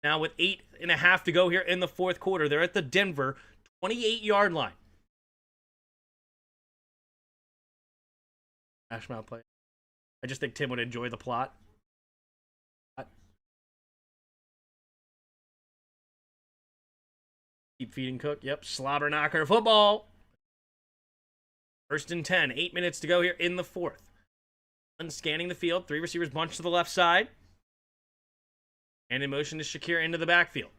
Now with 8.5 to go here in the 4th quarter, they're at the Denver 28-yard line. Ash mount play. I just think Tim would enjoy the plot. Keep feeding Cook. Yep, slobber knocker football. 1st and 10. 8 minutes to go here in the 4th. Scanning the field. 3 receivers bunch to the left side. And in motion is Shakir into the backfield.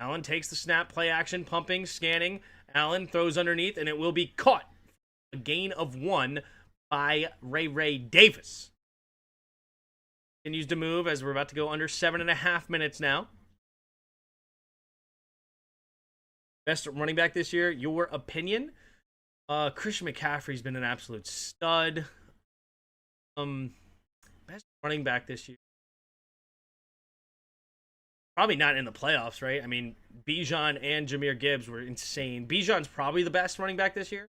Allen takes the snap, play action, pumping, scanning. Allen throws underneath, and it will be caught. A gain of 1 by Ray Davis. Continues to move as we're about to go under 7.5 minutes now. Best running back this year, your opinion? Christian McCaffrey's been an absolute stud. Best running back this year. Probably not in the playoffs, right? I mean, Bijan and Jahmyr Gibbs were insane. Bijan's probably the best running back this year.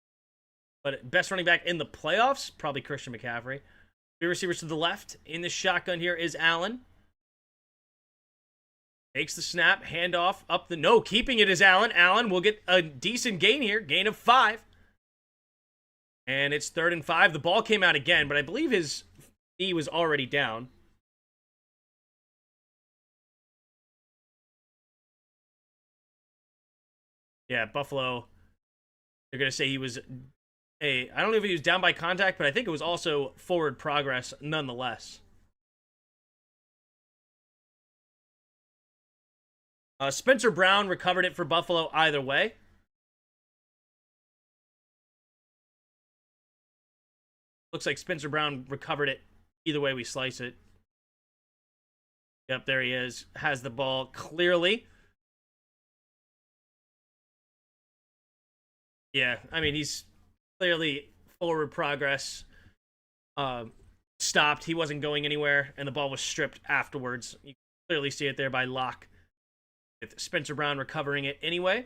But best running back in the playoffs, probably Christian McCaffrey. 3 receivers to the left. In the shotgun here is Allen. Takes the snap, handoff up the... No, keeping it is Allen. Allen will get a decent gain here. Gain of 5. And it's 3rd and 5. The ball came out again, but I believe his knee was already down. Yeah, Buffalo, they're going to say he was... I don't know if he was down by contact, but I think it was also forward progress nonetheless. Spencer Brown recovered it for Buffalo either way. Looks like Spencer Brown recovered it either way we slice it. Yep, there he is. Has the ball clearly. Yeah, I mean, he's clearly forward progress. Stopped. He wasn't going anywhere, and the ball was stripped afterwards. You can clearly see it there by Locke. With Spencer Brown recovering it anyway.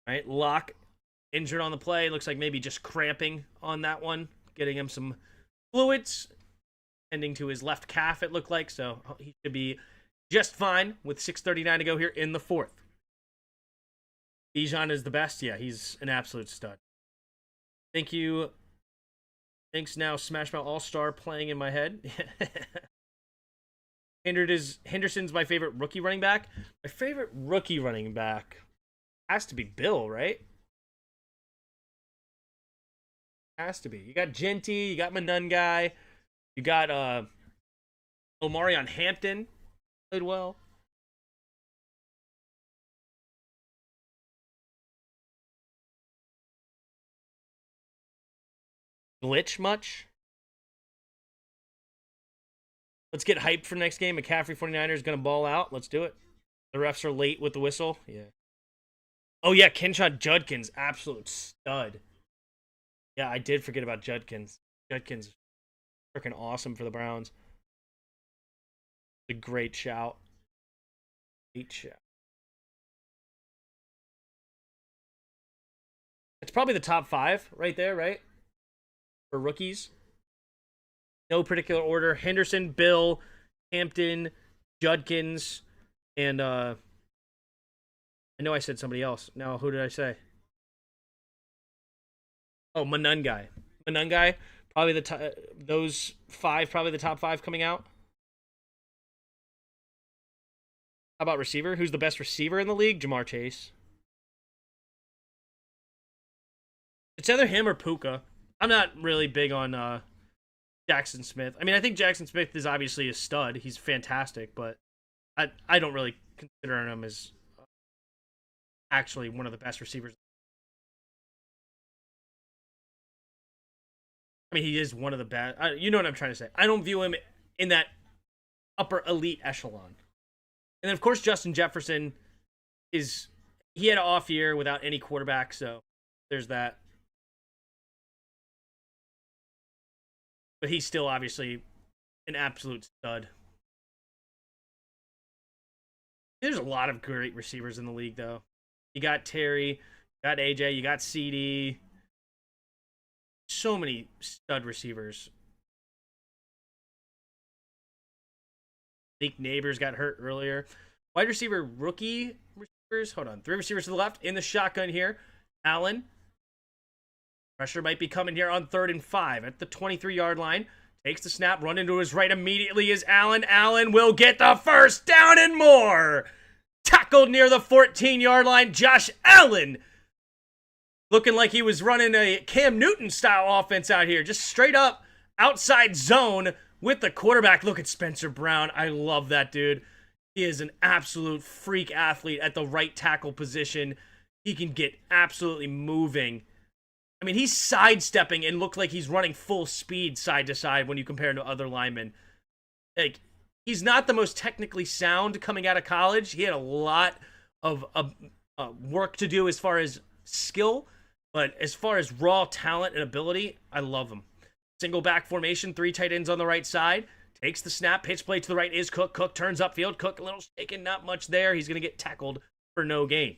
All right, Locke injured on the play. Looks like maybe just cramping on that one. Getting him some fluids. Ending to his left calf, it looked like. So he should be just fine with 6:39 to go here in the 4th. Bijan is the best. Yeah, he's an absolute stud. Thank you. Thanks now, Smash Mouth All-Star playing in my head. Henderson's my favorite rookie running back. My favorite rookie running back has to be Bill, right? Has to be. You got Genty, you got Manungai, you got Omarion Hampton, played well. Glitch much? Let's get hyped for next game. McCaffrey 49ers going to ball out. Let's do it. The refs are late with the whistle. Yeah. Oh, yeah. Kenshon Judkins. Absolute stud. Yeah, I did forget about Judkins. Judkins is freaking awesome for the Browns. A great shout. Great shout. It's probably the top 5 right there, right? For rookies. No particular order. Henderson, Bill, Hampton, Judkins, and I know I said somebody else. Now, who did I say? Oh, Manungai. Manungai, probably those 5, probably the top 5 coming out. How about receiver? Who's the best receiver in the league? Jamar Chase. It's either him or Puka. I'm not really big on Jackson Smith. I mean, I think Jackson Smith is obviously a stud. He's fantastic, but I don't really consider him as actually one of the best receivers. I mean, he is one of the best. You know what I'm trying to say. I don't view him in that upper elite echelon. And then, of course, Justin Jefferson he had an off year without any quarterback, so there's that. But he's still obviously an absolute stud. There's a lot of great receivers in the league, though. You got Terry, you got AJ, you got CD. So many stud receivers. Zeke Neighbors got hurt earlier. Wide receiver rookie receivers. Hold on. 3 receivers to the left in the shotgun here. Allen. Pressure might be coming here on 3rd and 5 at the 23-yard line. Takes the snap, run into his right immediately is Allen. Allen will get the first down and more. Tackled near the 14-yard line. Josh Allen looking like he was running a Cam Newton-style offense out here. Just straight up outside zone with the quarterback. Look at Spencer Brown. I love that dude. He is an absolute freak athlete at the right tackle position. He can get absolutely moving. I mean, he's sidestepping and looked like he's running full speed side to side when you compare him to other linemen. Like, he's not the most technically sound coming out of college. He had a lot of work to do as far as skill, but as far as raw talent and ability, I love him. Single back formation, 3 tight ends on the right side. Takes the snap, pitch play to the right is Cook. Cook turns upfield. Cook a little shaken, not much there. He's going to get tackled for no gain.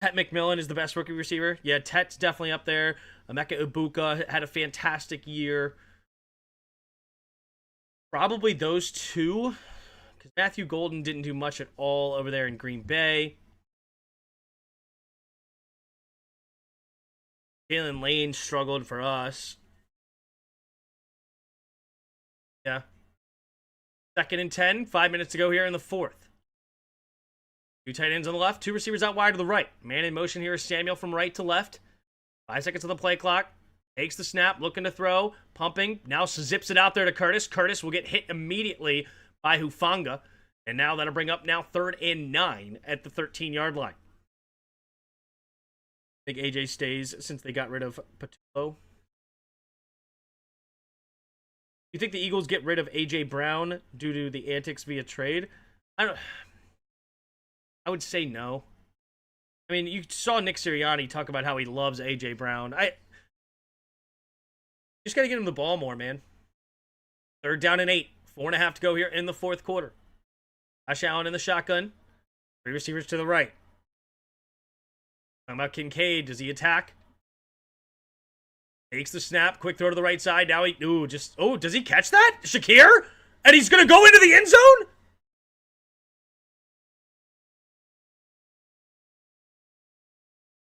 Tet McMillan is the best rookie receiver. Yeah, Tet's definitely up there. Emeka Ibuka had a fantastic year. Probably those 2 because Matthew Golden didn't do much at all over there in Green Bay. Jalen Lane struggled for us. Yeah. 2nd and 10, 5 minutes to go here in the 4th. 2 tight ends on the left, 2 receivers out wide to the right. Man in motion here is Samuel from right to left. 5 seconds on the play clock. Takes the snap, looking to throw, pumping. Now zips it out there to Curtis. Curtis will get hit immediately by Hufanga. And now that'll bring up now 3rd and 9 at the 13-yard line. I think AJ stays since they got rid of Patullo. You think the Eagles get rid of AJ Brown due to the antics via trade? I would say no. I mean, you saw Nick Sirianni talk about how he loves AJ Brown. Just got to get him the ball more, man. 3rd down and 8. 4.5 to go here in the 4th quarter. Josh Allen in the shotgun. 3 receivers to the right. Talking about Kincaid. Does he attack? Takes the snap. Quick throw to the right side. Now does he catch that? Shakir? And he's going to go into the end zone?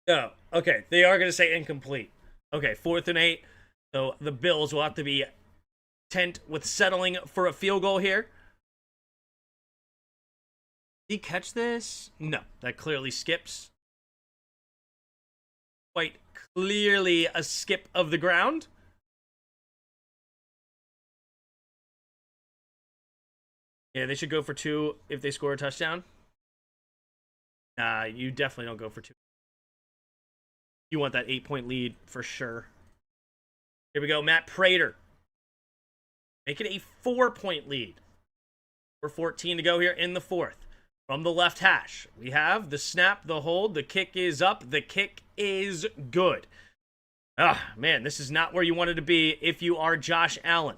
No. Okay. They are going to say incomplete. Okay. 4th and 8. So the Bills will have to be content with settling for a field goal here. Did he catch this? No. That clearly skips. Quite clearly a skip of the ground. Yeah, they should go for 2 if they score a touchdown. Nah, you definitely don't go for 2. You want that 8-point lead for sure. Here we go, Matt Prater. Make it a 4-point lead. 4:14 to go here in the 4th. From the left hash, we have the snap, the hold, the kick is up, the kick is good. Man, this is not where you wanted to be if you are Josh Allen.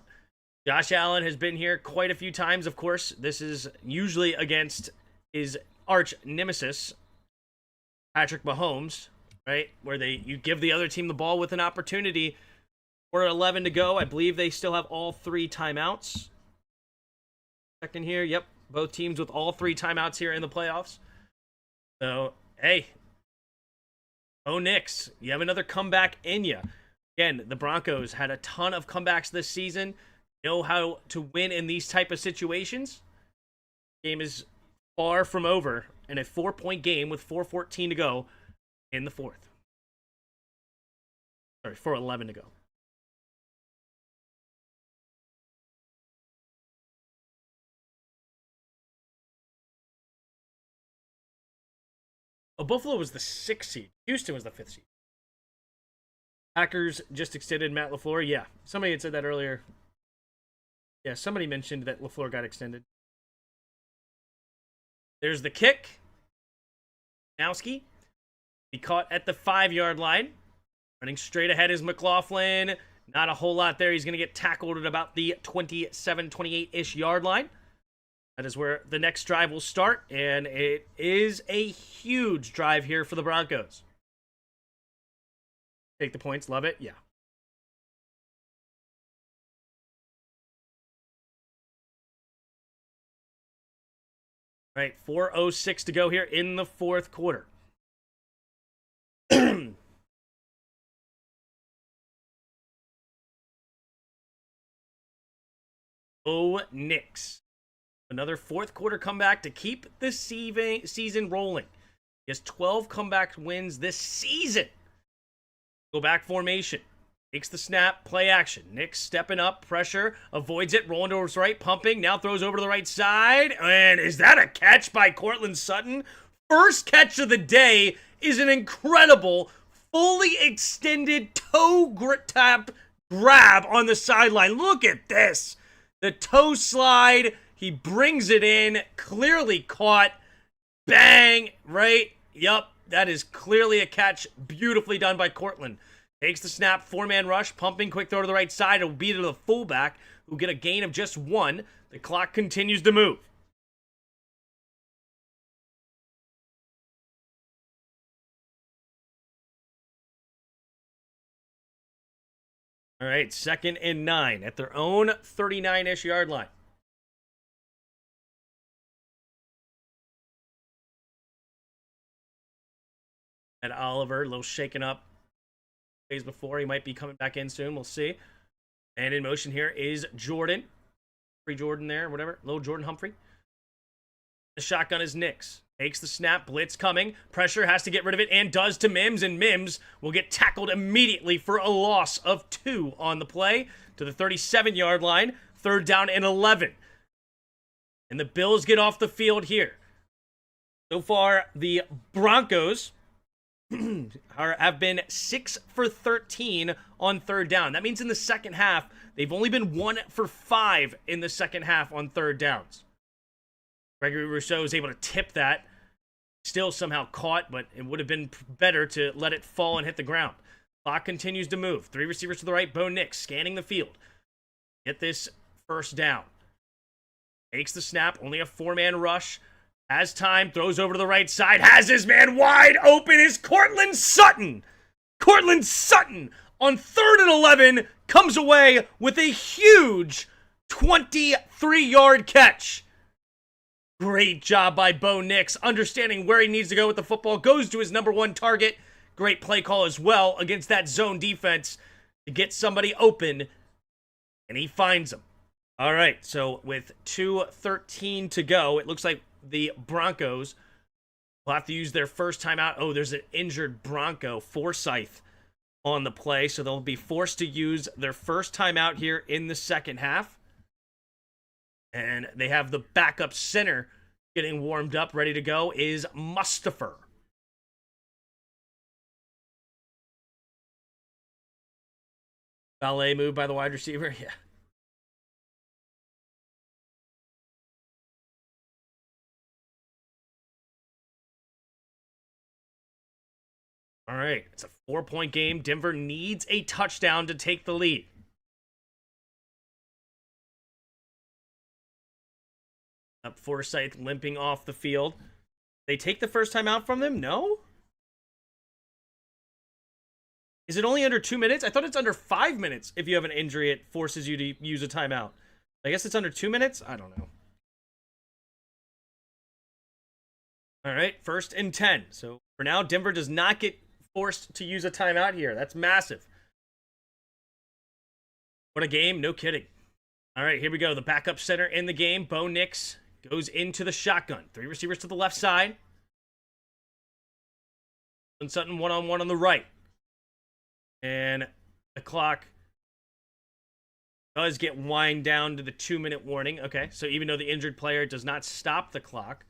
Josh Allen has been here quite a few times, of course. This is usually against his arch nemesis, Patrick Mahomes, right? Where you give the other team the ball with an opportunity. 4:11 to go. I believe they still have all 3 timeouts. Second here, yep. Both teams with all 3 timeouts here in the playoffs. So, hey. Oh, Knicks, you have another comeback in you. Again, the Broncos had a ton of comebacks this season. Know how to win in these type of situations. Game is far from over. And a 4-point game with 4:14 to go in the 4th. Sorry, 4:11 to go. Oh, Buffalo was the 6th seed. Houston was the 5th seed. Packers just extended Matt LaFleur. Yeah, somebody had said that earlier. Yeah, somebody mentioned that LaFleur got extended. There's the kick. Nowski. He caught at the 5-yard line. Running straight ahead is McLaughlin. Not a whole lot there. He's going to get tackled at about the 27, 28-ish yard line. That is where the next drive will start, and it is a huge drive here for the Broncos. Take the points, love it, yeah. All right, 4:06 to go here in the 4th quarter. Oh, Knicks. Another 4th quarter comeback to keep the season rolling. He has 12 comeback wins this season. Go back formation. Takes the snap, play action. Knicks stepping up, pressure, avoids it, rolling to his right, pumping, now throws over to the right side. And is that a catch by Courtland Sutton? First catch of the day is an incredible, fully extended toe tap grab on the sideline. Look at this. The toe slide. He brings it in, clearly caught. Bang, right? Yup, that is clearly a catch. Beautifully done by Courtland. Takes the snap, 4-man rush, pumping, quick throw to the right side. It'll beat it to the fullback, who get a gain of just 1. The clock continues to move. All right, 2nd and 9 at their own 39-ish yard line. At Oliver, a little shaken up days before. He might be coming back in soon. We'll see. And in motion here is Jordan. Free Jordan there, whatever. Little Jordan Humphrey. The shotgun is Knicks. Takes the snap. Blitz coming. Pressure, has to get rid of it, and does to Mims. And Mims will get tackled immediately for a loss of 2 on the play to the 37-yard line. 3rd down and 11. And the Bills get off the field here. So far, the Broncos have been 6 for 13 on 3rd down. That means in the second half, they've only been 1 for 5 in the second half on 3rd downs. Gregory Rousseau is able to tip that. Still somehow caught, but it would have been better to let it fall and hit the ground. Clock continues to move. 3 receivers to the right. Bo Nix scanning the field. Get this first down. Takes the snap. Only a 4-man rush. Has time. Throws over to the right side. Has his man wide open is Courtland Sutton. Courtland Sutton on 3rd and 11 comes away with a huge 23-yard catch. Great job by Bo Nix, understanding where he needs to go with the football. Goes to his number 1 target. Great play call as well against that zone defense to get somebody open, and he finds him. All right, so with 2:13 to go, it looks like the Broncos will have to use their first timeout. Oh, there's an injured Bronco, Forsyth, on the play, so they'll be forced to use their first timeout here in the second half. And they have the backup center getting warmed up, ready to go, is Mustafa. Ballet move by the wide receiver, yeah. All right, it's a 4-point game. Denver needs a touchdown to take the lead. Up Forsyth limping off the field. They take the first time out from them? No? Is it only under 2 minutes? I thought it's under 5 minutes. If you have an injury, it forces you to use a timeout. I guess it's under 2 minutes? I don't know. All right, 1st and 10. So for now, Denver does not get forced to use a timeout here. That's massive. What a game. No kidding. All right, here we go. The backup center in the game. Bo Nix goes into the shotgun. 3 receivers to the left side. And Sutton one-on-one on the right. And the clock does get wind down to the 2-minute warning. Okay, so even though the injured player does not stop the clock.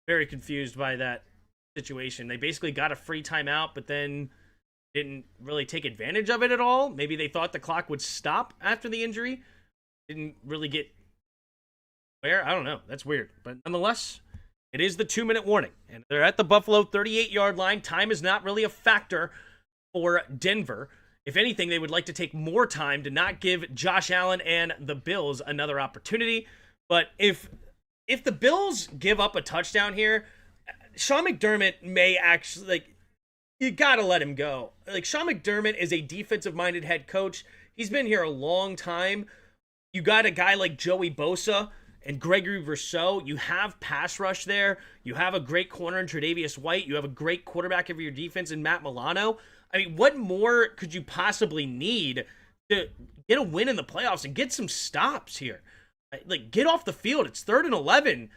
Very confused by that situation. They basically got a free timeout, but then didn't really take advantage of it at all. Maybe they thought the clock would stop after the injury. Didn't really get where? I don't know. That's weird. But nonetheless, it is the 2-minute warning. And they're at the Buffalo 38-yard line. Time is not really a factor for Denver. If anything, they would like to take more time to not give Josh Allen and the Bills another opportunity. But if the Bills give up a touchdown here, Sean McDermott may actually, like, you gotta let him go. Like, Sean McDermott is a defensive-minded head coach. He's been here a long time. You got a guy like Joey Bosa and Gregory Rousseau. You have pass rush there. You have a great corner in Tre'Davious White. You have a great quarterback of your defense in Matt Milano. I mean, what more could you possibly need to get a win in the playoffs and get some stops here? Like, get off the field. It's 3rd and 11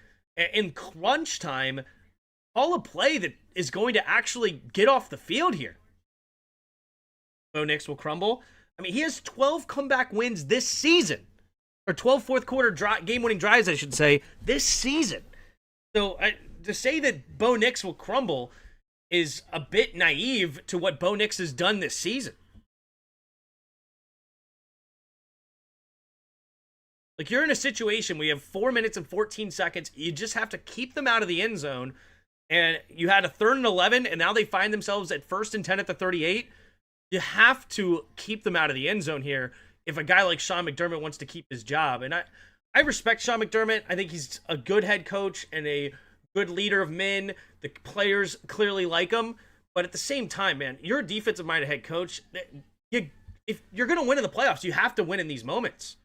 in crunch time. Call a play that is going to actually get off the field here. Bo Nix will crumble. I mean, he has 12 comeback wins this season. Or 12 fourth-quarter game-winning drives, I should say, this season. So to say that Bo Nix will crumble is a bit naive to what Bo Nix has done this season. Like, you're in a situation where you have 4 minutes and 14 seconds. You just have to keep them out of the end zone. And you had a 3rd and 11, and now they find themselves at 1st and 10 at the 38. You have to keep them out of the end zone here if a guy like Sean McDermott wants to keep his job. And I respect Sean McDermott. I think he's a good head coach and a good leader of men. The players clearly like him. But at the same time, man, you're a defensive-minded head coach. If you're going to win in the playoffs, you have to win in these moments.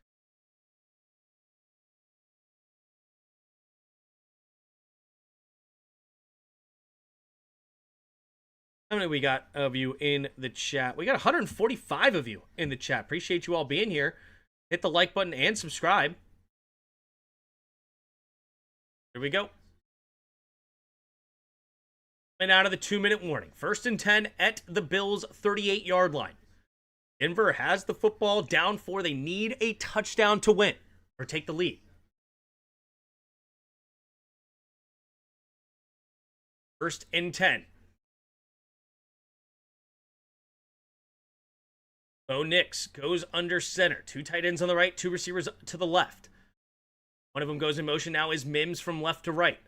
How many we got of you in the chat? We got 145 of you in the chat. Appreciate you all being here. Hit the like button and subscribe. Here we go. And out of the 2-minute warning. 1st and 10 at the Bills' 38-yard line. Denver has the football down 4. They need a touchdown to win or take the lead. First and 10. Bo Nix goes under center. 2 tight ends on the right, 2 receivers to the left. One of them goes in motion now is Mims from left to right.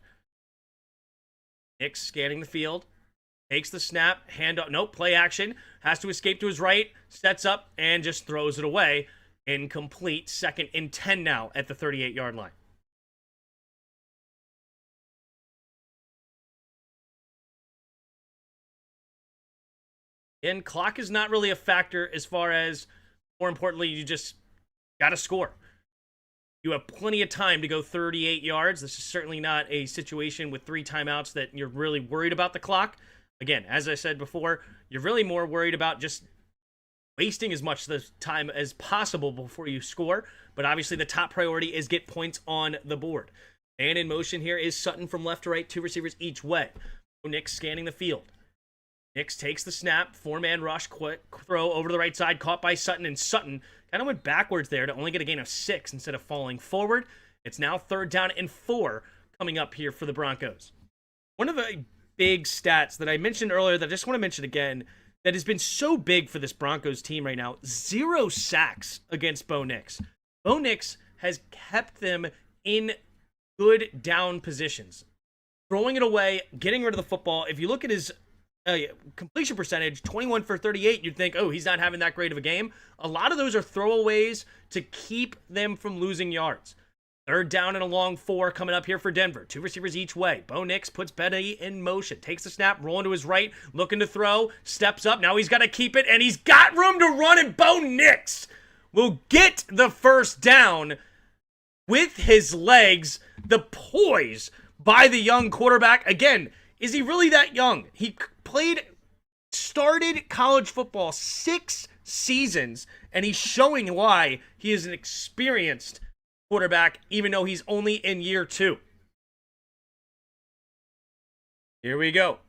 Nix scanning the field. Takes the snap, hand up, nope, play action. Has to escape to his right, sets up, and just throws it away. Incomplete. 2nd and 10 now at the 38-yard line. And clock is not really a factor as far as, more importantly, you just got to score. You have plenty of time to go 38 yards. This is certainly not a situation with 3 timeouts that you're really worried about the clock. Again, as I said before, you're really more worried about just wasting as much of the time as possible before you score. But obviously the top priority is get points on the board. And in motion here is Sutton from left to right, 2 receivers each way. Nix scanning the field. Nix takes the snap, 4-man rush, quick throw over to the right side, caught by Sutton, and Sutton kind of went backwards there to only get a gain of 6 instead of falling forward. It's now 3rd down and 4 coming up here for the Broncos. One of the big stats that I mentioned earlier that I just want to mention again that has been so big for this Broncos team right now, 0 sacks against Bo Nix. Bo Nix has kept them in good down positions. Throwing it away, getting rid of the football. If you look at his completion percentage, 21 for 38, you'd think, oh, he's not having that great of a game. A lot of those are throwaways to keep them from losing yards. 3rd down and a long 4 coming up here for Denver. 2 receivers each way. Bo Nix puts Betty in motion. Takes the snap, rolling to his right, looking to throw, steps up. Now he's got to keep it, and he's got room to run, and Bo Nix will get the 1st down with his legs. The poise by the young quarterback. Again, is he really that young? He started college football 6 seasons, and he's showing why he is an experienced quarterback, even though he's only in year 2. Here we go.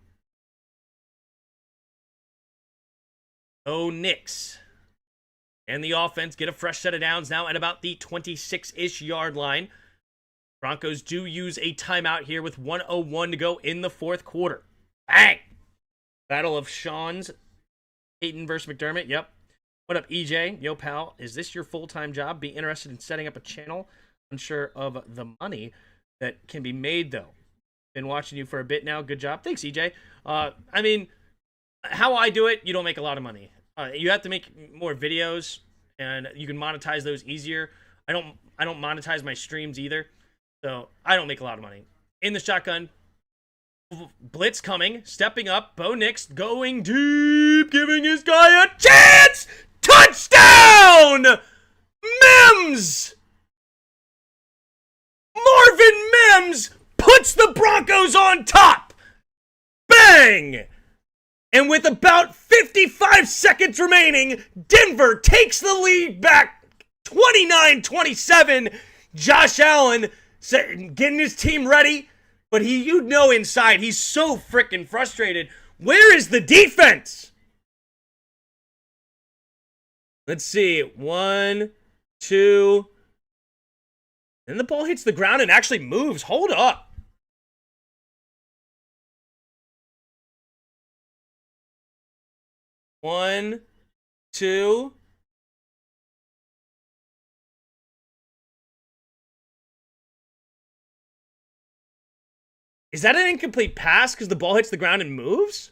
Nix. And the offense get a fresh set of downs now at about the 26-ish yard line. Broncos do use a timeout here with 1:01 to go in the 4th quarter. Bang! Battle of Sean's. Peyton versus McDermott. Yep. What up, EJ? Yo, pal. Is this your full-time job? Be interested in setting up a channel? Unsure of the money that can be made, though. Been watching you for a bit now. Good job. Thanks, EJ. I mean, how I do it, you don't make a lot of money. You have to make more videos, and you can monetize those easier. I don't monetize my streams either, so I don't make a lot of money. In the shotgun, blitz coming, stepping up, Bo Nix going deep, giving his guy a chance! Touchdown! Mims! Marvin Mims puts the Broncos on top! Bang! And with about 55 seconds remaining, Denver takes the lead back 29-27. Josh Allen getting his team ready, but you know inside he's so freaking frustrated. Where is the defense? Let's see. 1, 2. Then the ball hits the ground and actually moves. Hold up. One, two. Is that an incomplete pass because the ball hits the ground and moves?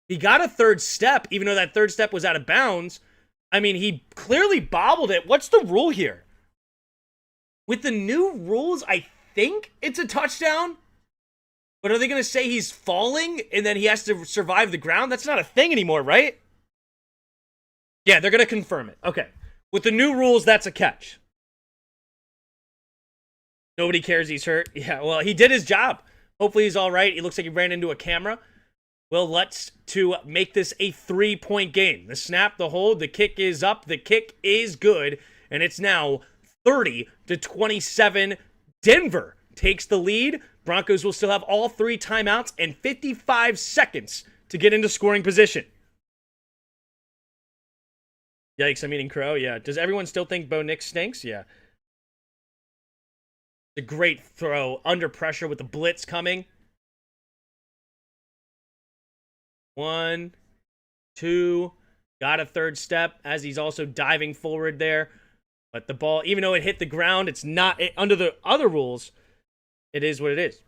He got a 3rd step, even though that 3rd step was out of bounds. I mean, he clearly bobbled it. What's the rule here? With the new rules, I think it's a touchdown. But are they going to say he's falling and then he has to survive the ground? That's not a thing anymore, right? Yeah, they're going to confirm it. Okay. With the new rules, that's a catch. Nobody cares he's hurt. Yeah, well, he did his job. Hopefully he's all right. He looks like he ran into a camera. Will Lutz to make this a 3-point game. The snap, the hold, the kick is up. The kick is good. And it's now 30-27. Denver takes the lead. Broncos will still have all 3 timeouts and 55 seconds to get into scoring position. Yikes, I'm eating crow. Yeah. Does everyone still think Bo Nix stinks? Yeah. A great throw under pressure with the blitz coming. 1, 2, got a third step as he's also diving forward there. But the ball, even though it hit the ground, it's not, under the other rules, it is what it is.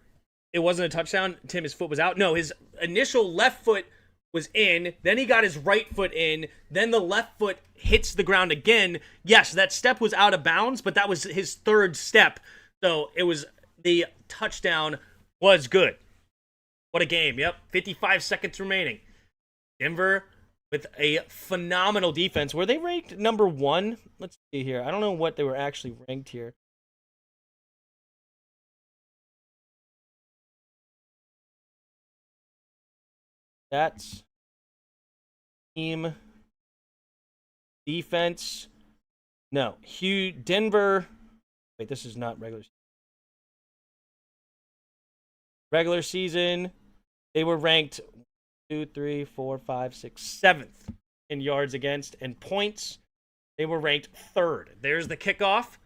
It wasn't a touchdown. Tim, his foot was out. No, his initial left foot was in. Then he got his right foot in. Then the left foot hits the ground again. Yes, that step was out of bounds, but that was his third step. So it was, the touchdown was good. What a game. Yep. 55 seconds remaining. Denver with a phenomenal defense. Were they ranked number 1? Let's see here. I don't know what they were actually ranked here. That's team defense. No. Denver. Wait, this is not regular season. Regular season. They were ranked 2, 3, 4, 5, 6, 7th in yards against, and points. They were ranked 3rd. There's the kickoff,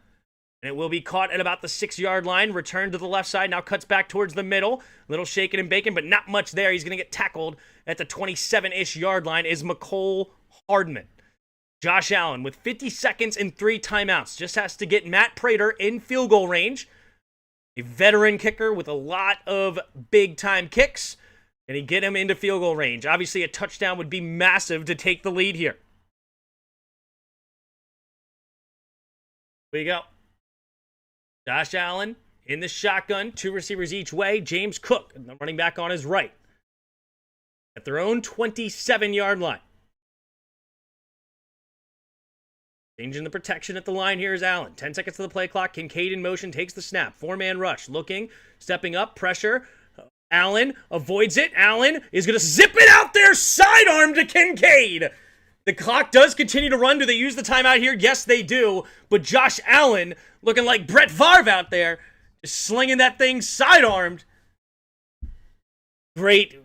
and it will be caught at about the 6-yard line. Return to the left side. Now cuts back towards the middle. Little shaking and baking, but not much there. He's going to get tackled at the 27-ish yard line. Is McCole Hardman. Josh Allen with 50 seconds and 3 timeouts. Just has to get Matt Prater in field goal range. A veteran kicker with a lot of big-time kicks. And he get him into field goal range. Obviously, a touchdown would be massive to take the lead here. Here we go. Josh Allen in the shotgun. 2 receivers each way. James Cook, the running back on his right. At their own 27-yard line. Changing the protection at the line here is Allen. 10 seconds to the play clock. Kincaid in motion, takes the snap. 4-man rush. Looking, stepping up, pressure. Allen avoids it. Allen is going to zip it out there. Sidearm to Kincaid. The clock does continue to run. Do they use the timeout here? Yes, they do. But Josh Allen, looking like Brett Favre out there, just slinging that thing sidearmed. Great.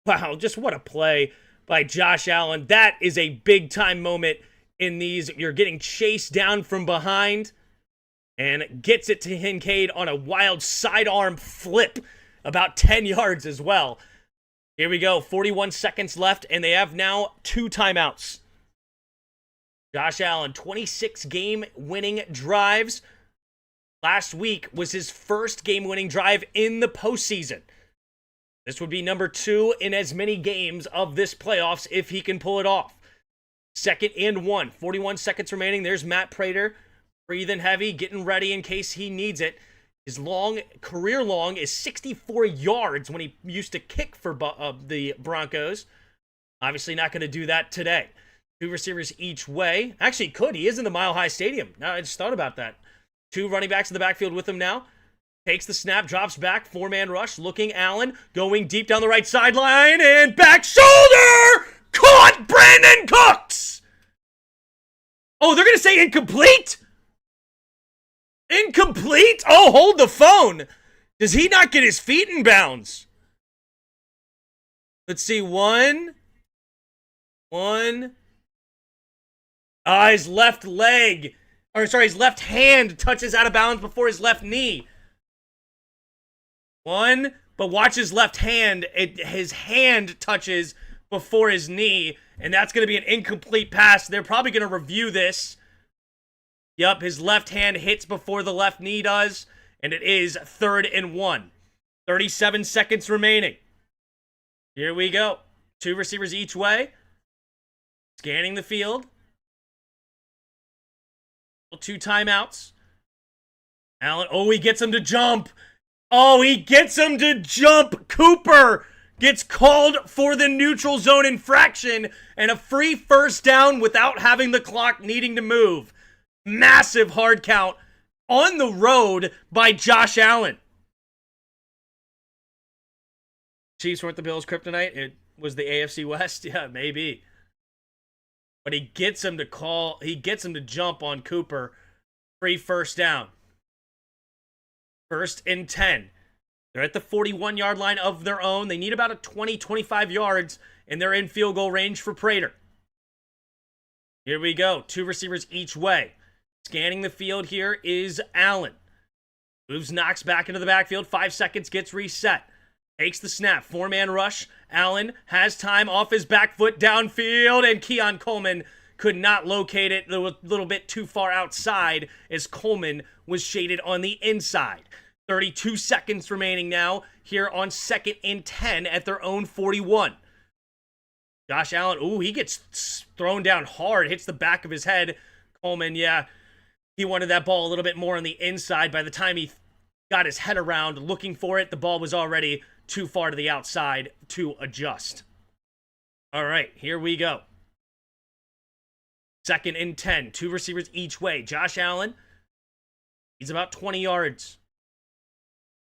Wow, just what a play by Josh Allen. That is a big-time moment in these. You're getting chased down from behind and gets it to Kincaid on a wild sidearm flip. About 10 yards as well. Here we go. 41 seconds left, and they have now 2 timeouts. Josh Allen, 26 game-winning drives. Last week was his first game-winning drive in the postseason. This would be number 2 in as many games of this playoffs if he can pull it off. 2nd and 1. 41 seconds remaining. There's Matt Prater, breathing heavy, getting ready in case he needs it. His career long is 64 yards when he used to kick for the Broncos. Obviously not going to do that today. 2 receivers each way. Actually, he could. He is in the Mile High Stadium. Now, I just thought about that. 2 running backs in the backfield with him now. Takes the snap, drops back, 4-man rush. Looking, Allen going deep down the right sideline, and back shoulder! Caught Brandon Cooks! Oh, they're going to say incomplete? Incomplete? Oh, hold the phone. Does he not get his feet in bounds? Let's see. 1. His left leg. His left hand touches out of bounds before his left knee. 1. But watch his left hand. His hand touches before his knee. And that's going to be an incomplete pass. They're probably going to review this. Yep, his left hand hits before the left knee does, and it is 3rd and 1. 37 seconds remaining. Here we go. 2 receivers each way. Scanning the field. 2 timeouts. Allen, he gets him to jump. Cooper gets called for the neutral zone infraction and a free first down without having the clock needing to move. Massive hard count on the road by Josh Allen. Chiefs weren't the Bills' kryptonite. It was the AFC West. Yeah, maybe. But he gets him to jump on Cooper. Free first down. 1st and 10. They're at the 41-yard line of their own. They need about a 20-25 yards, and they're in field goal range for Prater. Here we go. 2 receivers each way. Scanning the field here is Allen. Moves Knox back into the backfield. 5 seconds, gets reset. Takes the snap. 4-man rush. Allen has time off his back foot downfield, and Keon Coleman could not locate it. A little bit too far outside as Coleman was shaded on the inside. 32 seconds remaining now here on 2nd and 10 at their own 41. Josh Allen, he gets thrown down hard, hits the back of his head. Coleman, yeah, he wanted that ball a little bit more on the inside. By the time he got his head around looking for it, the ball was already too far to the outside to adjust. All right, here we go. 2nd and 10, 2 receivers each way. Josh Allen, he's about 20 yards.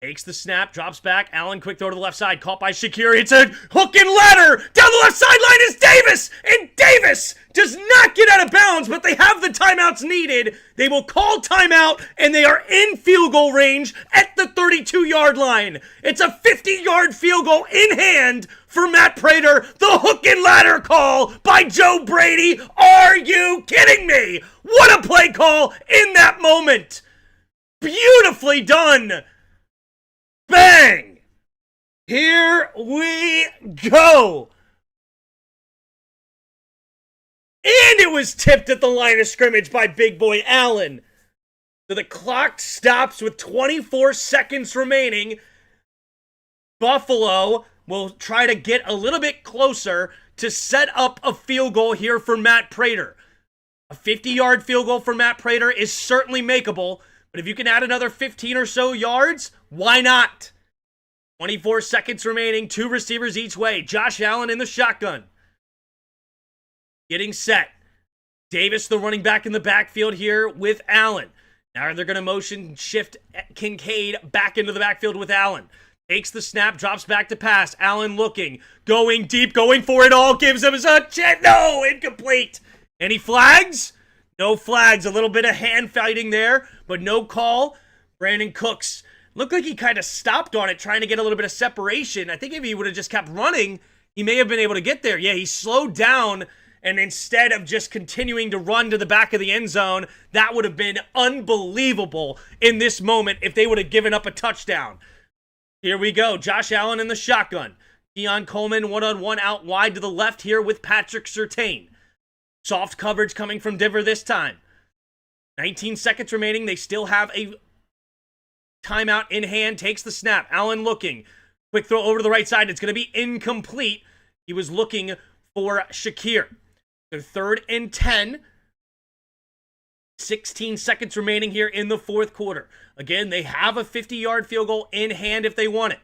Takes the snap, drops back. Allen, quick throw to the left side. Caught by Shakir. It's a hook and ladder. Down the left sideline is Davis. And Davis does not get out of bounds, but they have the timeouts needed. They will call timeout, and they are in field goal range at the 32-yard line. It's a 50-yard field goal in hand for Matt Prater. The hook and ladder call by Joe Brady. Are you kidding me? What a play call in that moment. Beautifully done. Bang! Here we go. And it was tipped at the line of scrimmage by big boy Allen. So the clock stops with 24 seconds remaining. Buffalo will try to get a little bit closer to set up a field goal here for Matt Prater. A 50-yard field goal for Matt Prater is certainly makeable. But if you can add another 15 or so yards, why not? 24 seconds remaining, 2 receivers each way. Josh Allen in the shotgun. Getting set. Davis, the running back in the backfield here with Allen. Now they're going to motion shift Kincaid back into the backfield with Allen. Takes the snap, drops back to pass. Allen looking, going deep, going for it all. Gives him a chance. No, incomplete. Any flags? No flags. A little bit of hand fighting there, but no call. Brandon Cooks looked like he kind of stopped on it, trying to get a little bit of separation. I think if he would have just kept running, he may have been able to get there. Yeah, he slowed down, and instead of just continuing to run to the back of the end zone, that would have been unbelievable in this moment if they would have given up a touchdown. Here we go. Josh Allen in the shotgun. Keon Coleman one-on-one out wide to the left here with Patrick Surtain. Soft coverage coming from Denver this time. 19 seconds remaining. They still have a timeout in hand. Takes the snap. Allen looking. Quick throw over to the right side. It's going to be incomplete. He was looking for Shakir. So 3rd and 10. 16 seconds remaining here in the 4th quarter. Again, they have a 50-yard field goal in hand if they want it.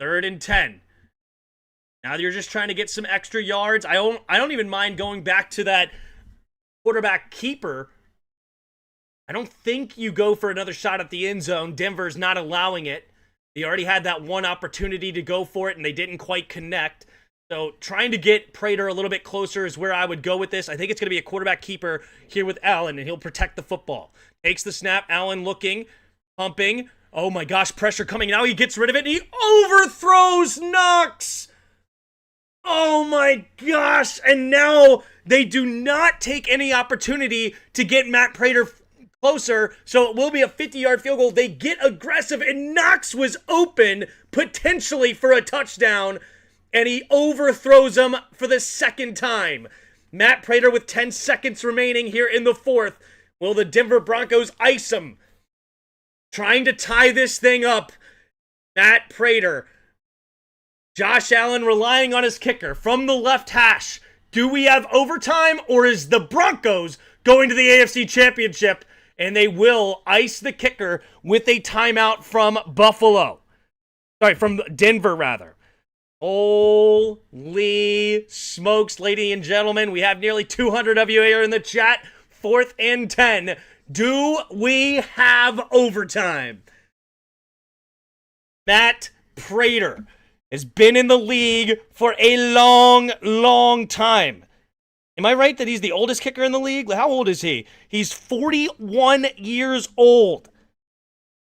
3rd and 10. Now you're just trying to get some extra yards. I don't even mind going back to that quarterback keeper. I don't think you go for another shot at the end zone. Denver's not allowing it. They already had that one opportunity to go for it, and they didn't quite connect. So trying to get Prater a little bit closer is where I would go with this. I think it's going to be a quarterback keeper here with Allen, and he'll protect the football. Takes the snap. Allen looking, pumping. Oh my gosh, pressure coming. Now he gets rid of it, and he overthrows Knox. Oh my gosh, and now they do not take any opportunity to get Matt Prater closer, so it will be a 50-yard field goal. They get aggressive, and Knox was open, potentially for a touchdown, and he overthrows him for the 2nd time. Matt Prater with 10 seconds remaining here in the 4th. Will the Denver Broncos ice him? Trying to tie this thing up. Matt Prater. Josh Allen relying on his kicker from the left hash. Do we have overtime, or is the Broncos going to the AFC Championship? And they will ice the kicker with a timeout from Buffalo. Sorry, from Denver, rather. Holy smokes, ladies and gentlemen. We have nearly 200 of you here in the chat. 4th and 10. Do we have overtime? Matt Prater has been in the league for a long, long time. Am I right that he's the oldest kicker in the league? How old is he? He's 41 years old.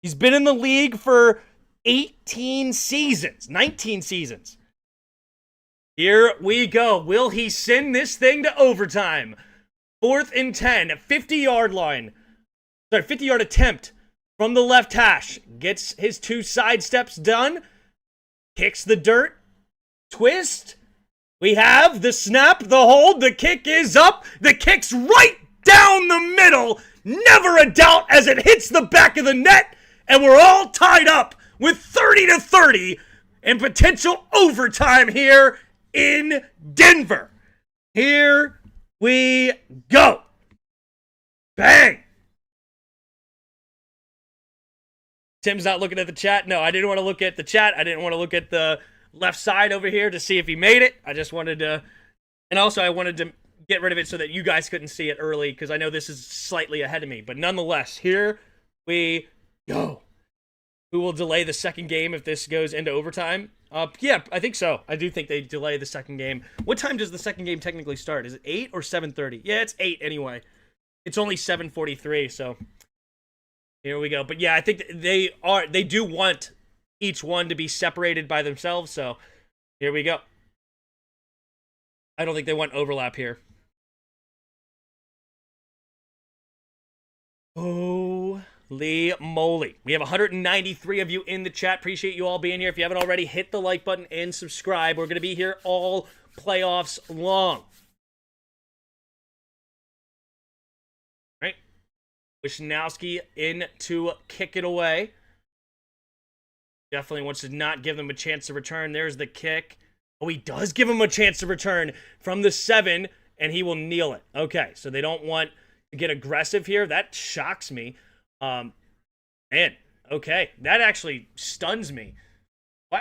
He's been in the league for 18 seasons, 19 seasons. Here we go. Will he send this thing to overtime? 4th and 10, 50-yard line. 50-yard attempt from the left hash. Gets his 2 side steps done. Kicks the dirt. Twist. We have the snap, the hold, the kick is up. The kick's right down the middle. Never a doubt as it hits the back of the net. And we're all tied up with 30-30 and potential overtime here in Denver. Here we go. Bang. Tim's not looking at the chat. No, I didn't want to look at the chat. I didn't want to look at the left side over here to see if he made it. I just wanted to, and also I wanted to get rid of it so that you guys couldn't see it early because I know this is slightly ahead of me. But nonetheless, here we go. Who will delay the second game if this goes into overtime? Yeah, I think so. I do think they delay the second game. What time does the second game technically start? Is it 8 or 7:30? Yeah, it's 8 anyway. It's only 7:43, so here we go. But yeah, I think they do want each one to be separated by themselves, so here we go. I don't think they want overlap here. Holy moly. We have 193 of you in the chat. Appreciate you all being here. If you haven't already, hit the like button and subscribe. We're going to be here all playoffs long. All right. Wisnowski in to kick it away. Definitely wants to not give them a chance to return. There's the kick. Oh, he does give him a chance to return from the 7, and he will kneel it. Okay, so they don't want to get aggressive here. That shocks me. Man, okay. That actually stuns me.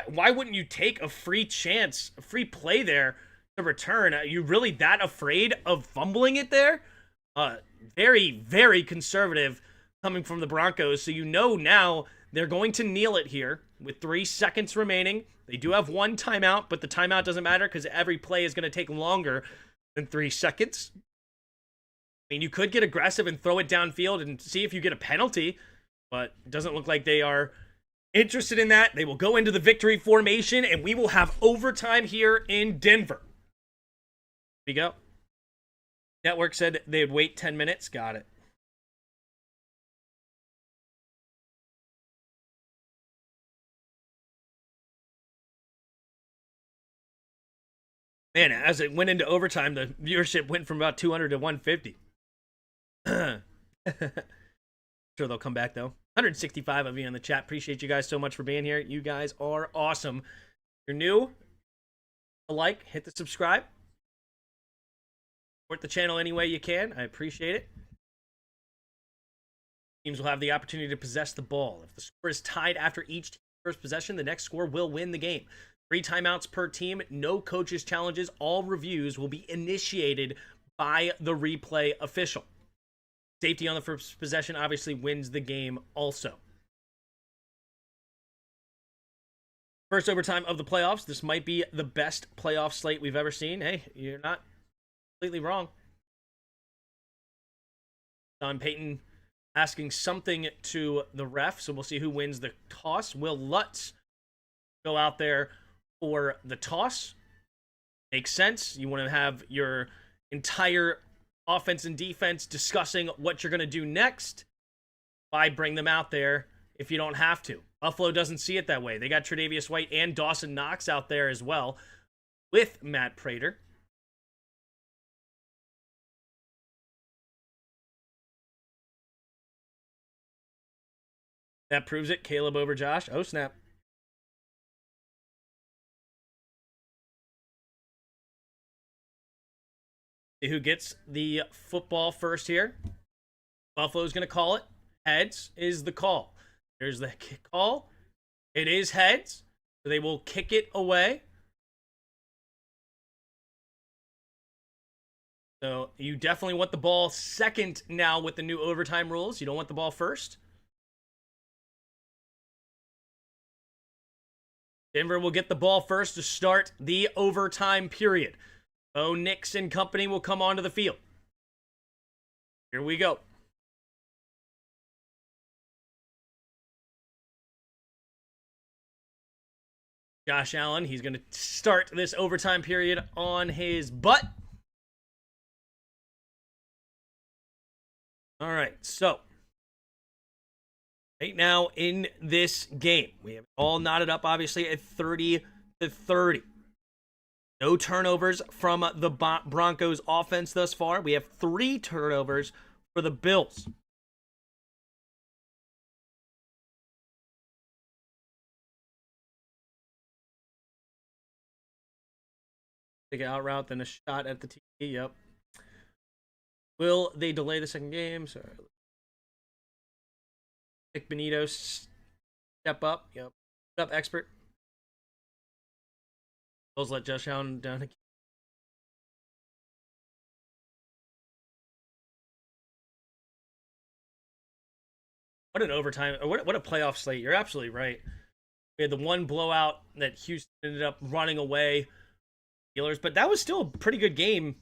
Why wouldn't you take a free chance, a free play there to return? Are you really that afraid of fumbling it there? Very, very conservative coming from the Broncos. So you know now they're going to kneel it here with 3 seconds remaining. They do have 1 timeout, but the timeout doesn't matter because every play is going to take longer than 3 seconds. I mean, you could get aggressive and throw it downfield and see if you get a penalty, but it doesn't look like they are interested in that. They will go into the victory formation, and we will have overtime here in Denver. Here we go. Network said they would wait 10 minutes. Got it. Man, as it went into overtime, the viewership went from about 200 to 150. Sure, they'll come back, though. 165 of you in the chat. Appreciate you guys so much for being here. You guys are awesome. If you're new, a like, hit the subscribe. Support the channel any way you can. I appreciate it. Teams will have the opportunity to possess the ball. If the score is tied after each team's first possession, the next score will win the game. 3 timeouts per team, no coaches' challenges. All reviews will be initiated by the replay official. Safety on the first possession obviously wins the game also. First overtime of the playoffs. This might be the best playoff slate we've ever seen. Hey, you're not completely wrong. Don Payton asking something to the ref, so we'll see who wins the toss. Will Lutz go out there for the toss? Makes sense. You want to have your entire offense and defense discussing what you're going to do next. Why bring them out there if you don't have to? Buffalo doesn't see it that way. They got Tre'Davious White and Dawson Knox out there as well with Matt Prater. That proves it. Caleb over Josh. Oh, snap. See who gets the football first here. Buffalo's going to call it. Heads is the call. There's the call. It is heads. So they will kick it away. So you definitely want the ball second now with the new overtime rules. You don't want the ball first. Denver will get the ball first to start the overtime period. Bo Nix and company will come onto the field. Here we go. Josh Allen, he's going to start this overtime period on his butt. All right, so right now in this game, we have it all knotted up, obviously, at 30-30. No turnovers from the Broncos offense thus far. We have 3 turnovers for the Bills. Take an out route, then a shot at the TV. Yep. Will they delay the second game? Sorry. Nick Benito step up. Yep. Step up, expert. Bills let Josh Allen down again. What an overtime, what a playoff slate. You're absolutely right. We had the one blowout that Houston ended up running away Steelers, but that was still a pretty good game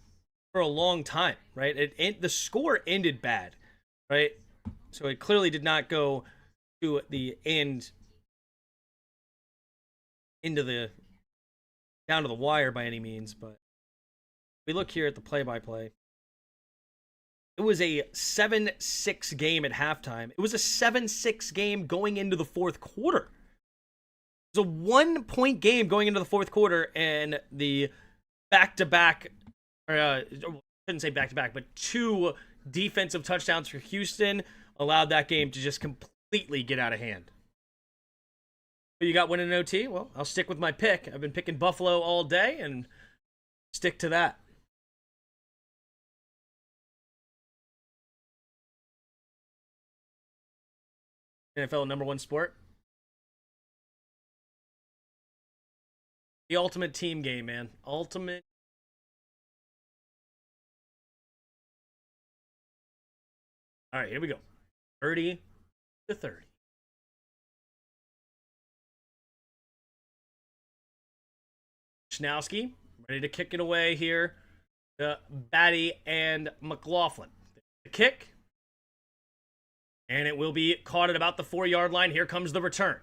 for a long time, right? The score ended bad, right? So it clearly did not go to the end, down to the wire by any means, but we look here at the play-by-play. It was a 7-6 game at halftime. It was a 7-6 game going into the fourth quarter. It was a 1-point game going into the fourth quarter, and the back-to-back, I shouldn't say back-to-back, but 2 defensive touchdowns for Houston allowed that game to just completely get out of hand. You got winning OT? Well, I'll stick with my pick. I've been picking Buffalo all day and stick to that. NFL #1 sport. The ultimate team game, man. Ultimate. All right, here we go. 30-30. Schnowski, ready to kick it away here to Batty and McLaughlin. The kick. And it will be caught at about the 4-yard line. Here comes the return.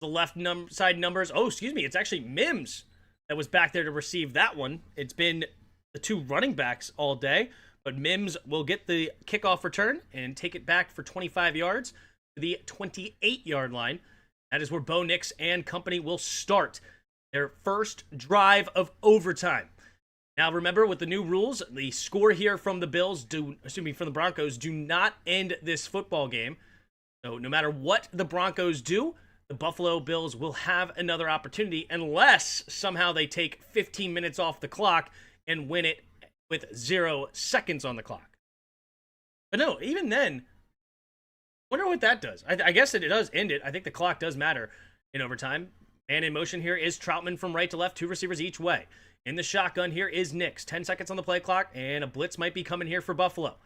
The left side numbers. Oh, excuse me. It's actually Mims that was back there to receive that one. It's been the 2 running backs all day. But Mims will get the kickoff return and take it back for 25 yards to the 28-yard line. That is where Bo Nix and company will start their first drive of overtime. Now, remember, with the new rules, the score here from the from the Broncos do not end this football game. So no matter what the Broncos do, the Buffalo Bills will have another opportunity unless somehow they take 15 minutes off the clock and win it with 0 seconds on the clock. But no, even then, wonder what that does. I guess that it does end it. I think the clock does matter in overtime. Man in motion here is Troutman from right to left, 2 receivers each way. In the shotgun here is Nix. 10 seconds on the play clock, and a blitz might be coming here for Buffalo.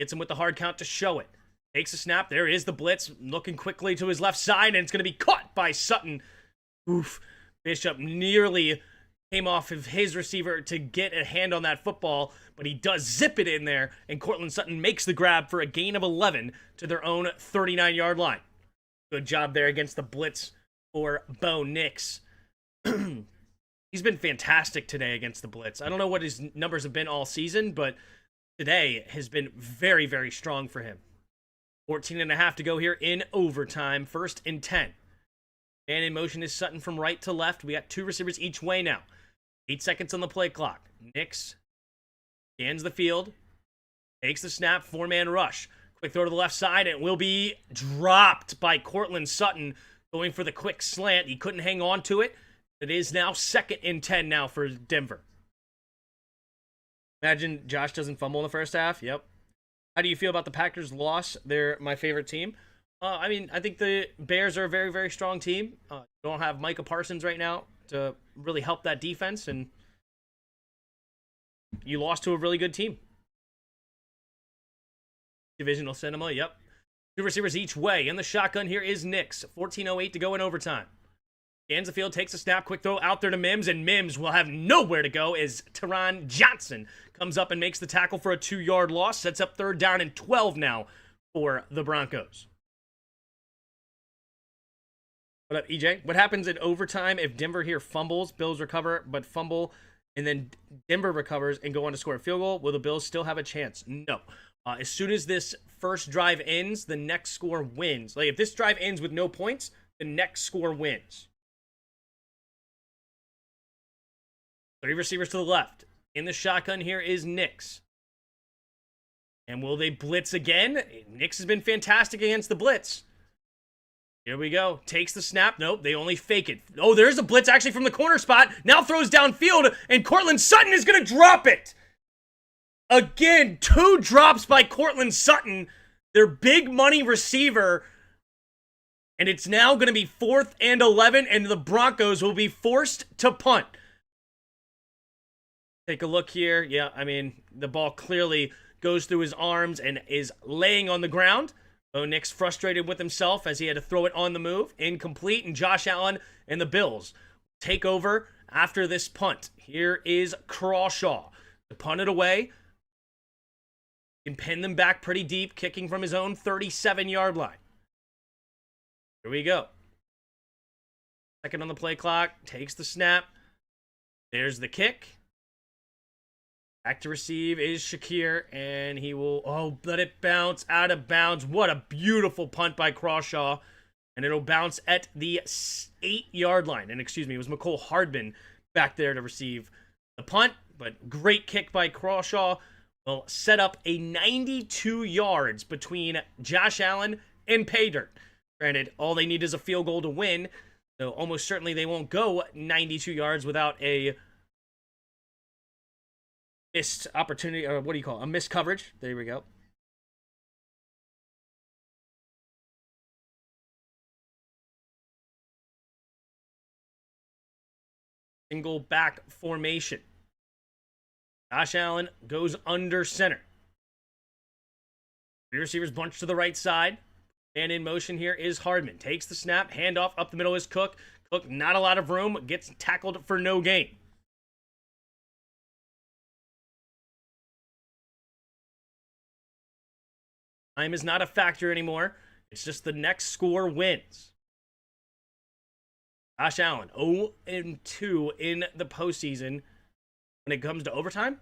Gets him with the hard count to show it. Takes a snap. There is the blitz. Looking quickly to his left side, and it's going to be caught by Sutton. Oof. Bishop nearly came off of his receiver to get a hand on that football, but he does zip it in there, and Courtland Sutton makes the grab for a gain of 11 to their own 39-yard line. Good job there against the blitz for Bo Nix. He's been fantastic today against the blitz. I don't know what his numbers have been all season, but today has been very, very strong for him. 14.5 to go here in overtime. 1st and 10. Man in motion is Sutton from right to left. We got 2 receivers each way now. 8 seconds on the play clock. Nix scans the field. Takes the snap. 4-man rush. Quick throw to the left side. And it will be dropped by Courtland Sutton. Going for the quick slant. He couldn't hang on to it. It is now 2nd and 10 now for Denver. Imagine Josh doesn't fumble in the first half. Yep. How do you feel about the Packers' loss? They're my favorite team. I think the Bears are a very, very strong team. Don't have Micah Parsons right now to really help that defense, and you lost to a really good team. Divisional cinema, yep. 2 receivers each way. In the shotgun here is Nix. 14:08 to go in overtime. Scans the field, takes a snap, quick throw out there to Mims, and Mims will have nowhere to go as Teron Johnson comes up and makes the tackle for a 2-yard loss. Sets up 3rd down and 12 now for the Broncos. What up, EJ? What happens in overtime if Denver here fumbles, Bills recover, but fumble, and then Denver recovers and go on to score a field goal? Will the Bills still have a chance? No. As soon as this first drive ends, the next score wins. Like, if this drive ends with no points, the next score wins. 3 receivers to the left. In the shotgun here is Nix. And will they blitz again? Nix has been fantastic against the blitz. Here we go. Takes the snap. Nope, they only fake it. Oh, there's a blitz actually from the corner spot. Now throws downfield, and Cortland Sutton is going to drop it. Again, 2 drops by Cortland Sutton, their big money receiver. And it's now going to be 4th and 11, and the Broncos will be forced to punt. Take a look here. Yeah, I mean, the ball clearly goes through his arms and is laying on the ground. So Nick's frustrated with himself as he had to throw it on the move. Incomplete, and Josh Allen and the Bills take over after this punt. Here is Crawshaw to punt it away. Can pin them back pretty deep, kicking from his own 37-yard line. Here we go. Second on the play clock. Takes the snap. There's the kick. Back to receive is Shakir, and he will, let it bounce out of bounds. What a beautiful punt by Crawshaw. And it'll bounce at the 8-yard line. And excuse me, it was McCole Hardman back there to receive the punt. But great kick by Crawshaw will set up a 92 yards between Josh Allen and Pay Dirt. Granted, all they need is a field goal to win. So almost certainly they won't go 92 yards without a missed opportunity, or what do you call it? A missed coverage. There we go. Single back formation. Josh Allen goes under center. 3 receivers bunch to the right side. And in motion here is Hardman. Takes the snap. Handoff up the middle is Cook. Cook, not a lot of room. Gets tackled for no gain. Time is not a factor anymore. It's just the next score wins. Josh Allen, 0-2 in the postseason. When it comes to overtime,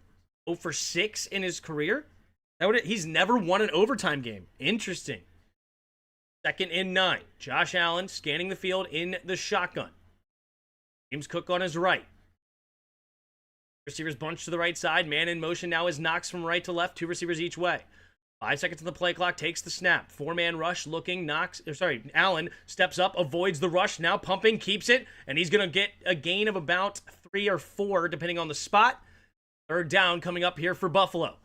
0-6 in his career. He's never won an overtime game. Interesting. 2nd and 9. Josh Allen scanning the field in the shotgun. James Cook on his right. Receivers bunch to the right side. Man in motion now is Knox from right to left. 2 receivers each way. 5 seconds on the play clock, takes the snap. 4-man rush looking, Allen steps up, avoids the rush, now pumping, keeps it, and he's going to get a gain of about 3 or 4, depending on the spot. 3rd down coming up here for Buffalo.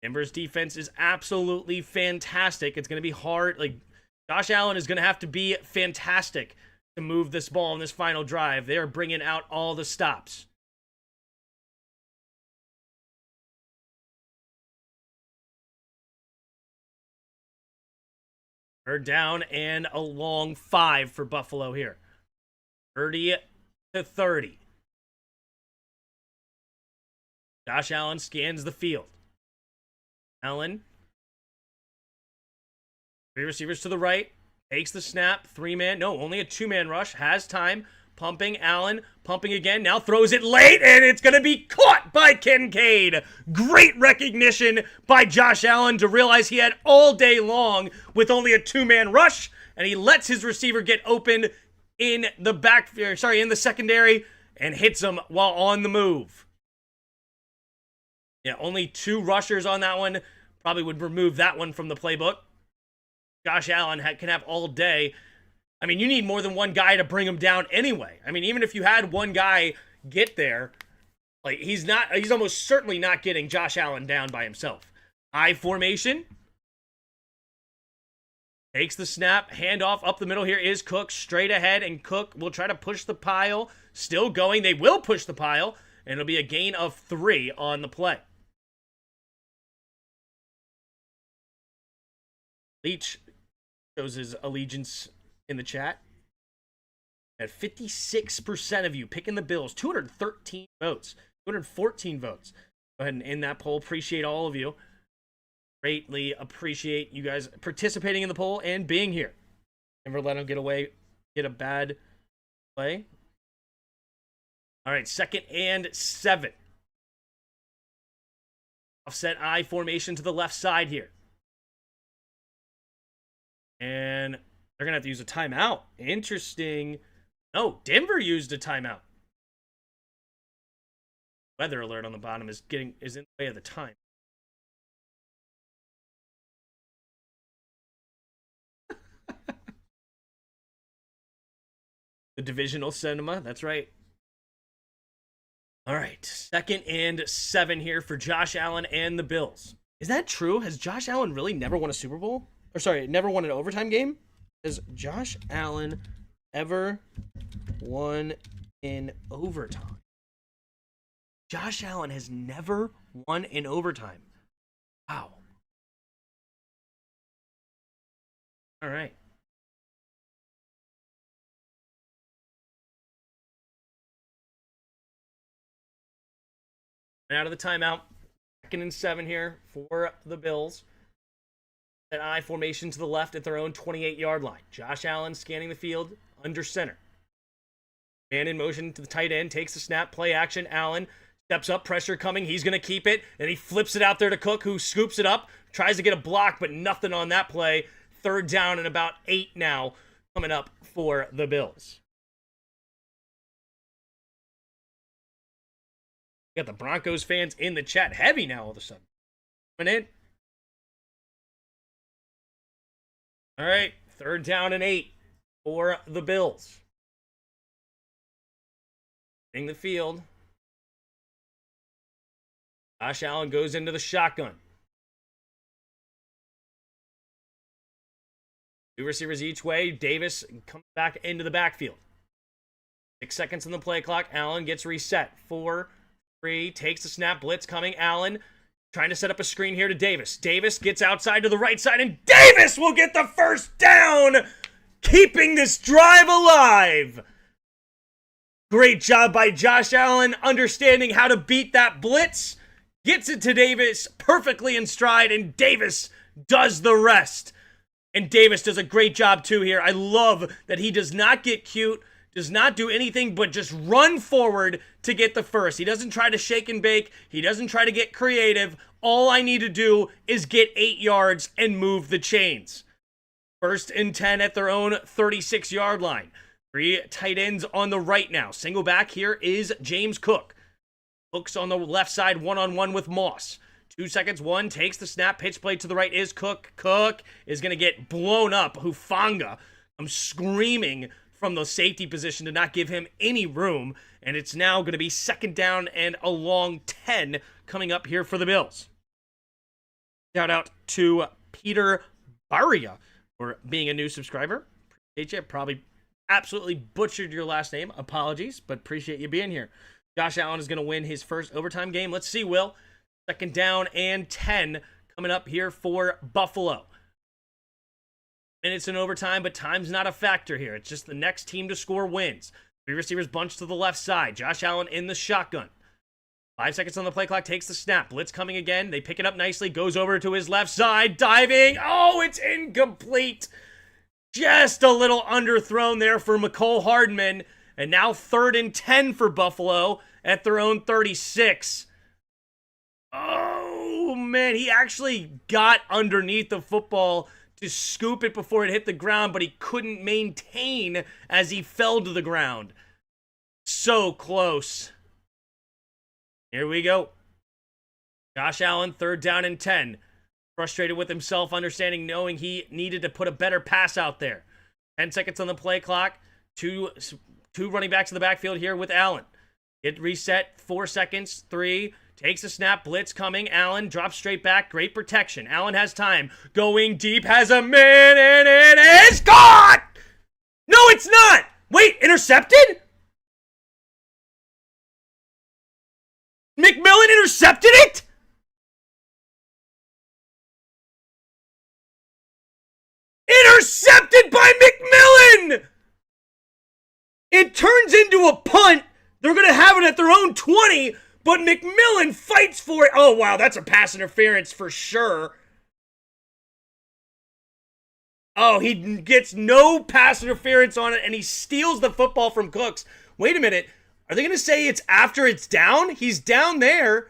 Denver's defense is absolutely fantastic. It's going to be hard. Josh Allen is going to have to be fantastic to move this ball in this final drive. They are bringing out all the stops. Third down and a long 5 for Buffalo here. 30-30. Josh Allen scans the field. Allen. 3 receivers to the right. Takes the snap. 3-man. No, only a 2-man rush. Has time. Pumping. Allen. Pumping again. Now throws it late, and it's going to be caught by Kincaid. Great recognition by Josh Allen to realize he had all day long with only a 2-man rush, and he lets his receiver get open in the secondary and hits him while on the move. Yeah, only 2 rushers on that one. Probably would remove that one from the playbook. Josh Allen can have all day. I mean, you need more than one guy to bring him down anyway. I mean, even if you had one guy get there, he's almost certainly not getting Josh Allen down by himself. I formation. Takes the snap. Handoff up the middle here is Cook straight ahead, and Cook will try to push the pile. Still going. They will push the pile, and it'll be a gain of 3 on the play. Leach shows his allegiance in the chat. At 56% of you picking the Bills, 213 votes, 214 votes. Go ahead and end that poll. Appreciate all of you. Greatly appreciate you guys participating in the poll and being here. Never let them get a bad play. All right, 2nd and 7. Offset I formation to the left side here. And they're going to have to use a timeout. Interesting. No, Denver used a timeout. Weather alert on the bottom is in the way of the time. The divisional cinema, that's right. All right, 2nd and 7 here for Josh Allen and the Bills. Is that true? Has Josh Allen really never won a Super Bowl? Or sorry, never won an overtime game? Has Josh Allen ever won in overtime? Josh Allen has never won in overtime. Wow. All right. And out of the timeout, 2nd and 7 here for the Bills. An I formation to the left at their own 28-yard line. Josh Allen scanning the field under center. Man in motion to the tight end, takes the snap, play action. Allen steps up, pressure coming. He's going to keep it, and he flips it out there to Cook, who scoops it up, tries to get a block, but nothing on that play. 3rd down and about 8 now coming up for the Bills. Got the Broncos fans in the chat heavy now all of a sudden. Coming in. All right, 3rd down and 8 for the Bills. In the field. Josh Allen goes into the shotgun. 2 receivers each way. Davis comes back into the backfield. 6 seconds on the play clock. Allen gets reset. 4, 3, takes the snap. Blitz coming. Allen trying to set up a screen here to Davis. Davis gets outside to the right side, and Davis will get the 1st down, keeping this drive alive. Great job by Josh Allen, understanding how to beat that blitz. Gets it to Davis perfectly in stride, and Davis does the rest. And Davis does a great job too here. I love that he does not get cute, does not do anything but just run forward to get the first. He doesn't try to shake and bake. He doesn't try to get creative. All I need to do is get 8 yards and move the chains. 1st and 10 at their own 36-yard line. 3 tight ends on the right now. Single back here is James Cook. Cook's on the left side, one-on-one with Moss. 2 seconds, 1 takes the snap. Pitch play to the right is Cook. Cook is going to get blown up. Hufanga. I'm screaming from the safety position to not give him any room. And it's now going to be 2nd down and a long 10 coming up here for the Bills. Shout out to Peter Baria for being a new subscriber. Appreciate you. Probably absolutely butchered your last name. Apologies, but appreciate you being here. Josh Allen is going to win his first overtime game. Let's see, Will. 2nd down and 10 coming up here for Buffalo. Minutes in overtime, but time's not a factor here. It's just the next team to score wins. 3 receivers bunched to the left side. Josh Allen in the shotgun. 5 seconds on the play clock, takes the snap. Blitz coming again. They pick it up nicely. Goes over to his left side. Diving. Oh, it's incomplete. Just a little underthrown there for McCole Hardman. And now 3rd and 10 for Buffalo at their own 36. Oh, man. He actually got underneath the football to scoop it before it hit the ground, but he couldn't maintain as he fell to the ground. So close. Here we go. Josh Allen, 3rd down and 10. Frustrated with himself, knowing he needed to put a better pass out there. 10 seconds on the play clock. Two running backs in the backfield here with Allen. Get reset, 4 seconds, 3. Takes a snap, blitz coming. Allen drops straight back, great protection. Allen has time, going deep, has a man, and it is caught! No, it's not! Wait, intercepted? McMillan intercepted it? Intercepted by McMillan! It turns into a punt. They're going to have it at their own 20, but McMillan fights for it. Oh, wow, that's a pass interference for sure. Oh, he gets no pass interference on it, and he steals the football from Cooks. Wait a minute. Are they going to say it's after it's down? He's down there.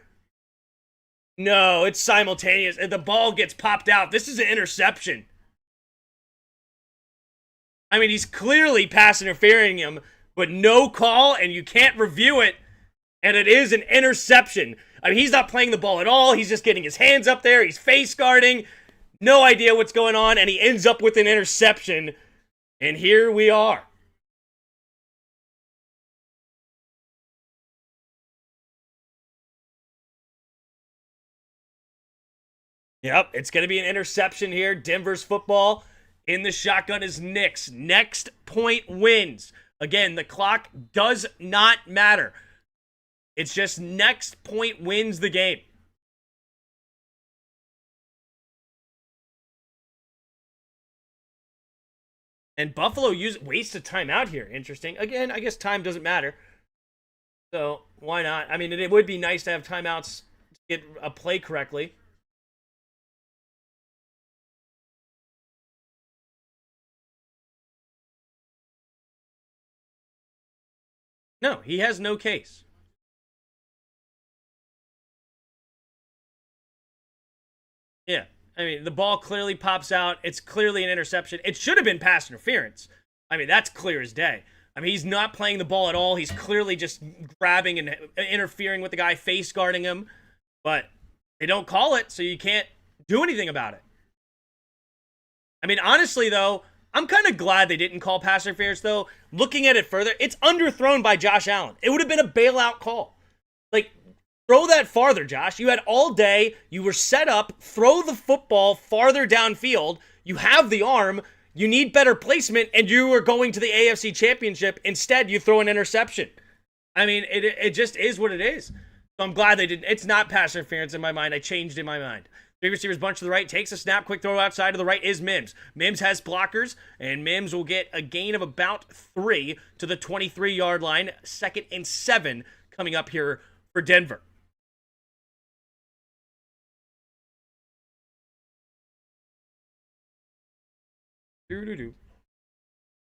No, it's simultaneous. The ball gets popped out. This is an interception. I mean, he's clearly pass interfering him, but no call, and you can't review it, and it is an interception. I mean, he's not playing the ball at all. He's just getting his hands up there. He's face guarding. No idea what's going on, and he ends up with an interception. And here we are. Yep, it's going to be an interception here. Denver's football in the shotgun is Knicks. Next point wins. Again, the clock does not matter. It's just next point wins the game. And Buffalo wastes a timeout here. Interesting. Again, I guess time doesn't matter. So, why not? I mean, it would be nice to have timeouts to get a play correctly. No, he has no case. Yeah. I mean, the ball clearly pops out. It's clearly an interception. It should have been pass interference. I mean, that's clear as day. I mean, he's not playing the ball at all. He's clearly just grabbing and interfering with the guy, face guarding him. But they don't call it, so you can't do anything about it. I mean, honestly, though, I'm kind of glad they didn't call pass interference, though. Looking at it further, it's underthrown by Josh Allen. It would have been a bailout call. Like, throw that farther, Josh. You had all day. You were set up. Throw the football farther downfield. You have the arm. You need better placement, and you are going to the AFC Championship. Instead, you throw an interception. I mean, it just is what it is. So I'm glad they didn't. It's not pass interference in my mind. I changed in my mind. Three receivers bunch to the right, takes a snap, quick throw outside to the right is Mims. Mims has blockers, and Mims will get a gain of about 3 to the 23-yard line. 2nd and 7 coming up here for Denver. All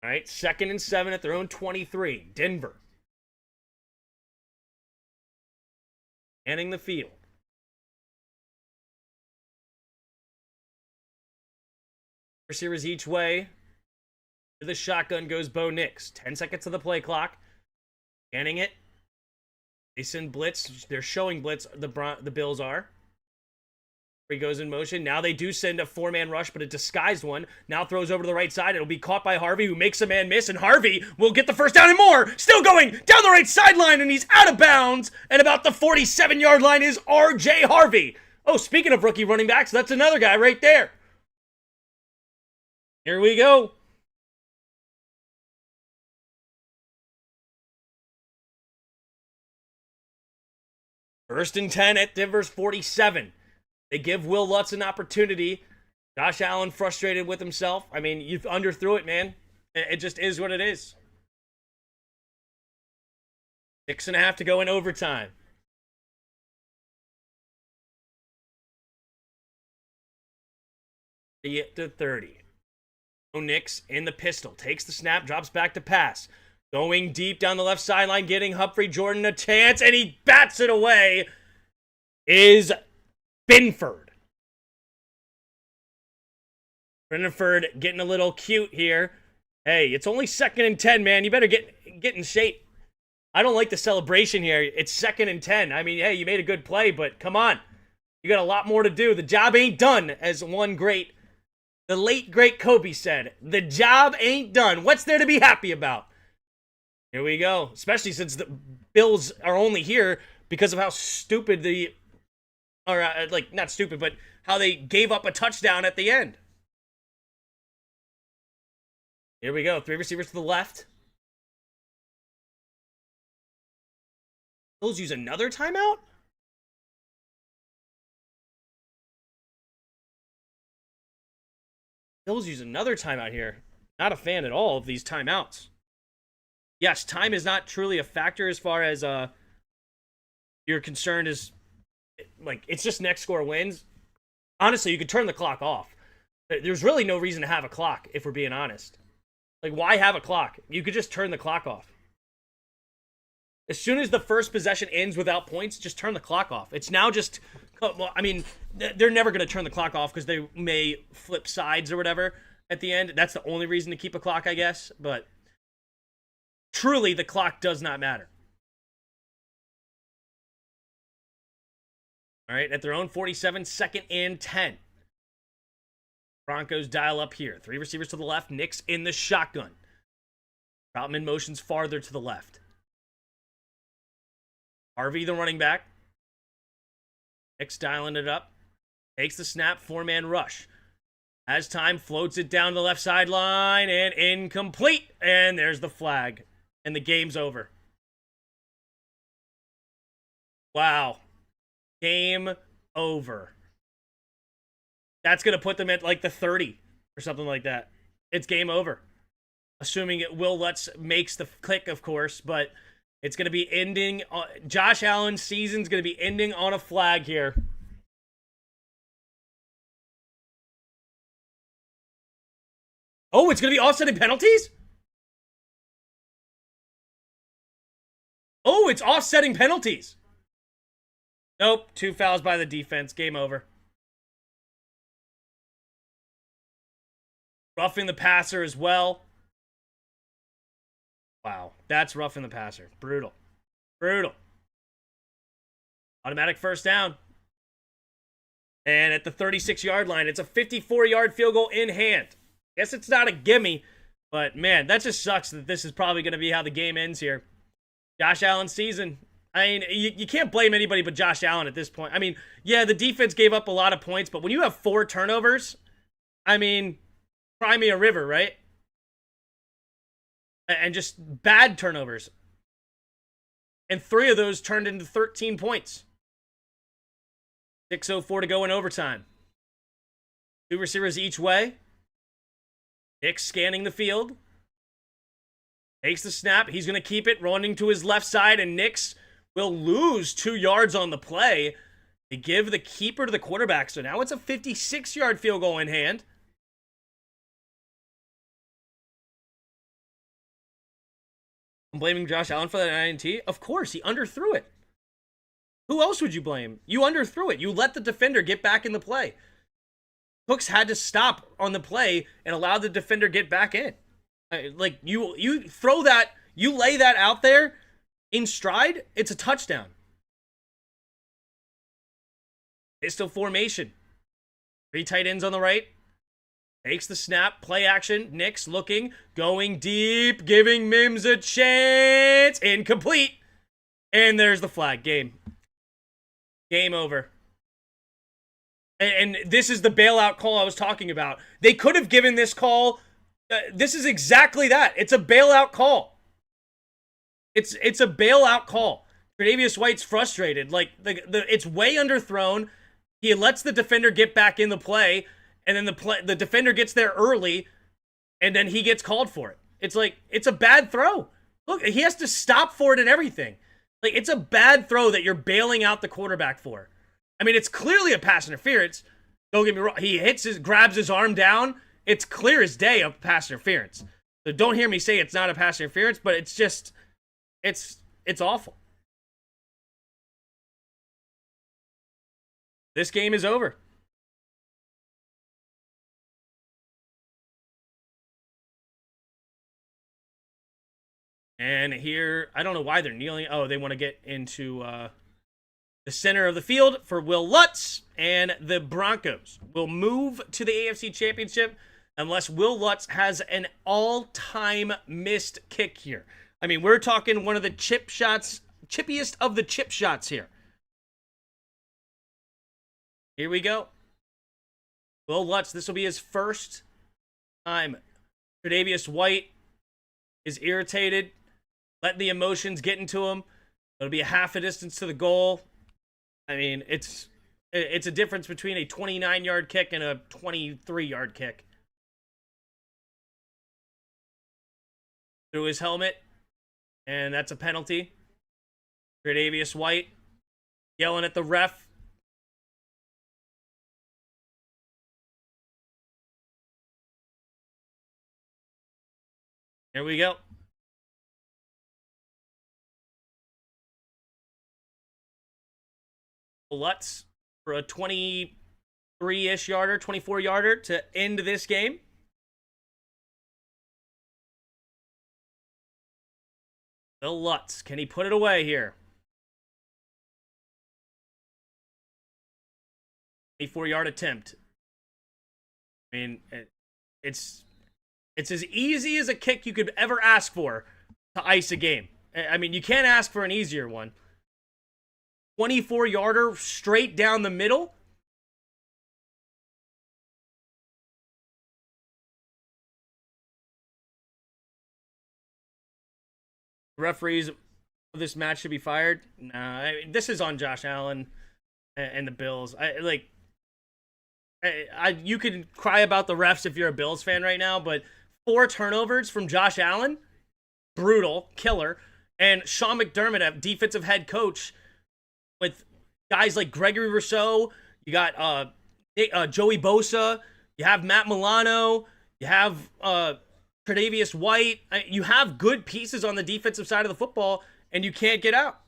right, 2nd and 7 at their own 23. Denver. Manning the field. Receivers each way. To the shotgun goes Bo Nix. 10 seconds to the play clock. Scanning it. They send blitz. They're showing blitz. The Bills are. He goes in motion. Now they do send a 4-man rush, but a disguised one. Now throws over to the right side. It'll be caught by Harvey, who makes a man miss, and Harvey will get the first down and more. Still going down the right sideline, and he's out of bounds. And about the 47-yard line is R.J. Harvey. Oh, speaking of rookie running backs, that's another guy right there. Here we go. First and 10 at Denver's 47. They give Will Lutz an opportunity. Josh Allen frustrated with himself. I mean, you've underthrew it, man. It just is what it is. 6.5 to go in overtime. To 30. Nix in the pistol. Takes the snap, drops back to pass. Going deep down the left sideline, getting Humphrey Jordan a chance, and he bats it away. Is Binford. Binford getting a little cute here. Hey, it's only 2nd and 10, man. You better get in shape. I don't like the celebration here. It's 2nd and 10. I mean, hey, you made a good play, but come on. You got a lot more to do. The job ain't done, as the late great Kobe said. The job ain't done. What's there to be happy about? Here we go. Especially since the Bills are only here because of how stupid not stupid, but how they gave up a touchdown at the end. Here we go. 3 receivers to the left. Bills use another timeout? Bills use another timeout here. Not a fan at all of these timeouts. yes, time is not truly a factor as far as you're concerned. Is like it's just next score wins. Honestly, you could turn the clock off. There's really no reason to have a clock if we're being honest. Like, why have a clock? You could just turn the clock off. As soon as the first possession ends without points, just turn the clock off. It's now just, well, I mean, they're never going to turn the clock off because they may flip sides or whatever at the end. That's the only reason to keep a clock, I guess. But truly, the clock does not matter. All right, at their own 47, 2nd and 10. Broncos dial up here. 3 receivers to the left. Nick's in the shotgun. Troutman motions farther to the left. Harvey, the running back. Nick's dialing it up. Takes the snap. 4-man rush. As time, floats it down the left sideline and incomplete. And there's the flag. And the game's over. Wow. Game over. That's going to put them at like the 30 or something like that. It's game over. Assuming Will Lutz makes the kick, of course, but it's going to be ending. Josh Allen's season's going to be ending on a flag here. Oh, it's going to be offsetting penalties? Oh, it's offsetting penalties. Nope, 2 fouls by the defense. Game over. Roughing the passer as well. Wow, that's roughing the passer. Brutal. Brutal. Automatic first down. And at the 36-yard line, it's a 54-yard field goal in hand. Guess it's not a gimme, but man, that just sucks that this is probably going to be how the game ends here. Josh Allen's season. I mean, you can't blame anybody but Josh Allen at this point. I mean, yeah, the defense gave up a lot of points, but when you have 4 turnovers, I mean, cry me a river, right? And just bad turnovers. And 3 of those turned into 13 points. 6:04 to go in overtime. 2 receivers each way. Nick scanning the field. Takes the snap. He's going to keep it, running to his left side, and Nix will lose 2 yards on the play to give the keeper to the quarterback. So now it's a 56-yard field goal in hand. I'm blaming Josh Allen for that INT. Of course, he underthrew it. Who else would you blame? You underthrew it. You let the defender get back in the play. Cooks had to stop on the play and allow the defender get back in. Like, you throw that, you lay that out there in stride, it's a touchdown. Pistol formation. 3 tight ends on the right. Takes the snap, play action. Nix looking, going deep, giving Mims a chance. Incomplete. And there's the flag. Game over. And this is the bailout call I was talking about. They could have given this call. This is exactly that. It's a bailout call. It's a bailout call. Tre'Davious White's frustrated. Like, it's way underthrown. He lets the defender get back in the play. And then the defender gets there early, and then he gets called for it. It's like, it's a bad throw. Look, he has to stop for it and everything. Like, it's a bad throw that you're bailing out the quarterback for. I mean, it's clearly a pass interference. Don't get me wrong. He grabs his arm down. It's clear as day a pass interference. So don't hear me say it's not a pass interference, but it's just, it's awful. This game is over. And here, I don't know why they're kneeling. Oh, they want to get into the center of the field for Will Lutz. And the Broncos will move to the AFC Championship unless Will Lutz has an all-time missed kick here. I mean, we're talking one of the chippiest of the chip shots here. Here we go. Will Lutz, this will be his first time. Tre'Davious White is irritated. Let the emotions get into him. It'll be a half a distance to the goal. I mean, it's a difference between a 29-yard kick and a 23-yard kick. Through his helmet. And that's a penalty. Tre'Davious White yelling at the ref. Here we go. Lutz for a 23-ish yarder, 24-yarder to end this game. The Lutz. Can he put it away here? 24-yard attempt. I mean, it's as easy as a kick you could ever ask for to ice a game. I mean, you can't ask for an easier one. 24-yarder straight down the middle. Referees of this match should be fired. Nah, this is on Josh Allen and the Bills. You can cry about the refs if you're a Bills fan right now, but 4 turnovers from Josh Allen, brutal, killer. And Sean McDermott, a defensive head coach, with guys like Gregory Rousseau, you got Joey Bosa, you have Matt Milano, you have Tre'Davious White. You have good pieces on the defensive side of the football, and you can't get out.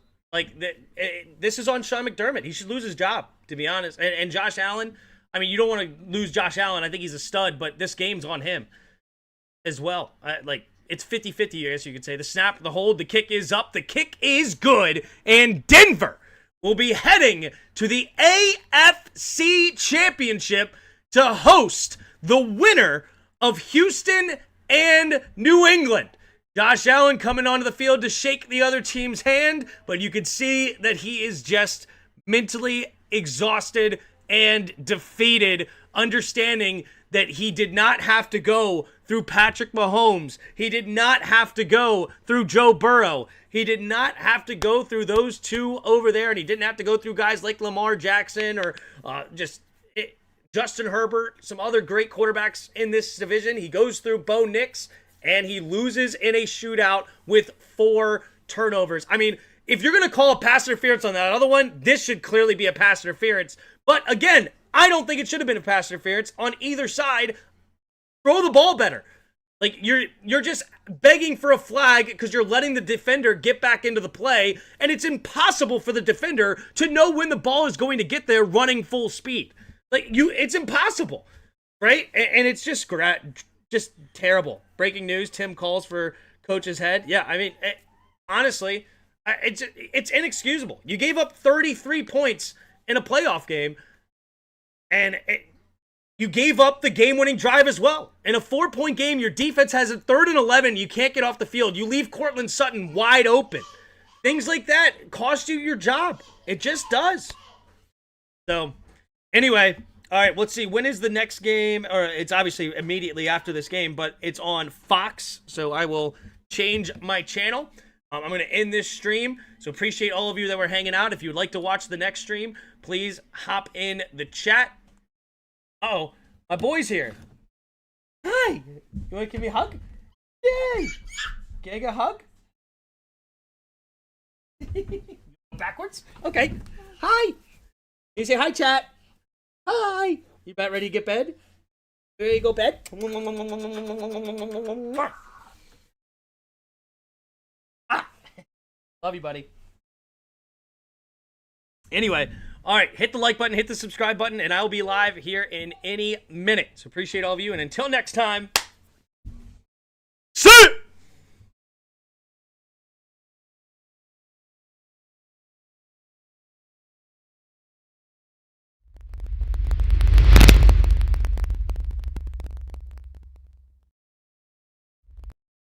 This is on Sean McDermott. He should lose his job, to be honest. And Josh Allen, I mean, you don't want to lose Josh Allen. I think he's a stud, but this game's on him as well. It's 50-50, I guess you could say. The snap, the hold, the kick is up. The kick is good, and Denver will be heading to the AFC Championship to host the winner of Houston and New England. Josh Allen coming onto the field to shake the other team's hand, but you could see that he is just mentally exhausted and defeated, understanding that he did not have to go through Patrick Mahomes. He did not have to go through Joe Burrow. He did not have to go through those two over there, and he didn't have to go through guys like Lamar Jackson or Justin Herbert, some other great quarterbacks in this division. He goes through Bo Nix, and he loses in a shootout with 4 turnovers. I mean, if you're going to call a pass interference on that other one, this should clearly be a pass interference. But again, I don't think it should have been a pass interference on either side. Throw the ball better. You're just begging for a flag because you're letting the defender get back into the play, and it's impossible for the defender to know when the ball is going to get there running full speed. It's impossible, right? And it's just terrible. Breaking news: Tim calls for coach's head. Yeah, I mean, honestly, it's inexcusable. You gave up 33 points in a playoff game, and you gave up the game-winning drive as well. In a 4-point game, your defense has a 3rd and 11. You can't get off the field. You leave Cortland Sutton wide open. Things like that cost you your job. It just does. So, anyway, all right, let's see. When is the next game? Or it's obviously immediately after this game, but it's on Fox. So I will change my channel. I'm going to end this stream. So appreciate all of you that were hanging out. If you'd like to watch the next stream, please hop in the chat. Uh-oh, my boy's here. Hi. You want to give me a hug? Yay. Can I get a hug? Backwards? Okay. Hi. You say hi, chat. Hi. You about ready to get bed? Ready to go bed? Love you, buddy. Anyway, all right, hit the like button, hit the subscribe button, and I will be live here in any minute. So appreciate all of you, and until next time,